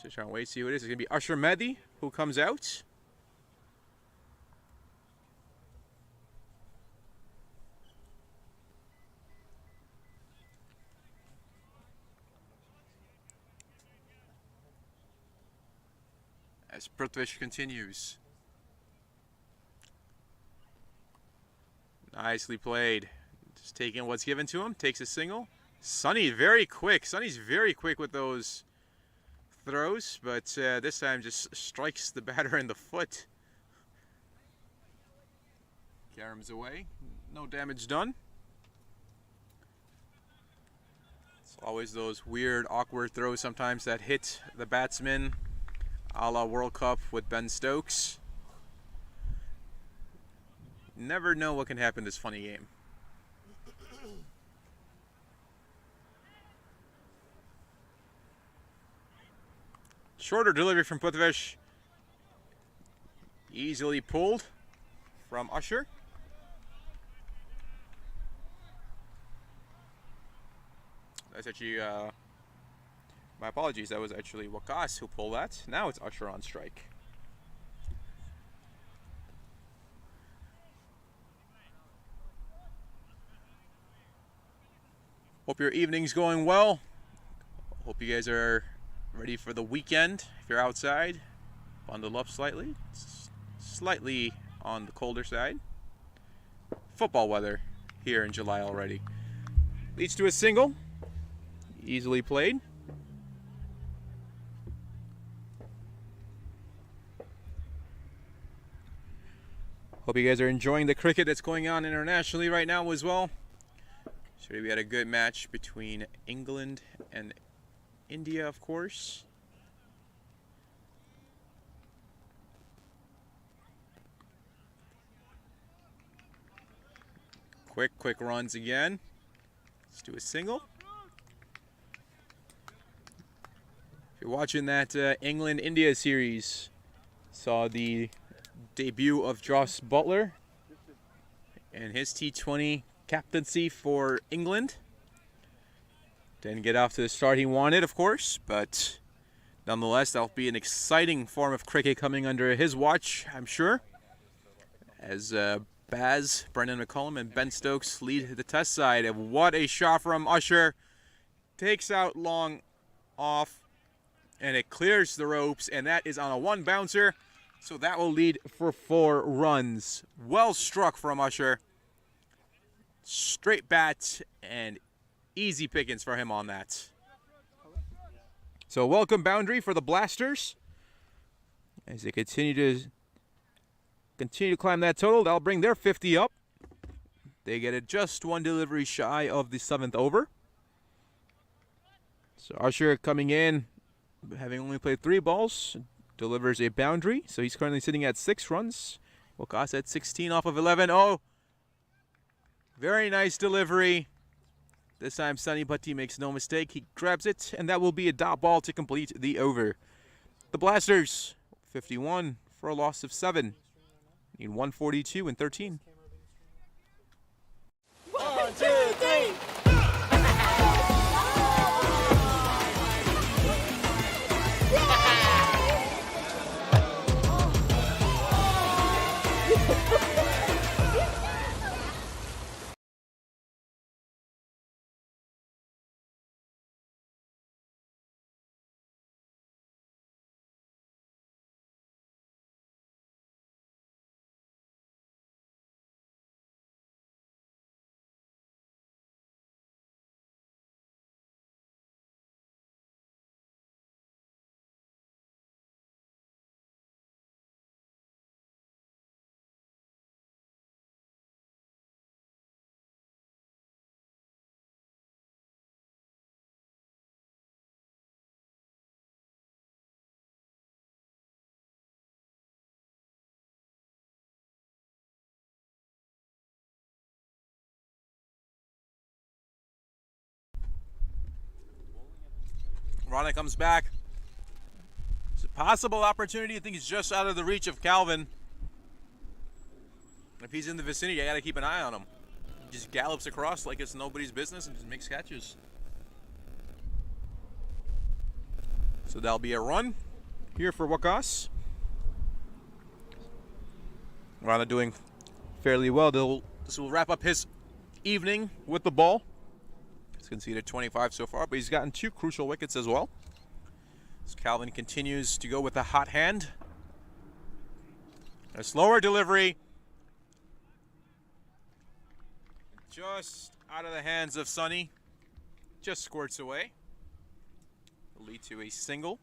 just trying to wait to see who it is. It's going to be Usher Mehdi who comes out. As Prithvish continues. Nicely played. Just taking what's given to him. Takes a single. Sonny very quick. Sonny's very quick with those throws, but this time just strikes the batter in the foot. Karam's away. No damage done. It's always those weird, awkward throws sometimes that hit the batsman, a la World Cup with Ben Stokes. Never know what can happen in this funny game. Shorter delivery from Prithvish. Easily pulled from Usher. That's actually, my apologies, that was actually Waqas who pulled that. Now it's Usher on strike. Hope your evening's going well. Hope you guys are ready for the weekend. If you're outside, bundle up slightly. It's slightly on the colder side. Football weather here in July already. Leads to a single. Easily played. Hope you guys are enjoying the cricket that's going on internationally right now as well. So we had a good match between England and India, of course. Quick runs again. Let's do a single. If you're watching that England-India series, saw the debut of Joss Butler and his T20 captaincy for England. Didn't get off to the start he wanted, of course, but nonetheless, that'll be an exciting form of cricket coming under his watch, I'm sure. As Baz, Brendan McCullum, and Ben Stokes lead the test side. And what a shot from Usher. Takes out long off, and it clears the ropes, and that is on a one bouncer. So that will lead for 4 runs. Well struck from Usher. Straight bat and easy pickings for him on that. So welcome boundary for the Blasters. As they continue to climb that total, that'll bring their 50 up. They get it just 1 delivery shy of the 7th over. So Usher coming in, having only played 3 balls, delivers a boundary. So he's currently sitting at 6 runs. Waqas at 16 off of 11. Oh, very nice delivery. This time Sunny Bhatti makes no mistake. He grabs it, and that will be a dot ball to complete the over. The Blasters, 51 for a loss of 7. Need 142 and 13. 1, 2, 3. Rana comes back. It's a possible opportunity. I think he's just out of the reach of Calvin. If he's in the vicinity, I got to keep an eye on him. He just gallops across like it's nobody's business and just makes catches. So that'll be a run here for Wakas. Rana doing fairly well. This will wrap up his evening with the ball. He's conceded 25 so far, but he's gotten 2 crucial wickets as well. As Calvin continues to go with a hot hand. A slower delivery. Just out of the hands of Sonny. Just squirts away. Will lead to a single.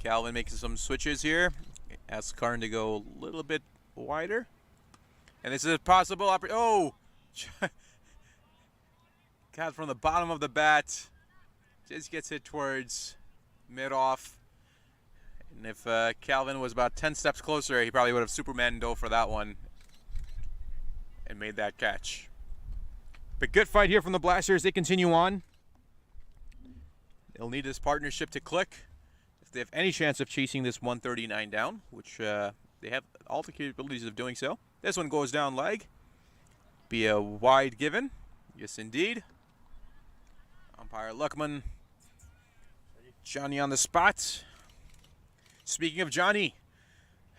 Calvin making some switches here. Asks Karn to go a little bit wider. And this is a possible opportunity. Oh! God, from the bottom of the bat. Just gets hit towards mid-off. And if Calvin was about 10 steps closer, he probably would have Superman dove for that one. And made that catch. But good fight here from the Blasters. They continue on. They'll need this partnership to click if they have any chance of chasing this 139 down, which they have all the capabilities of doing so. This one goes down leg. Be a wide given. Yes, indeed. Umpire Luckman. Johnny on the spot. Speaking of Johnny,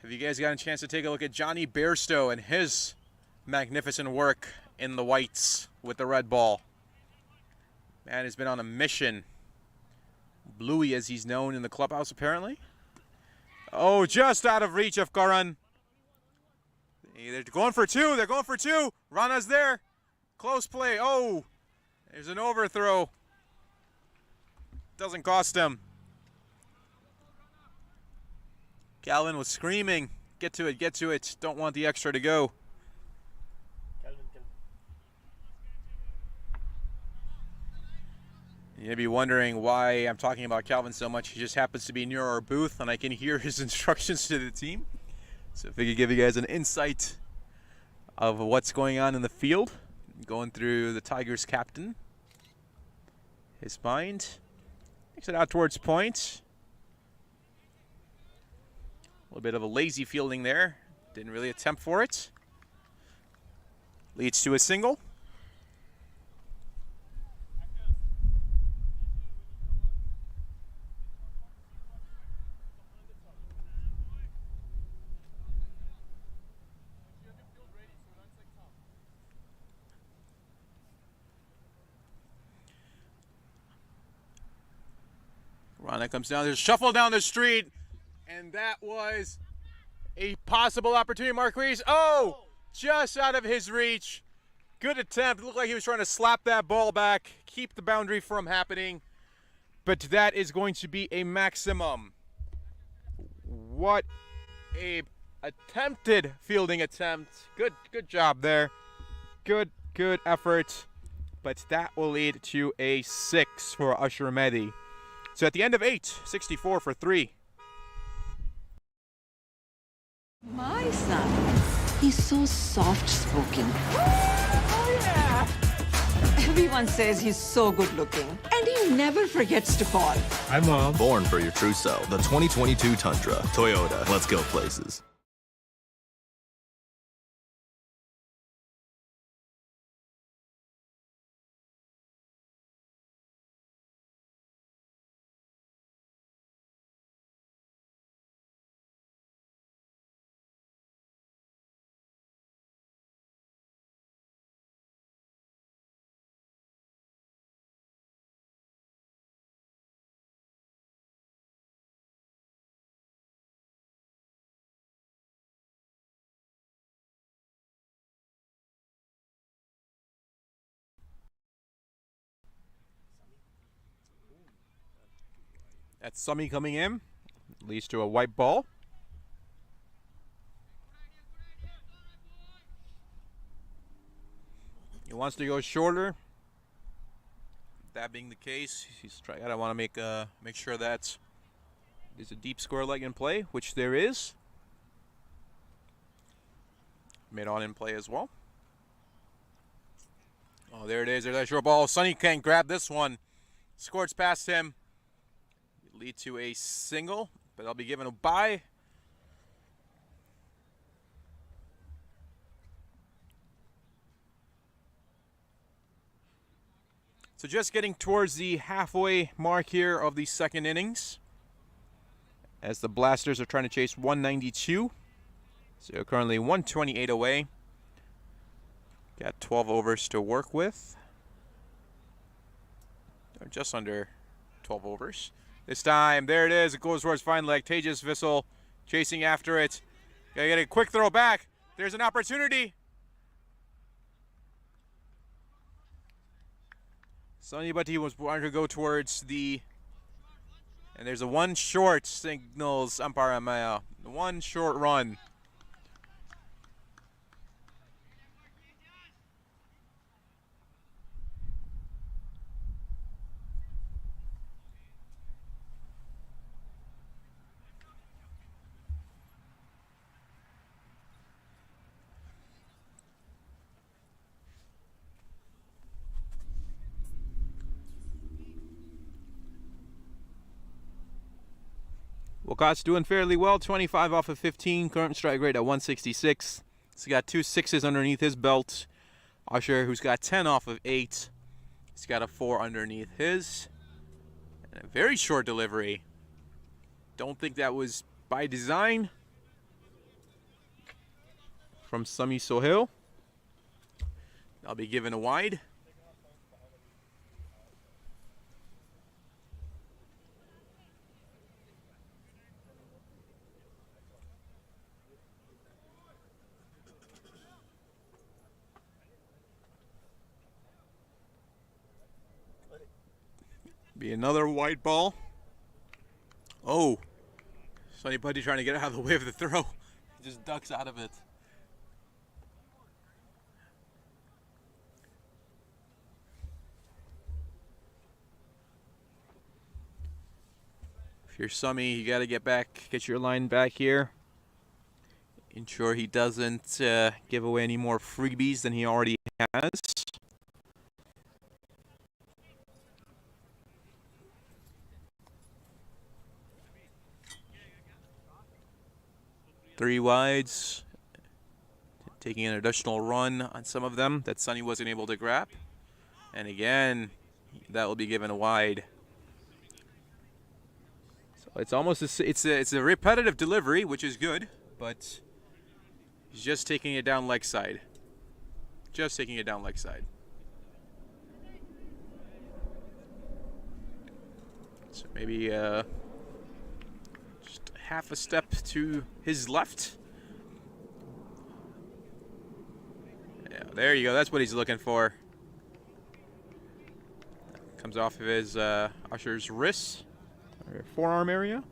have you guys got a chance to take a look at Johnny Bairstow and his magnificent work in the whites with the red ball? Man has been on a mission. Bluey, as he's known in the clubhouse, apparently. Oh, just out of reach of Karan. They're going for 2. They're going for 2. Rana's there. Close play. Oh, there's an overthrow. Doesn't cost him. Calvin was screaming. Get to it, get to it. Don't want the extra to go. You may be wondering why I'm talking about Calvin so much. He just happens to be near our booth and I can hear his instructions to the team. So if I could give you guys an insight of what's going on in the field, going through the Tigers captain, his mind, takes it out towards point. A little bit of a lazy fielding there. Didn't really attempt for it. Leads to a single. Rana comes down. There's a shuffle down the street. And that was a possible opportunity. Marquise, oh, just out of his reach. Good attempt. It looked like he was trying to slap that ball back, keep the boundary from happening. But that is going to be a maximum. What a attempted fielding attempt. Good job there. Good effort. But that will lead to a 6 for Usher Mehdi. So at the end of 8, 64 for 3. My son, he's so soft-spoken. Oh, yeah. Everyone says he's so good-looking, and he never forgets to call. Hi, Mom. Born for your true self. The 2022 Tundra. Toyota. Let's go places. That's Summy coming in. Leads to a white ball. He wants to go shorter. That being the case, he's trying. I want to make sure that there's a deep square leg in play, which there is. Made on in play as well. Oh, there it is. There's that short ball. Sonny can't grab this one. Squirts past him. Lead to a single, but I'll be given a bye. So just getting towards the halfway mark here of the second innings, as the Blasters are trying to chase 192. So currently 128 away. Got 12 overs to work with. Or just under 12 overs. This time, there it is. It goes towards fine leg. Tejas Vissel chasing after it. Gotta get a quick throw back. There's an opportunity. Sonny Bhatti was wanting to go towards the, and there's a one short, signals umpire Amaya. One short run. Wilcott's doing fairly well, 25 off of 15, current strike rate at 166. He's got 2 sixes underneath his belt. Usher, who's got 10 off of 8, he's got a 4 underneath his. And a very short delivery. Don't think that was by design from Sami Sohail. I'll be given a wide. Be another white ball. Oh, Sonny Bhatti trying to get out of the way of the throw. He just ducks out of it. If you're Sami, you got to get your line back here. Ensure he doesn't give away any more freebies than he already has. Three wides, taking an additional run on some of them that Sonny wasn't able to grab. And again, that will be given a wide. So it's almost it's a repetitive delivery, which is good, but he's just taking it down leg side. Just taking it down leg side. So maybe half a step to his left. Yeah, there you go. That's what he's looking for. Comes off of his Usher's wrist, or forearm area.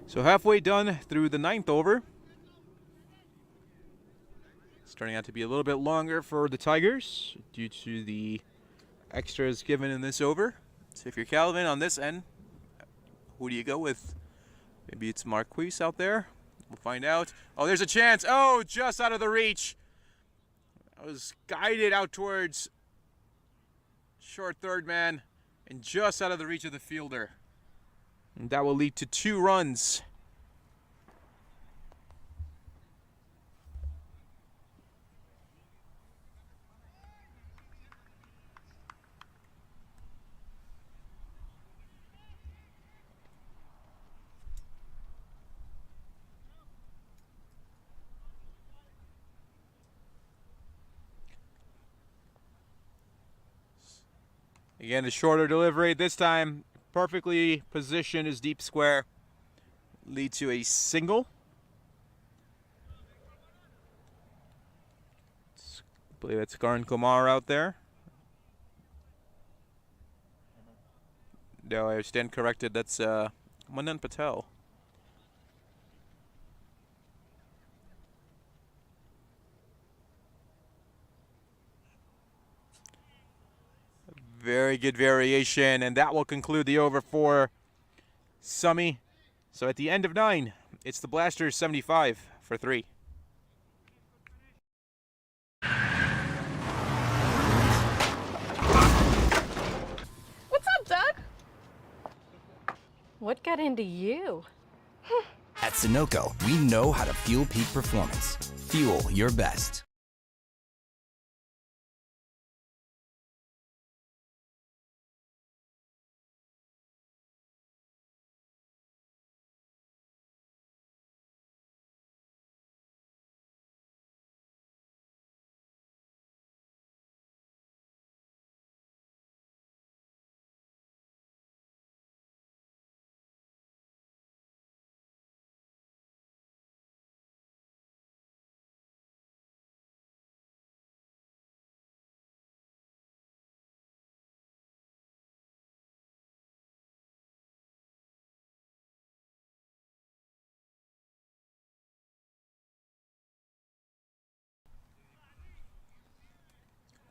So halfway done through the 9th over. It's turning out to be a little bit longer for the Tigers due to the extras given in this over. So if you're Calvin on this end, who do you go with? Maybe it's Marquise out there. We'll find out. Oh, there's a chance. Oh, just out of the reach. I was guided out towards short third man and just out of the reach of the fielder. And that will lead to 2 runs. Again, the shorter delivery. This time, perfectly positioned is deep square. Lead to a single. I believe it's Karan Kumar out there. No, I stand corrected. That's Manan Patel. Very good variation, and that will conclude the over for Summy. So at the end of 9, it's the Blasters 75 for 3. What's up, Doug? What got into you? At Sunoco, we know how to fuel peak performance. Fuel your best.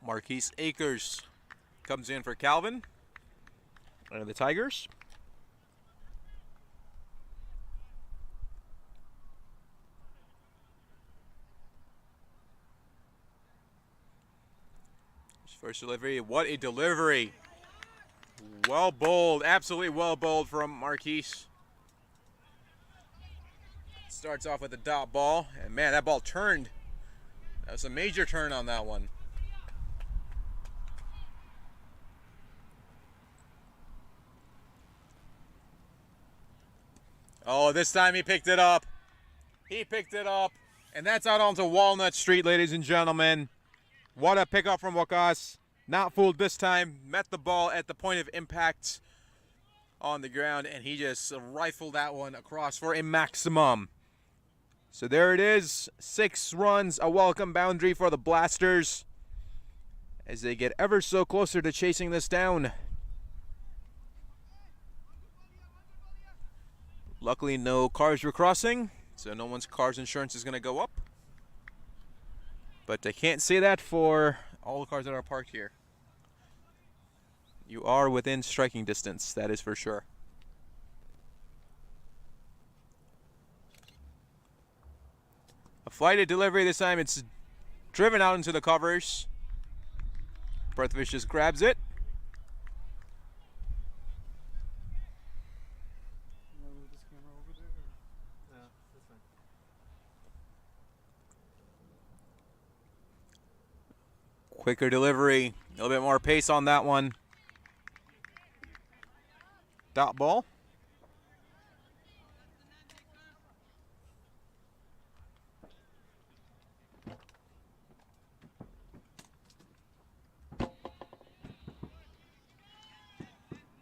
Marquise Akers comes in for Calvin. And the Tigers. First delivery. What a delivery. Well bowled. Absolutely well bowled from Marquise. Starts off with a dot ball. And man, that ball turned. That was a major turn on that one. Oh, this time he picked it up. He picked it up. And that's out onto Walnut Street, ladies and gentlemen. What a pickup from Wakas. Not fooled this time. Met the ball at the point of impact on the ground, and he just rifled that one across for a maximum. So there it is. 6 runs, a welcome boundary for the Blasters as they get ever so closer to chasing this down. Luckily, no cars were crossing, so no one's car's insurance is going to go up. But I can't say that for all the cars that are parked here. You are within striking distance, that is for sure. A flighted delivery this time. It's driven out into the covers. Berthevich just grabs it. Quicker delivery, a little bit more pace on that one. Dot ball.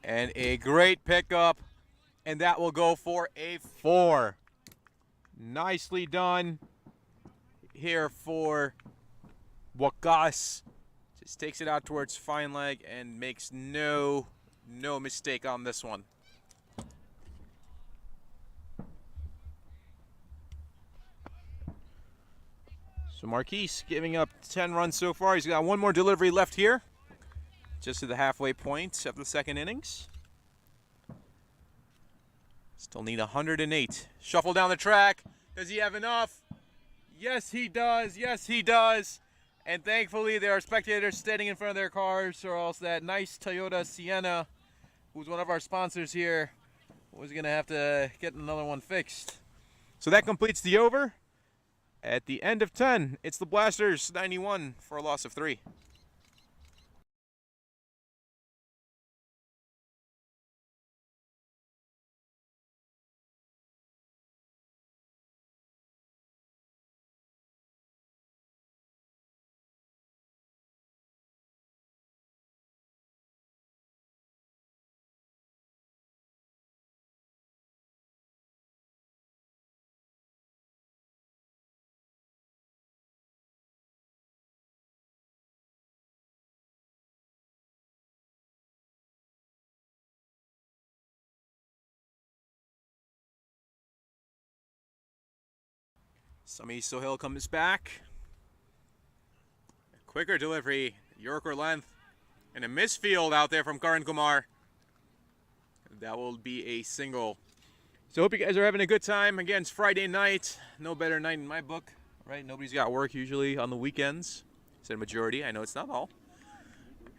And a great pickup, and that will go for a 4. Nicely done here for Wakas. Just takes it out towards fine leg and makes no mistake on this one. So Marquise giving up 10 runs so far. He's got one more delivery left here, just to the halfway point of the second innings. Still need 108. Shuffle down the track. Does he have enough? Yes, he does. Yes, he does. And thankfully, there are spectators standing in front of their cars, or else that nice Toyota Sienna, who's one of our sponsors here, was going to have to get another one fixed. So that completes the over. At the end of 10, it's the Blasters 91 for a loss of 3. Sami Sohail comes back. Quicker delivery, Yorker length, and a misfield out there from Karan Kumar. That will be a single. So hope you guys are having a good time. Again, it's Friday night. No better night in my book, right? Nobody's got work usually on the weekends. It's a majority. I know it's not all.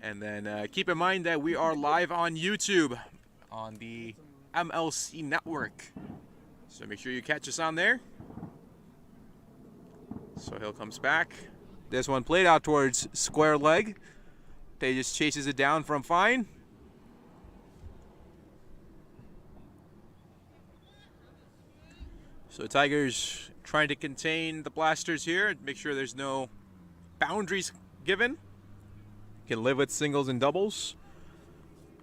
And then keep in mind that we are live on YouTube on the MLC Network. So make sure you catch us on there. Sohail comes back. This one played out towards square leg. They just chases it down from fine. So Tigers trying to contain the Blasters here and make sure there's no boundaries given. Can live with singles and doubles.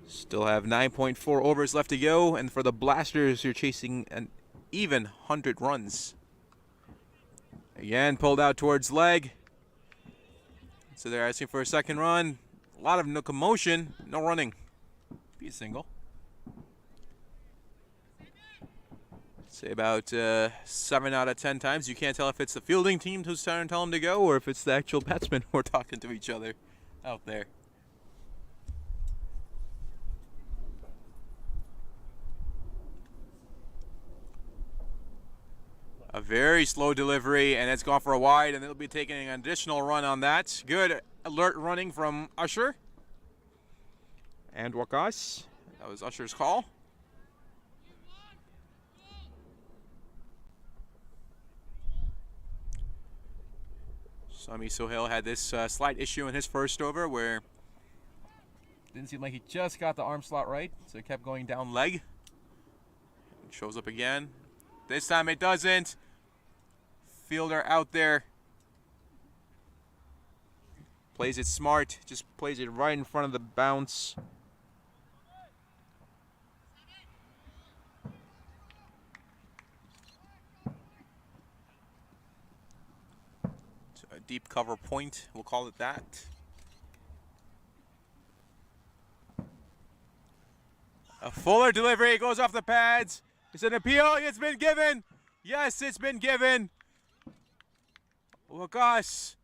Still have 9.4 overs left to go, and for the Blasters, you're chasing an even 100 runs. Again, pulled out towards leg. So they're asking for a second run. A lot of no commotion, no running. Be a single. Say about 7 out of 10 times you can't tell if it's the fielding team who's trying to tell them to go or if it's the actual batsmen who are talking to each other out there. A very slow delivery, and it's gone for a wide, and they'll be taking an additional run on that. Good alert running from Usher and Wakas. That was Usher's call. Sami Sohail had this slight issue in his first over where didn't seem like he just got the arm slot right, so he kept going down leg. It shows up again. This time it doesn't. Fielder out there. Plays it smart. Just plays it right in front of the bounce. So a deep cover point, we'll call it that. A fuller delivery goes off the pads. It's an appeal. It's been given. Yes, it's been given. Wakas,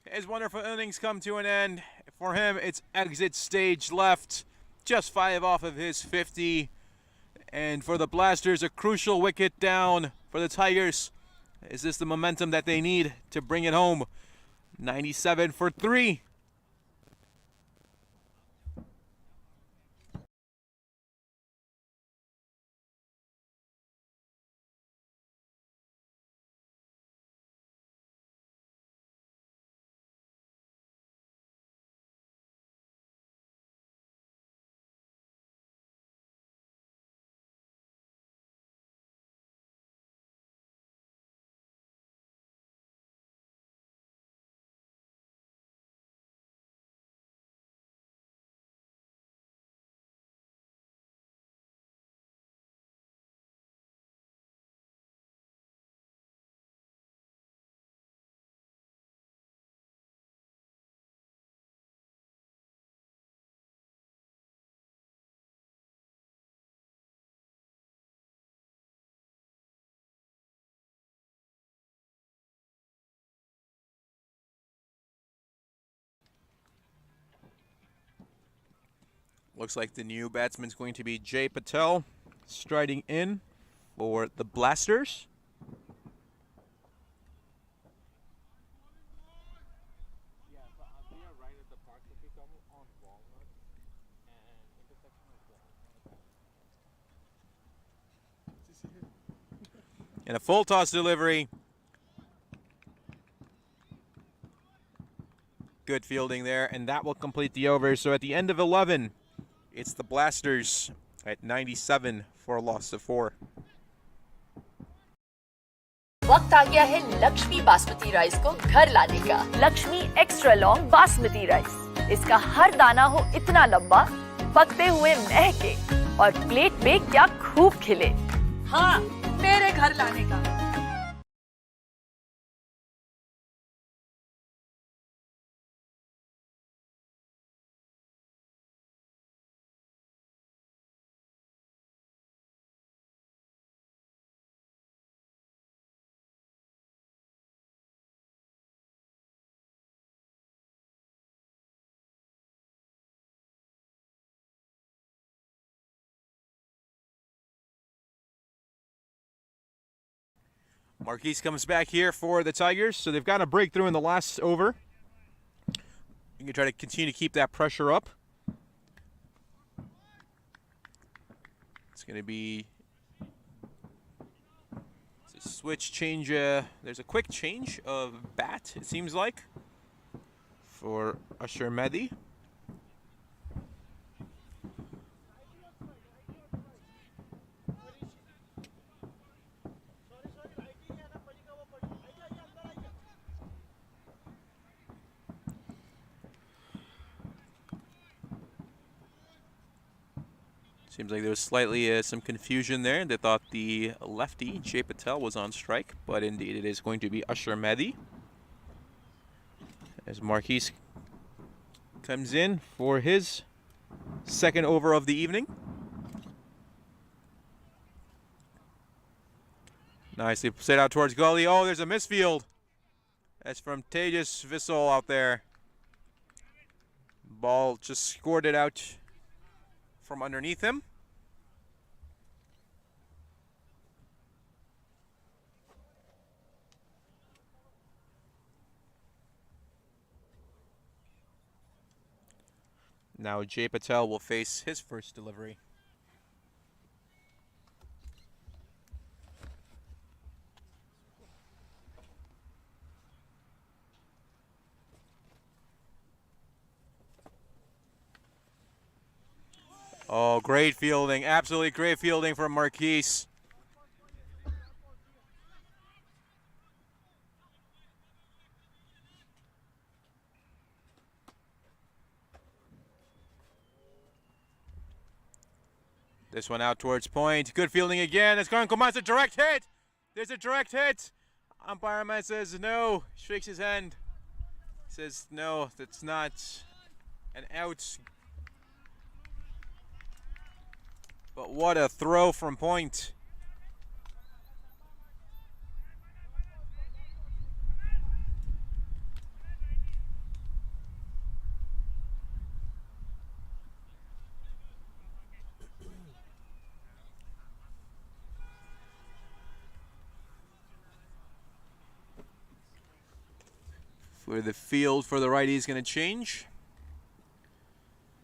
his wonderful innings come to an end. For him, it's exit stage left. Just 5 off of his 50. And for the Blasters, a crucial wicket down for the Tigers. Is this the momentum that they need to bring it home? 97 for 3. Looks like the new batsman is going to be Jay Patel, striding in for the Blasters. Yeah, so we are right at the park to pick up on Walnut and intersection of Walnut. And a full toss delivery. Good fielding there, and that will complete the over. So at the end of 11, it's the Blasters at 97 for a loss of 4. वक्त आ गया है Lakshmi basmati rice को घर लाने का। Lakshmi extra long basmati rice. इसका हर दाना हो इतना लंबा, पकते हुए महके और प्लेट पे क्या खूब खिले। हाँ, मेरे घर लाने का। Marquise comes back here for the Tigers, so they've got a breakthrough in the last over. You can try to continue to keep that pressure up. It's going to be it's a switch change. There's a quick change of bat, it seems like, for Asher Mehdi. Seems like there was slightly some confusion there. They thought the lefty, Jay Patel, was on strike, but indeed it is going to be Asher Mehdi. As Marquise comes in for his second over of the evening. Nicely set out towards gully. Oh, there's a misfield. That's from Tejas Vissel out there. Ball just scored it out from underneath him. Now Jay Patel will face his first delivery. Oh, great fielding. Absolutely great fielding from Marquise. This one out towards point. Good fielding again. It's going to come out. It's a direct hit. There's a direct hit. Umpire man says no. Shakes his hand. Says no, that's not an out. But what a throw from point. For the field for the righty is going to change.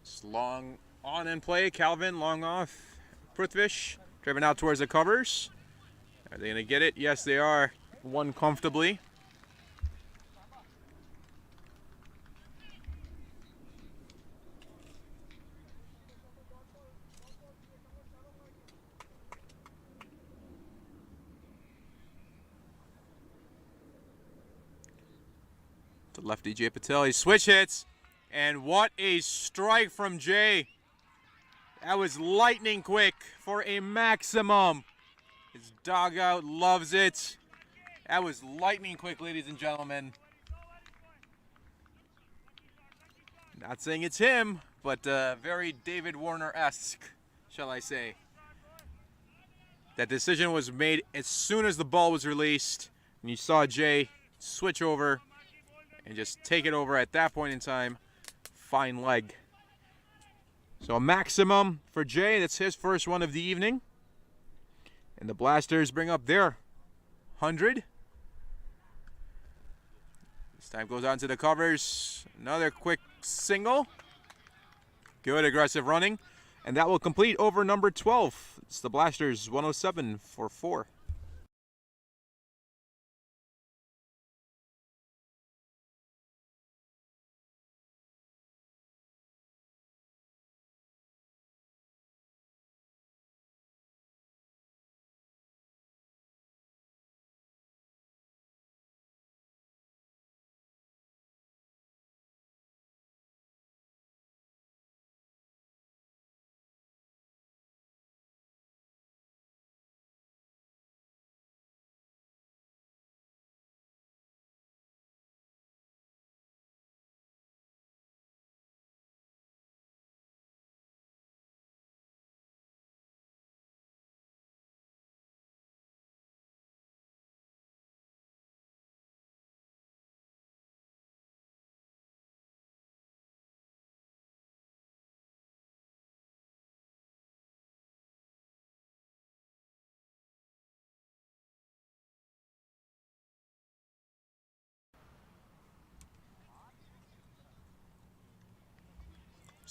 It's long on in play. Calvin long off. Prithvish driven out towards the covers. Are they going to get it? Yes, they are. One comfortably. To lefty Jay Patel. He switch hits. And what a strike from Jay. That was lightning quick for a maximum. His dugout loves it. That was lightning quick, ladies and gentlemen. Not saying it's him, but very David Warner-esque, shall I say. That decision was made as soon as the ball was released. And you saw Jay switch over and just take it over at that point in time. Fine leg. So a maximum for Jay. That's his first one of the evening. And the Blasters bring up their 100. This time goes on to the covers. Another quick single. Good aggressive running. And that will complete over number 12. It's the Blasters 107 for 4.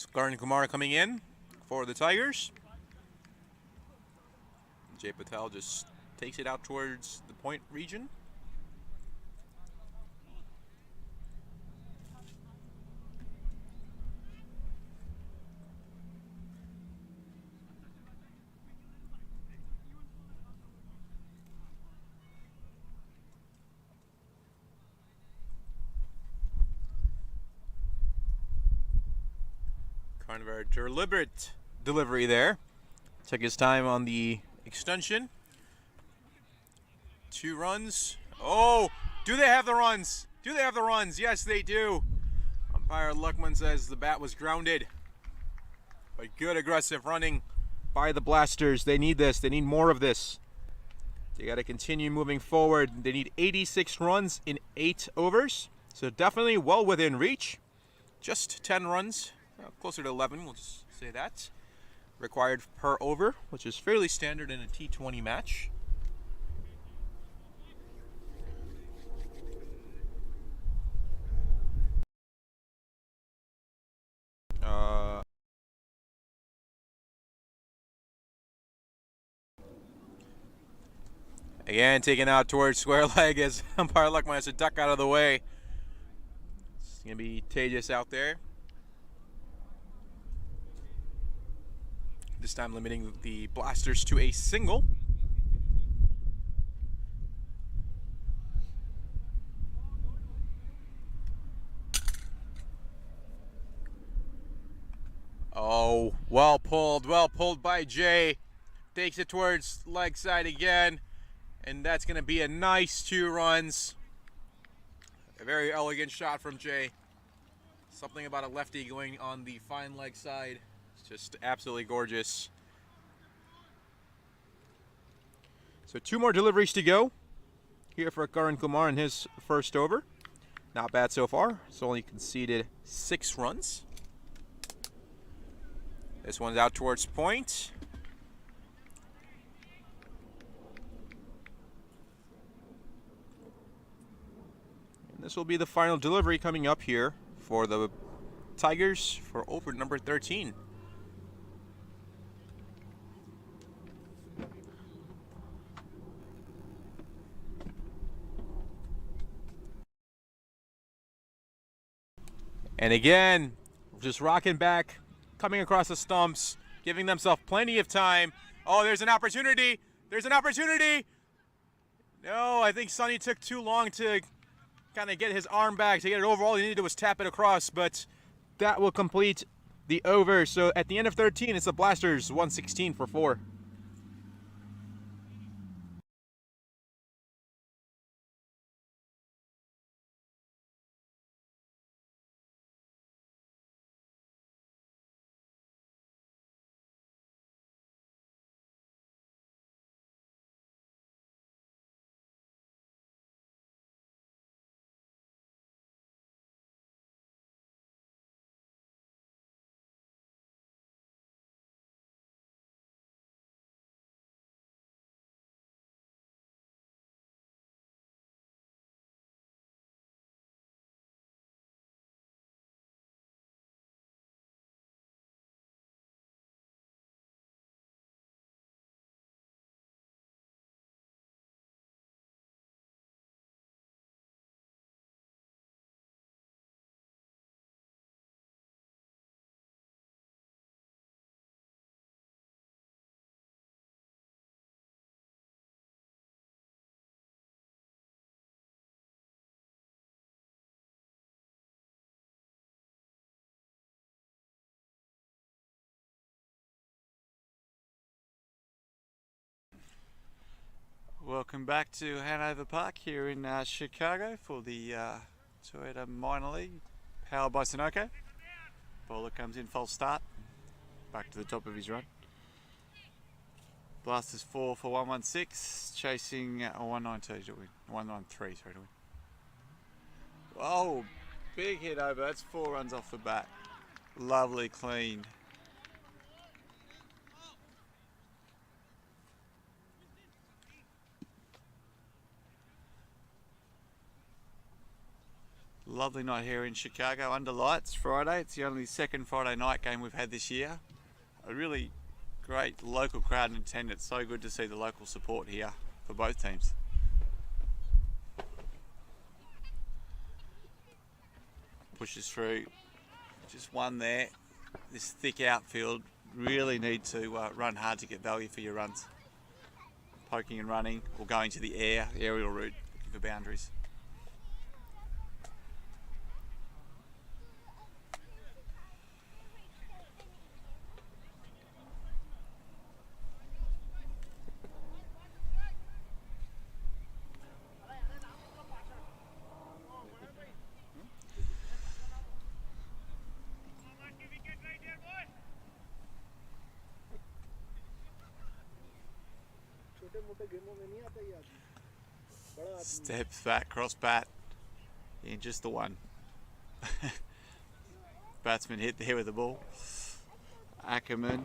It's Karan Kumar coming in for the Tigers. Jay Patel just takes it out towards the point region. Kind of a deliberate delivery there. Took his time on the extension. 2 runs. Oh, do they have the runs? Do they have the runs? Yes, they do. Umpire Luckman says the bat was grounded. But good aggressive running by the Blasters. They need this. They need more of this. They got to continue moving forward. They need 86 runs in 8 overs. So definitely well within reach. Just 10 runs. Closer to 11, we'll just say that. Required per over, which is fairly standard in a T20 match. Again, taken out towards square leg as umpire Luckman has to duck out of the way. It's going to be Tejas out there. This time limiting the Blasters to a single. Oh, well pulled by Jay. Takes it towards leg side again. And that's going to be a nice 2 runs. A very elegant shot from Jay. Something about a lefty going on the fine leg side. It's just absolutely gorgeous. So 2 more deliveries to go here for Karan Kumar in his first over. Not bad so far. It's only conceded 6 runs. This one's out towards point. And this will be the final delivery coming up here for the Tigers for over number 13. And again, just rocking back, coming across the stumps, giving themselves plenty of time. Oh, there's an opportunity. There's an opportunity. No, I think Sonny took too long to kind of get his arm back, to get it over. All he needed to do was tap it across, but that will complete the over. So at the end of 13, it's the Blasters 116 for 4. Welcome back to Hanover Park here in Chicago for the Toyota Minor League, powered by Sunoco. Bowler comes in, false start, back to the top of his run. Blasters 4 for 116, chasing 192 to win, 193 sorry to win. Oh, big hit over, that's 4 runs off the bat. Lovely clean. Lovely night here in Chicago under lights Friday. It's the only second Friday night game we've had this year. A really great local crowd in attendance. So good to see the local support here for both teams. Pushes through, just one there. This thick outfield, really need to run hard to get value for your runs. Poking and running or going to the aerial route, looking for boundaries. Steps back, cross bat, in just the one. Batsman hit there with the ball. Ackerman.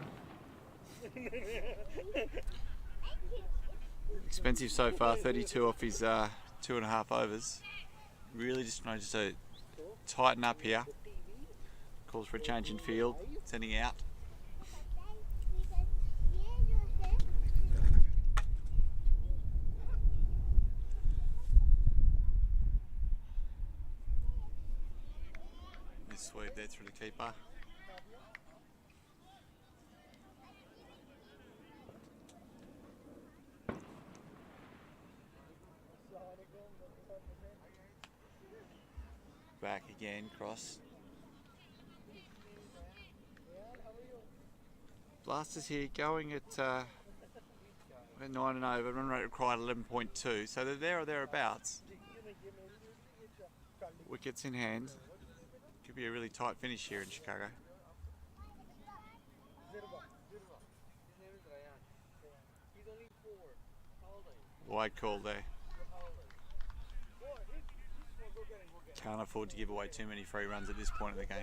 Expensive so far, 32 off his 2.5 overs. Really just trying to tighten up here. Calls for a change in field, sending out. Sweep there through the keeper. Back again, cross. Blasters here going at 9 and over, run rate required 11.2, so they're there or thereabouts. Wickets in hand. Could be a really tight finish here in Chicago. Wide call there. Can't afford to give away too many free runs at this point in the game.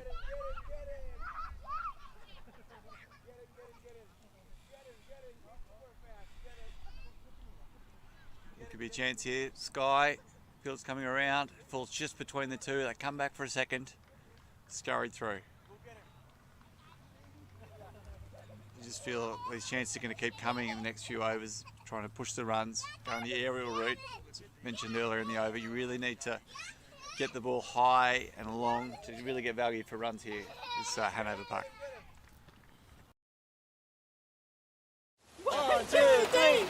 There could be a chance here. Sky, field's coming around, falls just between the two. They come back for a second. Scurried through. You just feel these chances are going to keep coming in the next few overs, trying to push the runs, going the aerial route. As mentioned earlier in the over, you really need to get the ball high and long to really get value for runs here. This Hanover Park. 1, 2, 3.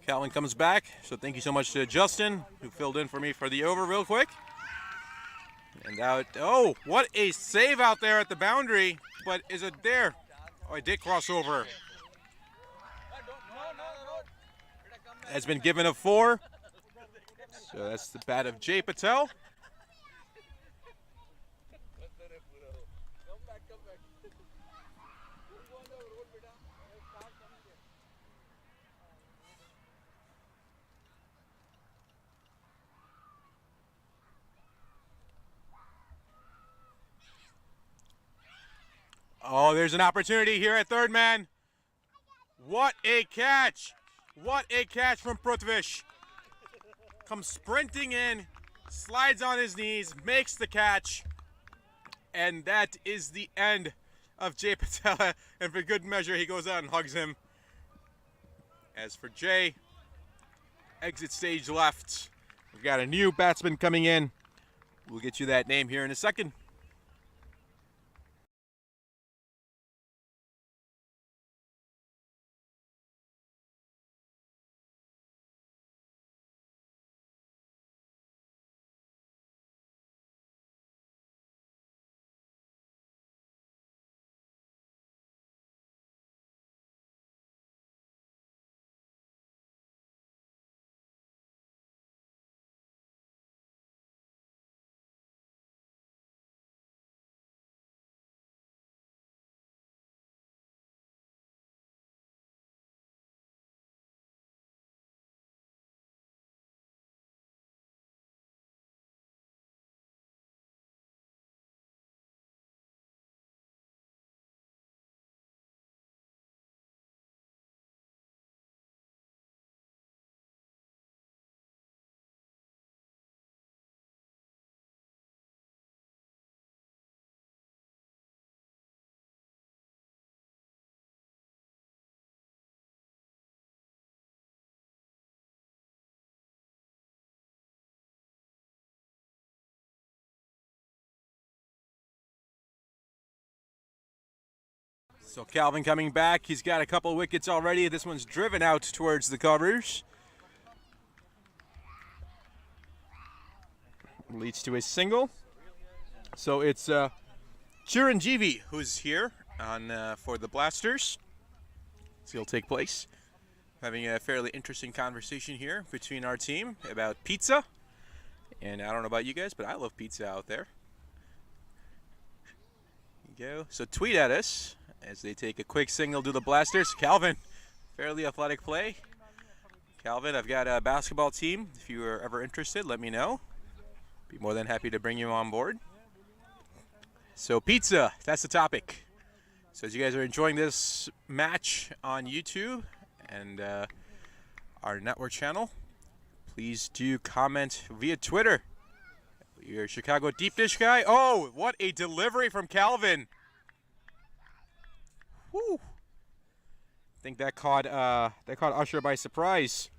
Calvin comes back, so thank you so much to Justin, who filled in for me for the over real quick. And out, oh, what a save out there at the boundary, but is it there? Oh, it did cross over. Has been given a 4. So that's the bat of Jay Patel. Oh, there's an opportunity here at third man. What a catch. What a catch from Prithvish. Comes sprinting in, slides on his knees, makes the catch. And that is the end of Jay Patel. And for good measure, he goes out and hugs him. As for Jay, exit stage left. We've got a new batsman coming in. We'll get you that name here in a second. So Calvin coming back. He's got a couple wickets already. This one's driven out towards the covers. Leads to a single. So it's Chiranjeevi who's here on for the Blasters. So he'll take place. Having a fairly interesting conversation here between our team about pizza. And I don't know about you guys, but I love pizza out there. There you go. So tweet at us as they take a quick signal to the Blasters. Calvin, fairly athletic play. Calvin, I've got a basketball team. If you are ever interested, let me know. Be more than happy to bring you on board. So pizza, that's the topic. So as you guys are enjoying this match on YouTube and our network channel, please do comment via Twitter. Your Chicago deep dish guy. Oh, what a delivery from Calvin. Woo. I think that caught Usher by surprise.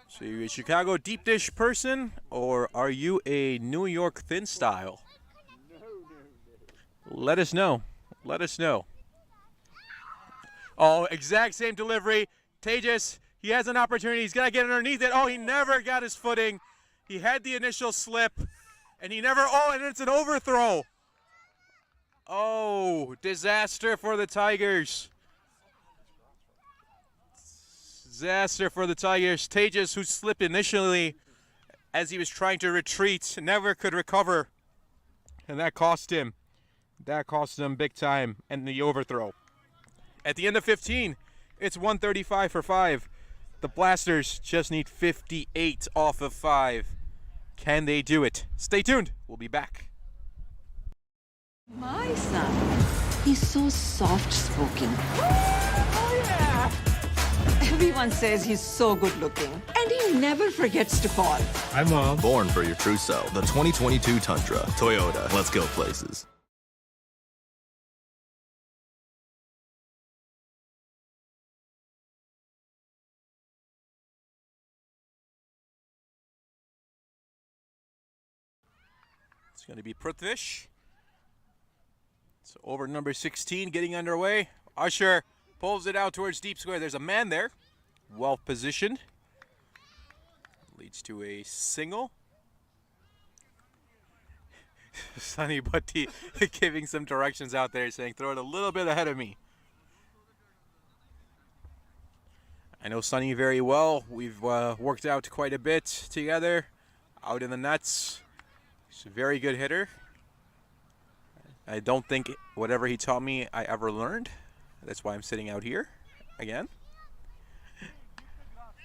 So you're a Chicago deep dish person, or are you a New York thin style? Let us know. Let us know. Oh, exact same delivery. Tejas, he has an opportunity. He's got to get underneath it. Oh, he never got his footing. He had the initial slip, and he never, oh, and it's an overthrow. Oh, disaster for the Tigers. Disaster for the Tigers. Tejas, who slipped initially as he was trying to retreat, never could recover. And that cost him. That cost him big time, and the overthrow. At the end of 15, it's 135 for 5. The Blasters just need 58 off of 5. Can they do it? Stay tuned. We'll be back. My son, he's so soft-spoken. Oh, yeah! Everyone says he's so good-looking, and he never forgets to call. Hi, Mom. Born for your true self. The 2022 Tundra. Toyota. Let's go places. It's going to be Prithvish. So over number 16, getting underway. Usher pulls it out towards deep square. There's a man there. Well positioned. Leads to a single. Sonny Bhatti giving some directions out there, saying throw it a little bit ahead of me. I know Sonny very well. We've worked out quite a bit together out in the nuts. He's a very good hitter. I don't think whatever he taught me I ever learned. That's why I'm sitting out here again.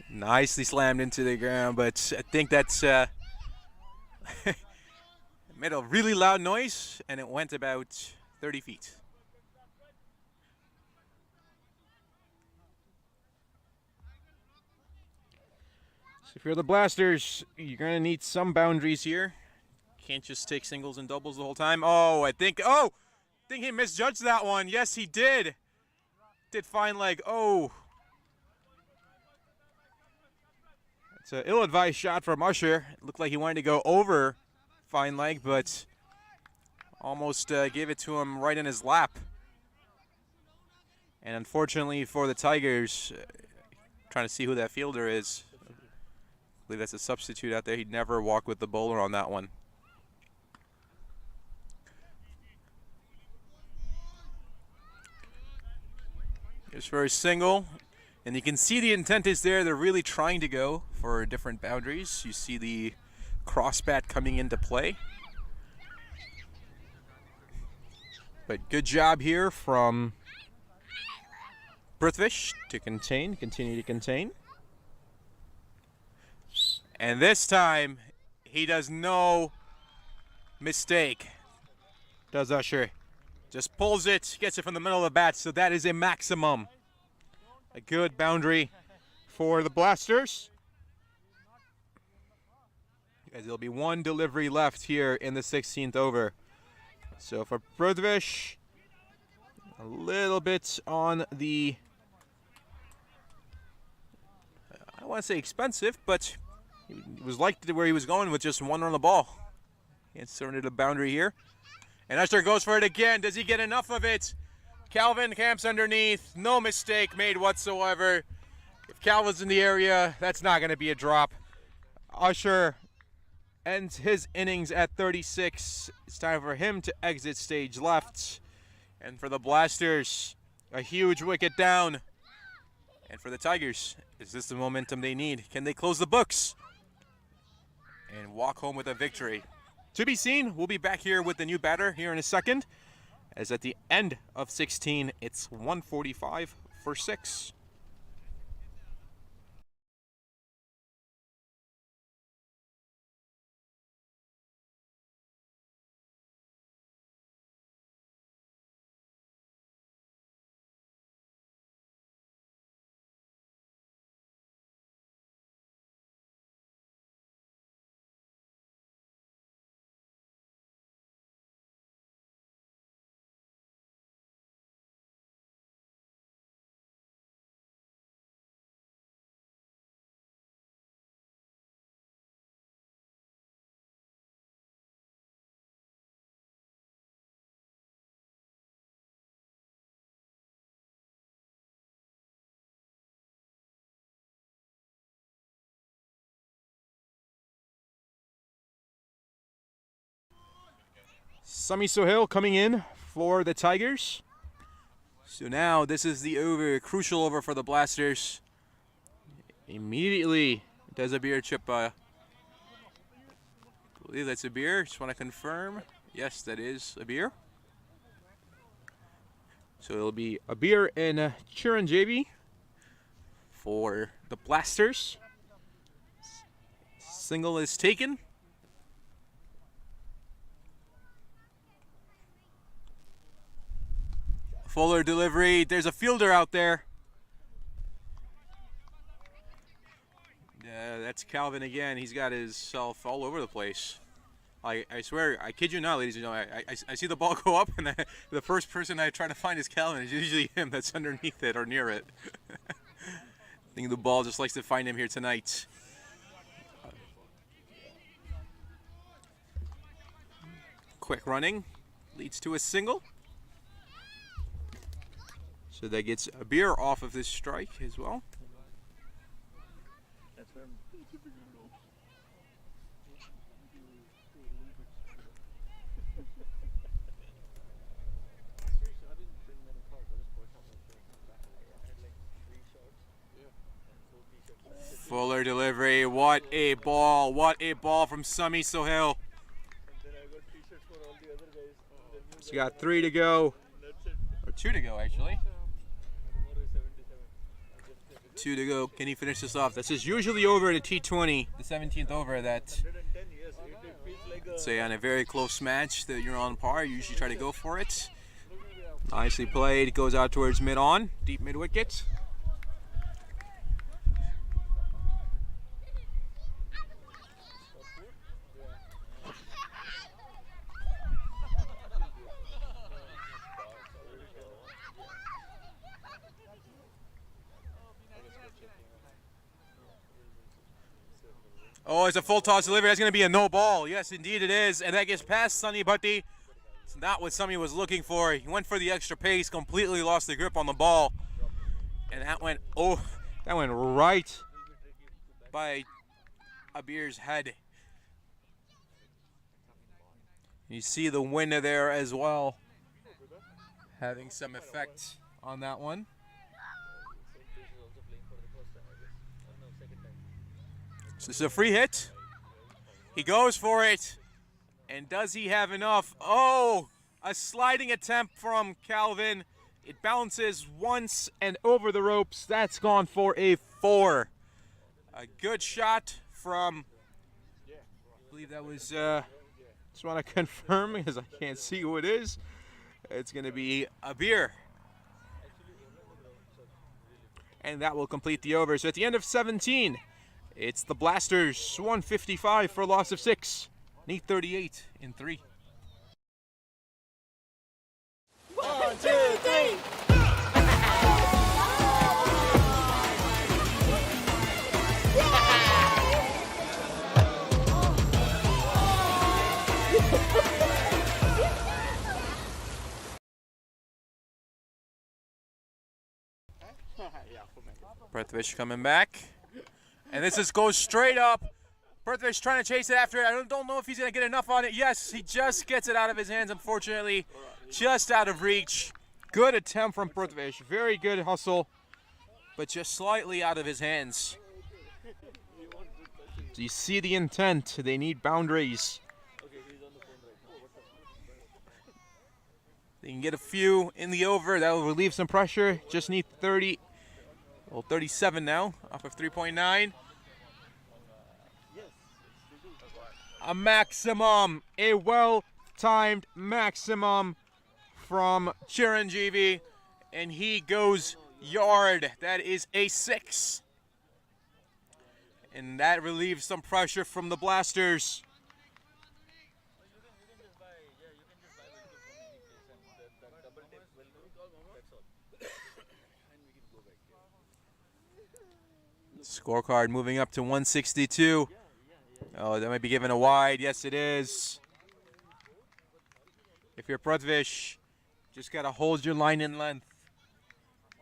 Nicely slammed into the ground, but I think that's made a really loud noise, and it went about 30 feet. So if you're the Blasters, you're going to need some boundaries here. Can't just take singles and doubles the whole time. Oh, I think he misjudged that one. Yes, he did. Did fine leg. Oh. It's an ill-advised shot from Usher. It looked like he wanted to go over fine leg, but almost gave it to him right in his lap. And unfortunately for the Tigers, trying to see who that fielder is. I believe that's a substitute out there. He'd never walk with the bowler on that one. Here's for a single, and you can see the intent is there. They're really trying to go for different boundaries. You see the cross bat coming into play. But good job here from Prithvish to continue to contain. And this time, he does no mistake, does Usher. Just pulls it, gets it from the middle of the bat, so that is a maximum. A good boundary for the Blasters. As there'll be one delivery left here in the 16th over. So for Prithvish, a little bit on the, I don't want to say expensive, but it was like where he was going with just one on the ball. He inserted a boundary here. And Usher goes for it again. Does he get enough of it? Calvin camps underneath. No mistake made whatsoever. If Calvin's in the area, that's not going to be a drop. Usher ends his innings at 36. It's time for him to exit stage left. And for the Blasters, a huge wicket down. And for the Tigers, is this the momentum they need? Can they close the books and walk home with a victory? To be seen. We'll be back here with the new batter here in a second. As at the end of 16, it's 145 for 6. Sami Sohail coming in for the Tigers. So now this is the over, crucial over for the Blasters. Immediately does a beer chip. I believe that's a beer. Just want to confirm. Yes, that is a beer. So it'll be a beer and Chiranjeevi for the Blasters. Single is taken. Fuller delivery. There's a fielder out there. That's Calvin again. He's got himself all over the place. I swear, I kid you not, ladies and gentlemen. I see the ball go up, and the first person I try to find is Calvin. It's usually him that's underneath it or near it. I think the ball just likes to find him here tonight. Quick running leads to a single. So that gets a beer off of this strike as well. Fuller delivery. What a ball. What a ball from Sami Sohail. So got 3 to go. Or 2 to go, actually. 2 to go. Can he finish this off? This is usually over at a T20, the 17th over. That, say, on a very close match that you're on par, you usually try to go for it. Nicely played. Goes out towards mid-on, deep mid-wicket. Oh, it's a full toss delivery. That's going to be a no ball. Yes, indeed it is. And that gets past Sunny Bhatti. It's not what Sunny was looking for. He went for the extra pace, completely lost the grip on the ball. And that went, oh, that went right by Abir's head. You see the wind there as well, having some effect on that one. So this is a free hit. He goes for it. And does he have enough? Oh, a sliding attempt from Calvin. It bounces once and over the ropes. That's gone for a 4. A good shot from, I believe that was, just want to confirm because I can't see who it is. It's going to be Abir. And that will complete the over. So at the end of 17, it's the Blasters, 155 for a loss of 6. Need 38 in 3. 1, 2, 3. Prithvish coming back. And this just goes straight up. Prithvish trying to chase it after it. I don't know if he's going to get enough on it. Yes, he just gets it out of his hands, unfortunately. Just out of reach. Good attempt from Prithvish. Very good hustle, but just slightly out of his hands. So you see the intent. They need boundaries. They can get a few in the over. That will relieve some pressure. Just need 30. Well, 37 now, off of 3.9. A maximum, a well-timed maximum from Chiranjeevi, and he goes yard. That is a 6. And that relieves some pressure from the Blasters. Scorecard moving up to 162. Oh, that might be given a wide. Yes, it is. If you're Prithvish, just got to hold your line in length.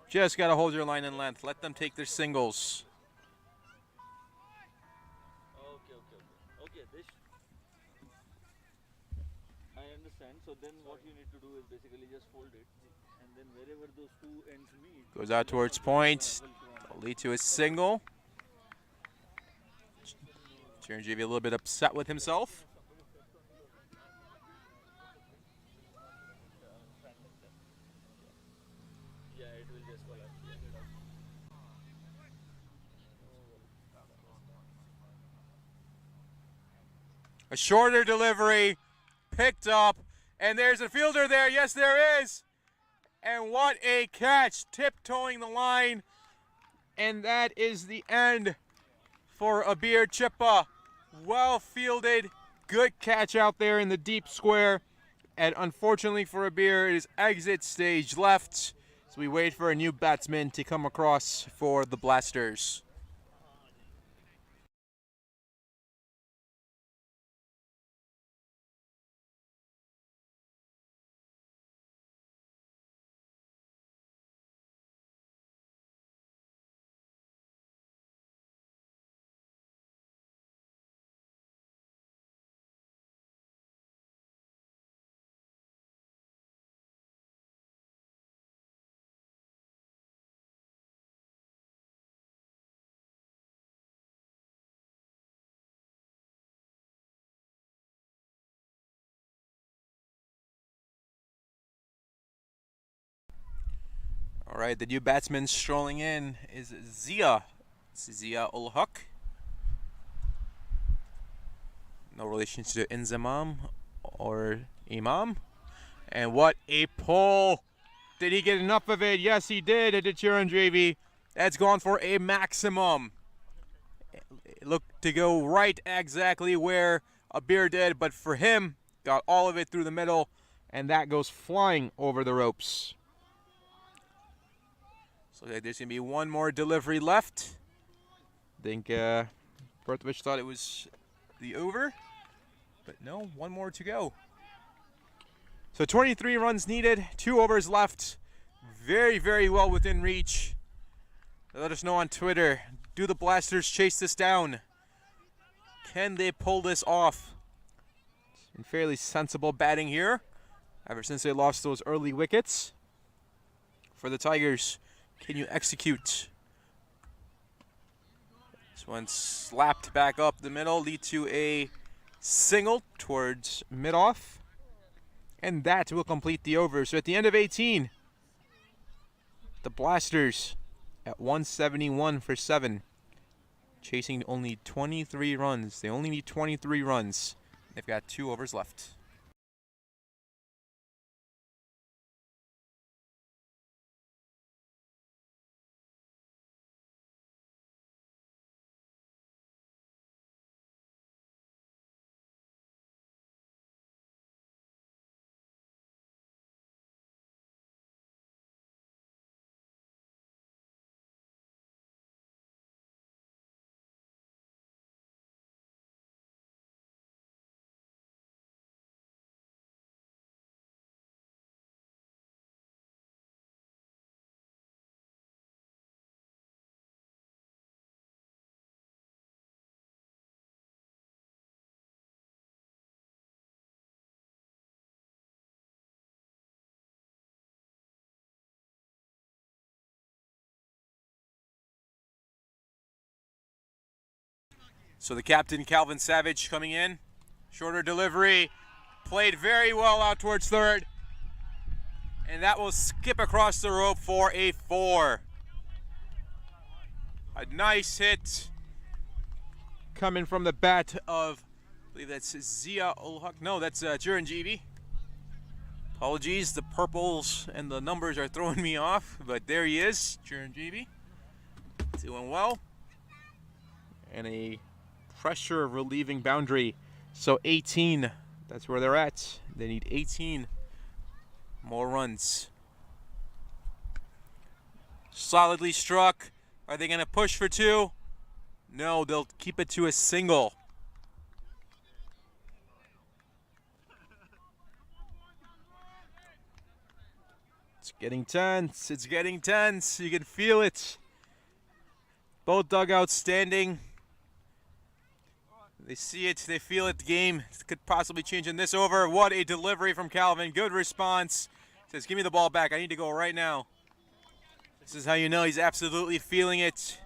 Just got to hold your line in length. Let them take their singles. Okay, this. I understand. So then what you need to do is basically just fold it. And then wherever those two ends meet. Goes out towards point. Will lead to a single. Chiranjeevi a little bit upset with himself. Yeah, it will just collapse. A shorter delivery, picked up, and there's a fielder there. Yes, there is. And what a catch, tiptoeing the line. And that is the end for Abir Chippa. Well fielded, good catch out there in the deep square. And unfortunately for Abir, it is exit stage left. So we wait for a new batsman to come across for the Blasters. All right, the new batsman strolling in is Zia. It's Zia ul Haq. No relation to Inzamam or Imam. And what a pull! Did he get enough of it? Yes, he did. It did Chiranjeevi. That's gone for a maximum. It looked to go right exactly where Abir did, but for him, got all of it through the middle, and that goes flying over the ropes. So there's going to be one more delivery left. I think Prithvish thought it was the over, but no, one more to go. So 23 runs needed, 2 overs left. Very, very well within reach. Let us know on Twitter. Do the Blasters chase this down? Can they pull this off? And fairly sensible batting here ever since they lost those early wickets. For the Tigers, can you execute? This one slapped back up the middle, lead to a single towards mid-off. And that will complete the over. So at the end of 18, the Blasters at 171 for 7. Chasing only 23 runs. They only need 23 runs. They've got 2 overs left. So the captain, Calvin Savage, coming in. Shorter delivery. Played very well out towards third. And that will skip across the rope for a 4. A nice hit coming from the bat of, I believe that's Zia Ulhak. No, that's Chiranjeevi. Apologies, the purples and the numbers are throwing me off, but there he is, Chiranjeevi. Doing well. And a pressure relieving boundary. So 18, that's where they're at. They need 18 more runs. Solidly struck. Are they going to push for 2? No, they'll keep it to a single. It's getting tense. It's getting tense. You can feel it. Both dugouts standing. They see it. They feel it. The game could possibly change in this over. What a delivery from Calvin. Good response. Says, give me the ball back. I need to go right now. This is how you know he's absolutely feeling it.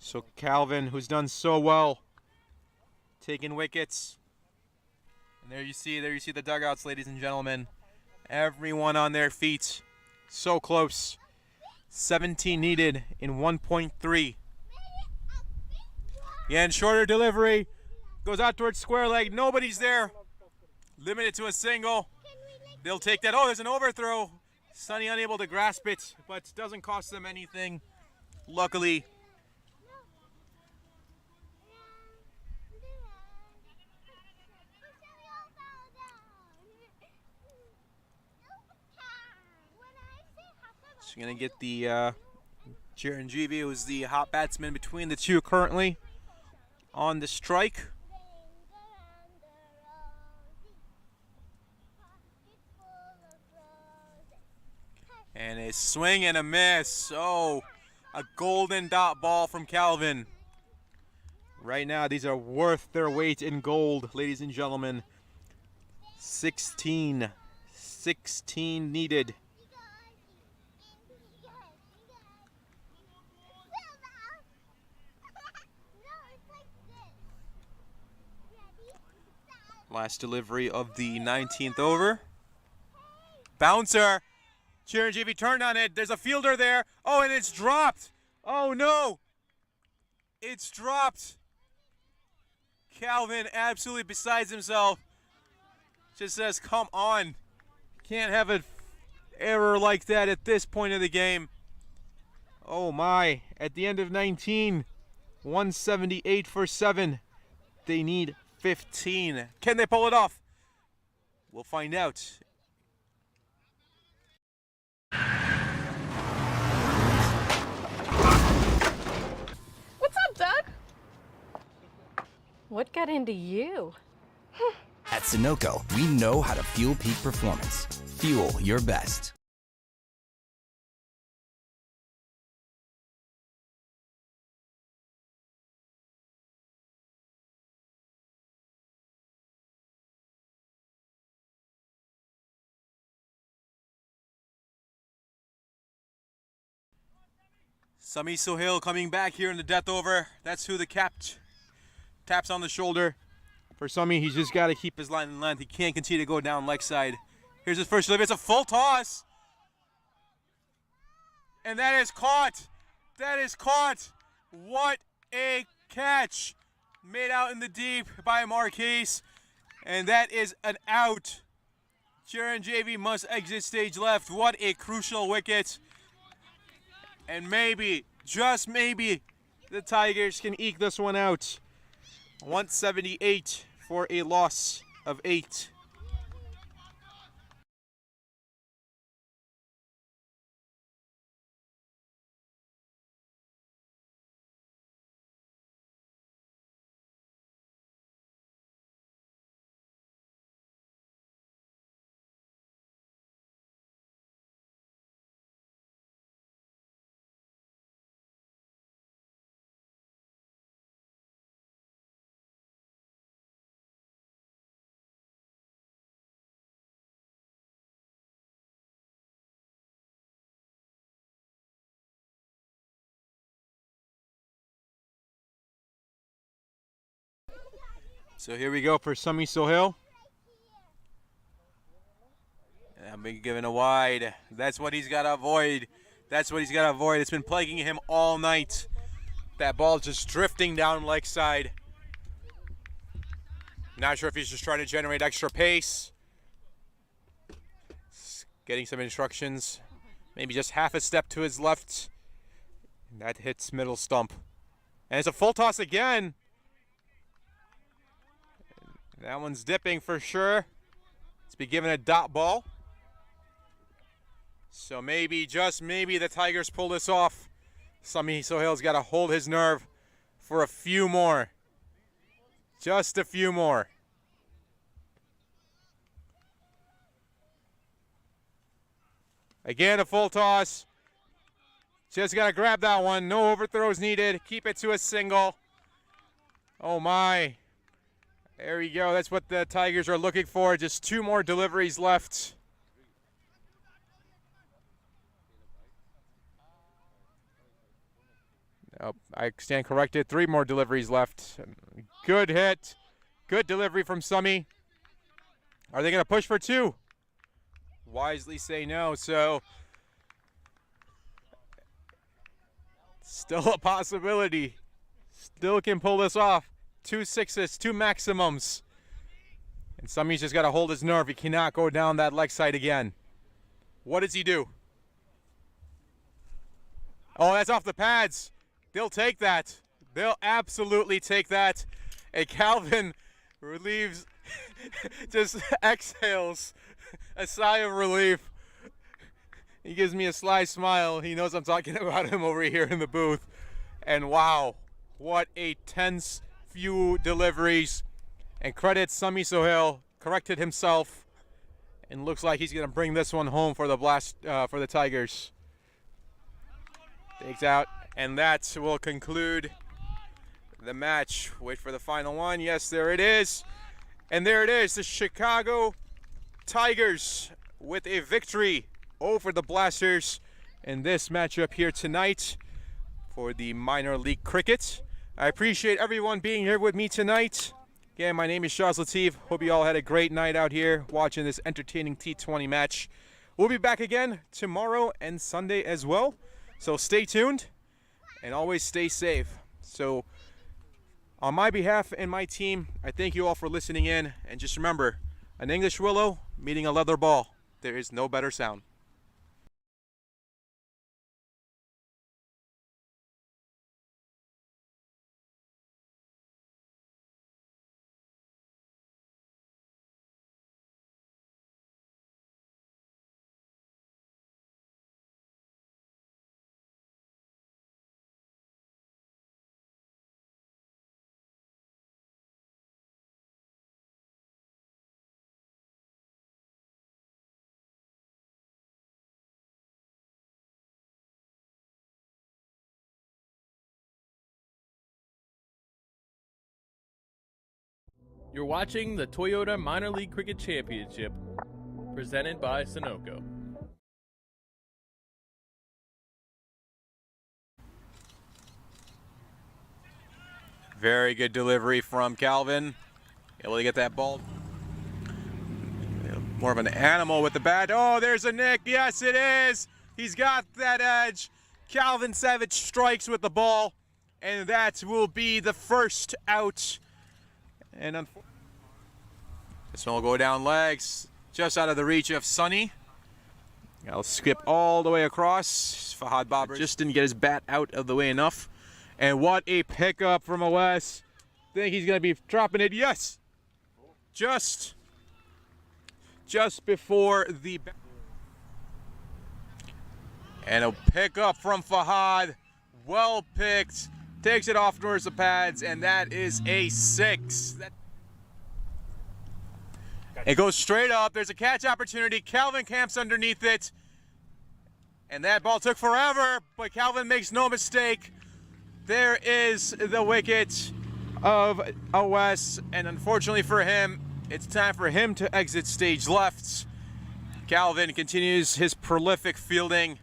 So Calvin, who's done so well, taking wickets. And there you see the dugouts, ladies and gentlemen. Everyone on their feet. So close. 17 needed in 1.3. Again, shorter delivery. Goes out towards square leg. Nobody's there. Limited to a single. They'll take that. Oh, there's an overthrow. Sonny unable to grasp it, but doesn't cost them anything. Luckily. So you're going to get the Chiranjeevi, who's the hot batsman between the two currently, on the strike. And a swing and a miss. Oh, a golden dot ball from Calvin. Right now, these are worth their weight in gold, ladies and gentlemen. 16 needed. Last delivery of the 19th over. Bouncer. Chiranjeevi turned on it. There's a fielder there. Oh, and it's dropped. Oh, no. It's dropped. Calvin absolutely besides himself. Just says, come on. Can't have an error like that at this point of the game. Oh, my. At the end of 19, 178 for 7. They need 15. Can they pull it off? We'll find out. What's up, Doug? What got into you? At Sunoco, we know how to fuel peak performance. Fuel your best. Sami Sohail coming back here in the death over. That's who the taps on the shoulder. For Sami, he's just got to keep his line in length. He can't continue to go down leg side. Here's his first delivery. It's a full toss. And that is caught. That is caught. What a catch. Made out in the deep by Marquise. And that is an out. Chiranjeevi must exit stage left. What a crucial wicket. And maybe, just maybe, the Tigers can eke this one out. 178 for a loss of 8. So here we go for Sami Sohail. And being given a wide. That's what he's got to avoid. That's what he's got to avoid. It's been plaguing him all night. That ball just drifting down leg side. Not sure if he's just trying to generate extra pace. Getting some instructions. Maybe just half a step to his left. And that hits middle stump. And it's a full toss again. That one's dipping for sure. It's been given a dot ball. So maybe, just maybe, the Tigers pull this off. Sami Sohail's got to hold his nerve for a few more. Just a few more. Again, a full toss. Just got to grab that one. No overthrows needed. Keep it to a single. Oh my. There we go. That's what the Tigers are looking for. Just 2 more deliveries left. Oh, I stand corrected. 3 more deliveries left. Good hit. Good delivery from Sami. Are they going to push for 2? Wisely say no. So still a possibility. Still can pull this off. 2 6s, 2 maximums. And Sami's just got to hold his nerve. He cannot go down that leg side again. What does he do? Oh, that's off the pads. They'll take that. They'll absolutely take that. And Calvin relieves, just exhales a sigh of relief. He gives me a sly smile. He knows I'm talking about him over here in the booth. And wow, what a tense few deliveries. And credit Sami Sohail, corrected himself, and looks like he's going to bring this one home for the for the Tigers. Takes out, and that will conclude the match. Wait for the final one. Yes, there it is. And there it is, the Chicago Tigers with a victory over the Blasters in this matchup here tonight for the minor league cricket. I appreciate everyone being here with me tonight. Again, my name is Shaz Latif. Hope you all had a great night out here watching this entertaining T20 match. We'll be back again tomorrow and Sunday as well. So stay tuned and always stay safe. So on my behalf and my team, I thank you all for listening in. And just remember, an English willow meeting a leather ball. There is no better sound. You're watching the Toyota Minor League Cricket Championship, presented by Sunoco. Very good delivery from Calvin. Able to get that ball. More of an animal with the bat. Oh, there's a nick. Yes, it is. He's got that edge. Calvin Savage strikes with the ball, and that will be the first out. And this one will go down legs, just out of the reach of Sonny. I'll skip all the way across. Fahad Babur just didn't get his bat out of the way enough. And what a pickup from Awais. Think he's going to be dropping it. Yes! Just before the... And a pickup from Fahad. Well picked. Takes it off towards the pads, and that is a 6. It goes straight up. There's a catch opportunity. Calvin camps underneath it. And that ball took forever, but Calvin makes no mistake. There is the wicket of Awais, and unfortunately for him, it's time for him to exit stage left. Calvin continues his prolific fielding.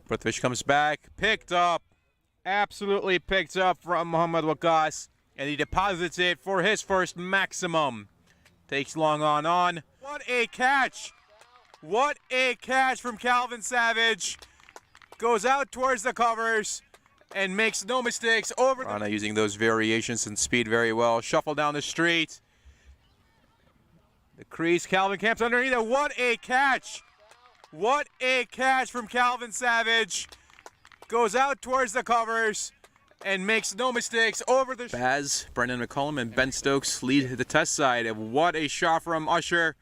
Prithvish comes back, picked up. Absolutely picked up from Muhammad Waqas. And he deposits it for his first maximum. Takes long on. What a catch! What a catch from Calvin Savage. Goes out towards the covers and makes no mistakes over Rana using those variations and speed very well. Shuffle down the street. The crease, Calvin camps underneath it. What a catch! What a catch from Calvin Savage. Goes out towards the covers and makes no mistakes over the... Baz, Brendan McCullum, and Ben Stokes lead the test side. And what a shot from Usher.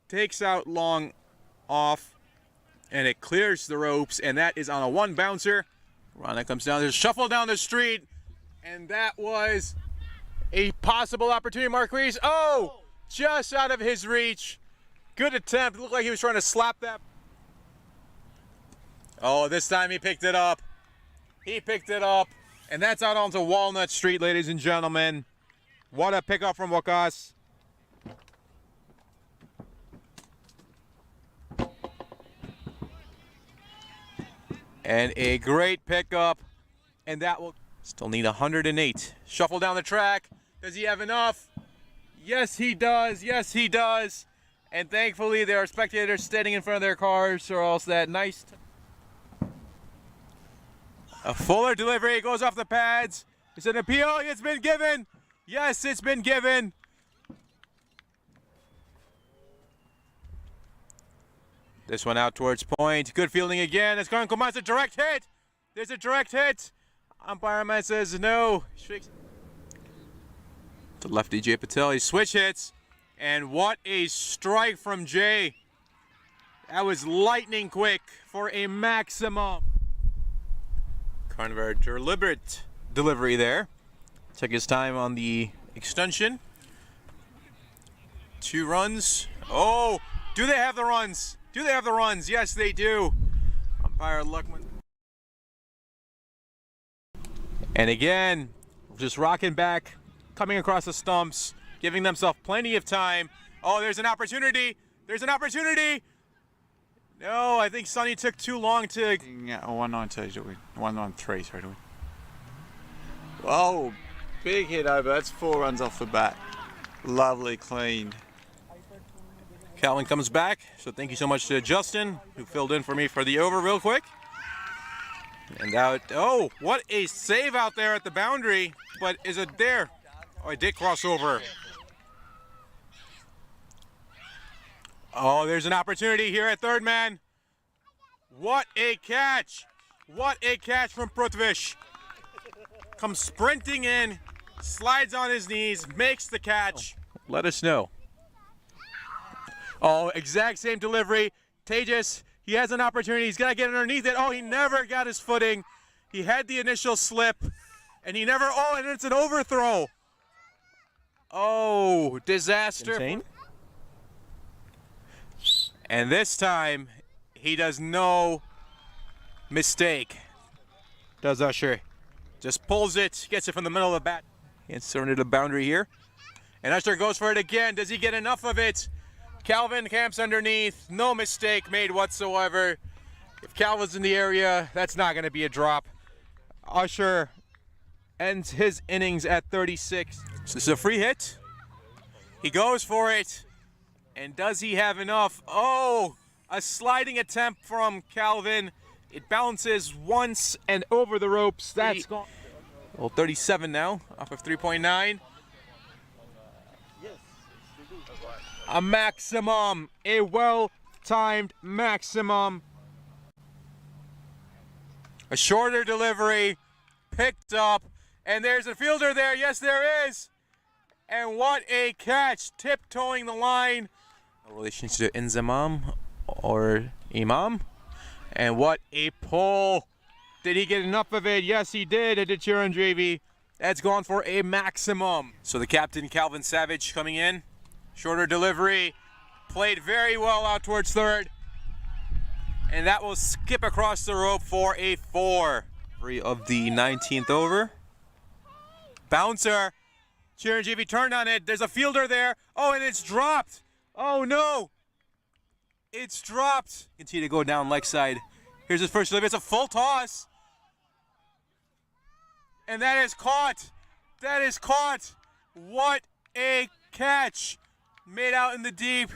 Takes out long off, and it clears the ropes, and that is on a one bouncer. Rana comes down, there's a shuffle down the street, and that was a possible opportunity. Marquise, just out of his reach. Good attempt, looked like he was trying to slap that. Oh, this time he picked it up. He picked it up, and that's out onto Walnut Street, ladies and gentlemen. What a pickup from Wakas. And a great pickup, and that will still need 108. Shuffle down the track. Does he have enough? Yes, he does. Yes, he does. And thankfully, there are spectators standing in front of their cars, or else that nice. A fuller delivery goes off the pads. It's an appeal. It's been given. Yes, it's been given. This one out towards point. Good fielding again. It's going to come out. It's a direct hit. There's a direct hit. Umpire man says no. To lefty Jay Patel. He switch hits. And what a strike from Jay. That was lightning quick for a maximum. Kind of a deliberate delivery there. Took his time on the extension. 2 runs. Oh, do they have the runs? Do they have the runs? Yes, they do. Umpire Luckman. And again, just rocking back, coming across the stumps, giving themselves plenty of time. Oh, there's an opportunity. There's an opportunity. No, I think Sonny took too long to... 192, 193, sorry, do we? Oh, big hit over. That's 4 runs off the bat. Lovely, clean. Calvin comes back, so thank you so much to Justin, who filled in for me for the over real quick. And out, oh, what a save out there at the boundary, but is it there? Oh, it did cross over. Oh, there's an opportunity here at third man. What a catch. What a catch from Protvish. Comes sprinting in, slides on his knees, makes the catch. Let us know. Oh, exact same delivery. Tejas, he has an opportunity. He's got to get underneath it. Oh, he never got his footing. He had the initial slip, and he never, oh, and it's an overthrow. Oh, disaster. Insane. And this time, he does no mistake. Does Usher. Just pulls it, gets it from the middle of the bat. Inserted a boundary here. And Usher goes for it again. Does he get enough of it? Calvin camps underneath. No mistake made whatsoever. If Calvin's in the area, that's not going to be a drop. Usher ends his innings at 36. So this is a free hit. He goes for it. And does he have enough? Oh, a sliding attempt from Calvin. It bounces once and over the ropes. That's gone. Well, 37 now, off of 3.9. A maximum, a well-timed maximum. A shorter delivery, picked up, and there's a fielder there. Yes, there is. And what a catch, tiptoeing the line. No relation to Inzamam or Imam. And what a pull. Did he get enough of it? Yes, he did. It did Chiranjeevi. That's gone for a maximum. So the captain, Calvin Savage, coming in. Shorter delivery. Played very well out towards third. And that will skip across the rope for a 4. Of the 19th over. Bouncer. Chiranjeevi turned on it. There's a fielder there. Oh, and it's dropped. Oh, no. It's dropped. Continue to go down leg side. Here's his first delivery. It's a full toss. And that is caught. That is caught. What a catch. Made out in the deep